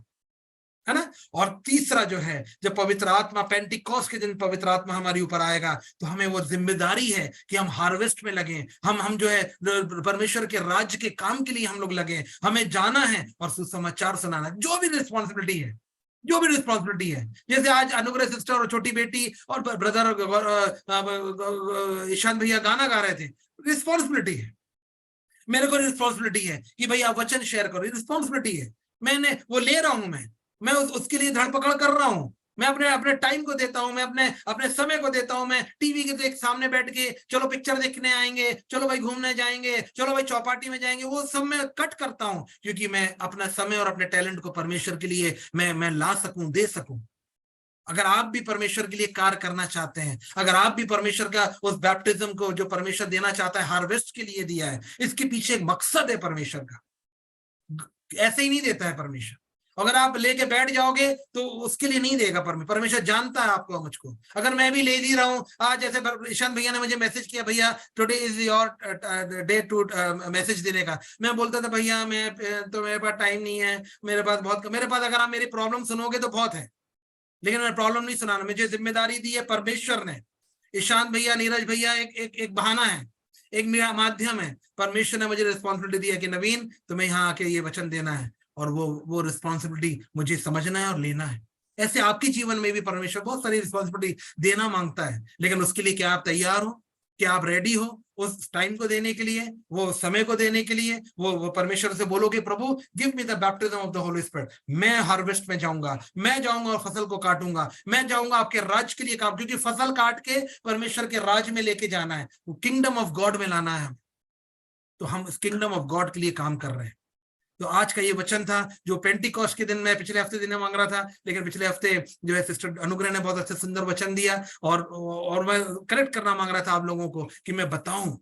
है ना। और तीसरा जो है, जब पवित्र आत्मा पेंटिकॉस्ट के दिन पवित्र आत्मा हमारे ऊपर आएगा तो हमें वो जिम्मेदारी है कि हम हार्वेस्ट में लगे, हम जो है परमेश्वर के राज्य के काम के लिए हम लोग लगे, हमें जाना है और सुसमाचार सुनाना, जो भी रिस्पॉन्सिबिलिटी है। जैसे आज अनुग्रह सिस्टर और छोटी बेटी और ब्रदर ईशान भैया गाना गा रहे थे, रिस्पॉन्सिबिलिटी है, मेरे को रिस्पॉन्सिबिलिटी है कि भाई आप वचन शेयर करो, रिस्पॉन्सिबिलिटी है, मैंने वो ले रहा हूं, मैं उसके लिए धड़पकड़ कर रहा हूं, मैं अपने टाइम को देता हूं, मैं अपने समय को देता हूं, मैं टीवी के सामने बैठ के चलो पिक्चर देखने आएंगे, चलो भाई घूमने जाएंगे, चलो भाई चौपाटी में जाएंगे, वो सब मैं कट करता हूं क्योंकि मैं अपना समय और अपने टैलेंट को परमेश्वर के लिए मैं ला सकूं, दे सकूं। अगर आप भी परमेश्वर के लिए कार्य करना चाहते हैं, अगर आप भी परमेश्वर का उस बैप्टिज्म को जो परमेश्वर देना चाहता है हार्वेस्ट के लिए दिया है, इसके पीछे एक मकसद है परमेश्वर का, ऐसे ही नहीं देता है परमेश्वर। अगर आप लेके बैठ जाओगे तो उसके लिए नहीं देगा परमेश्वर जानता है आपको मुझको। अगर मैं भी ले दी रहा हूं, आज जैसे ईशान भैया ने मुझे मैसेज किया, भैया today is your day to message देने का, मैं बोलता था भैया मेरे पास टाइम नहीं है, मेरे पास अगर आप मेरी प्रॉब्लम सुनोगे तो बहुत है, लेकिन मैं प्रॉब्लम नहीं सुनाना, मुझे जिम्मेदारी दी है परमेश्वर ने। ईशान भैया, नीरज भैया एक बहाना है, एक मेरा माध्यम है, परमेश्वर ने मुझे रिस्पॉन्सिबिलिटी दी है कि नवीन तुम्हें यहाँ आके ये वचन देना है, और वो रिस्पॉन्सिबिलिटी मुझे समझना है और लेना है। ऐसे आपके जीवन में भी परमेश्वर बहुत सारी रिस्पॉन्सिबिलिटी देना मांगता है, लेकिन उसके लिए क्या आप तैयार हो, क्या आप रेडी हो उस टाइम को देने के लिए, वो समय को देने के लिए? वो परमेश्वर से बोलोगे प्रभु give me the baptism of the Holi Spirit, मैं हार्वेस्ट में जाऊंगा, मैं जाऊंगा और फसल को काटूंगा, मैं जाऊंगा आपके राज के लिए काम, क्योंकि फसल काट के परमेश्वर के राज में लेके जाना है, वो किंगडम ऑफ गॉड में लाना है, तो हम इस किंगडम ऑफ गॉड के लिए काम कर रहे हैं। तो आज का ये वचन था जो पेंटिकॉस्ट के दिन मैं पिछले हफ्ते देने मांग रहा था, लेकिन पिछले हफ्ते जो है सिस्टर अनुग्रह ने बहुत अच्छा सुंदर वचन दिया, और मैं करेक्ट करना मांग रहा था आप लोगों को कि मैं बताऊं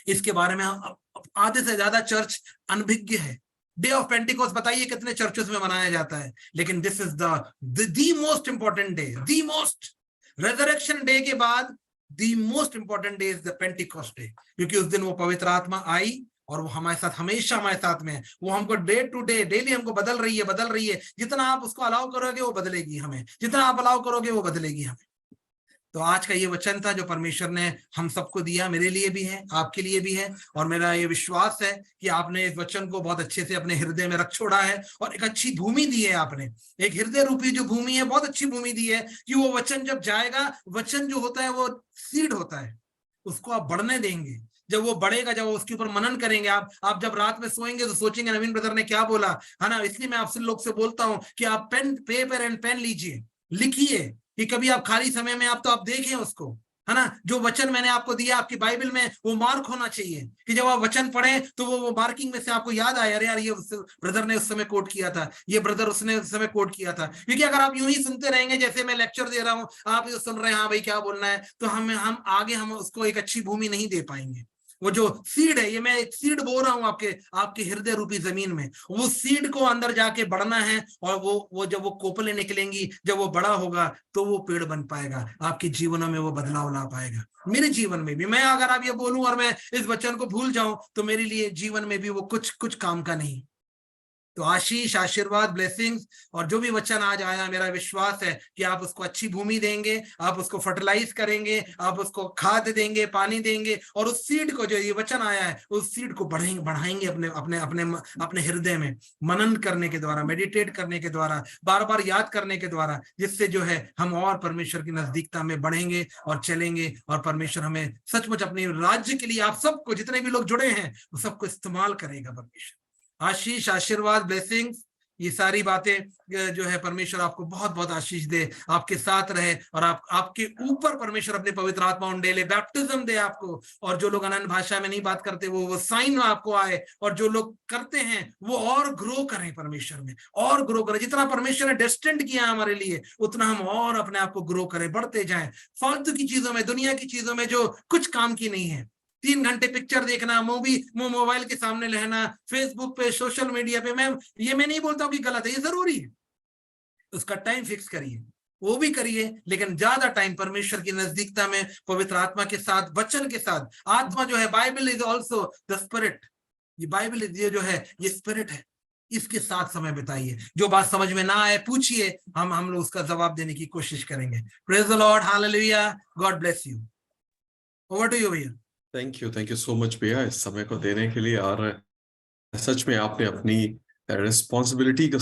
इसके बारे में। आधे से ज्यादा चर्च अनभिज्ञ है। डे ऑफ पेंटिकॉस्ट बताइए कितने चर्चेस में मनाया जाता है, लेकिन this is the most important day, the most, resurrection day के बाद the most important day is the Pentecost day, क्योंकि उस दिन वो पवित्र आत्मा आई और वो हमारे साथ हमेशा हमारे साथ में है। वो हमको डे टू डे डेली हमको बदल रही है। जितना आप उसको अलाउ करोगे वो बदलेगी हमें, जितना आप अलाउ करोगे वो बदलेगी हमें। तो आज का ये वचन था जो परमेश्वर ने हम सबको दिया, मेरे लिए भी है, आपके लिए भी है, और मेरा ये विश्वास है कि आपने इस वचन को बहुत अच्छे से अपने हृदय में रख छोड़ा है और एक अच्छी भूमि दी है आपने, एक हृदय रूपी जो भूमि है, बहुत अच्छी भूमि दी है कि वो वचन जब जाएगा, वचन जो होता है वो सीड होता है, उसको आप बढ़ने देंगे। जब वो बढ़ेगा, जब वो उसके ऊपर मनन करेंगे, आप जब रात में सोएंगे तो सोचेंगे नवीन ब्रदर ने क्या बोला, है ना। इसलिए मैं आपसे लोग से बोलता हूं कि आप पेपर एंड पेन लीजिए, लिखिए कि कभी आप खाली समय में आप देखें उसको, है ना। जो वचन मैंने आपको दिया आपकी बाइबल में, वो मार्क होना चाहिए कि जब आप वचन पढ़ें तो वो मार्किंग में से आपको याद आए, अरे यार ये ब्रदर ने उस समय कोट किया था, ये ब्रदर उसने उस समय कोट किया था। क्योंकि अगर आप यूं ही सुनते रहेंगे, जैसे मैं लेक्चर दे रहा हूं, आप ये सुन रहे हैं, हाँ भाई क्या बोलना है, तो हम आगे हम उसको एक अच्छी भूमि नहीं दे पाएंगे। वो जो सीड है, ये मैं एक सीड बो रहा हूँ आपके हृदय रूपी जमीन में, वो सीड को अंदर जाके बढ़ना है, और वो जब वो कोपलें निकलेंगी, जब वो बड़ा होगा तो वो पेड़ बन पाएगा, आपके जीवनों में वो बदलाव ला पाएगा। मेरे जीवन में भी, मैं अगर आप ये बोलूं और मैं इस वचन को भूल जाऊं तो मेरे लिए जीवन में भी वो कुछ काम का नहीं। तो आशीष, आशीर्वाद, ब्लेसिंग्स और जो भी वचन आज आया, मेरा विश्वास है कि आप उसको अच्छी भूमि देंगे, आप उसको फर्टिलाइज करेंगे, आप उसको खाद देंगे, पानी देंगे, और उस सीड को, जो ये वचन आया है, उस सीड को बढ़ाएंगे अपने अपने अपने अपने हृदय में, मनन करने के द्वारा, मेडिटेट करने के द्वारा, बार बार याद करने के द्वारा, जिससे जो है हम और परमेश्वर की नजदीकता में बढ़ेंगे और चलेंगे, और परमेश्वर हमें सचमुच अपने राज्य के लिए, आप सबको, जितने भी लोग जुड़े हैं, वो सबको इस्तेमाल करेगा परमेश्वर। आशीष, आशीर्वाद, ब्लेसिंग्स, ये सारी बातें जो है परमेश्वर आपको बहुत बहुत आशीष दे, आपके साथ रहे, और आपके ऊपर परमेश्वर अपने पवित्र आत्मा उंडेले, बैप्टिज्म दे आपको। और जो लोग अनन्य भाषा में नहीं बात करते, वो साइन आपको आए, और जो लोग करते हैं वो और ग्रो करें परमेश्वर में, और ग्रो करें। जितना परमेश्वर ने डेस्टिन्ड किया हमारे लिए, उतना हम और अपने आप को ग्रो करें, बढ़ते जाएं। फालतू की चीजों में, दुनिया की चीजों में जो कुछ काम की नहीं है, 3 घंटे पिक्चर देखना, मोबाइल के सामने रहना, फेसबुक पे, सोशल मीडिया पे, मैं नहीं बोलता हूँ कि गलत है, ये जरूरी है, उसका टाइम फिक्स करिए, वो भी करिए, लेकिन ज्यादा टाइम परमेश्वर की नजदीकता में, पवित्र आत्मा के साथ, वचन के साथ। आत्मा जो है, Bible is also the spirit, ये बाइबल ये जो है, ये स्पिरिट है, इसके साथ समय बिताइए। जो बात समझ में ना आए पूछिए, हम लोग उसका जवाब देने की कोशिश करेंगे। Praise the Lord, hallelujah, God bless you. Over to you भैया। थैंक यू सो मच भैया इस समय को देने के लिए, और सच में आपने अपनी रिस्पॉन्सिबिलिटी को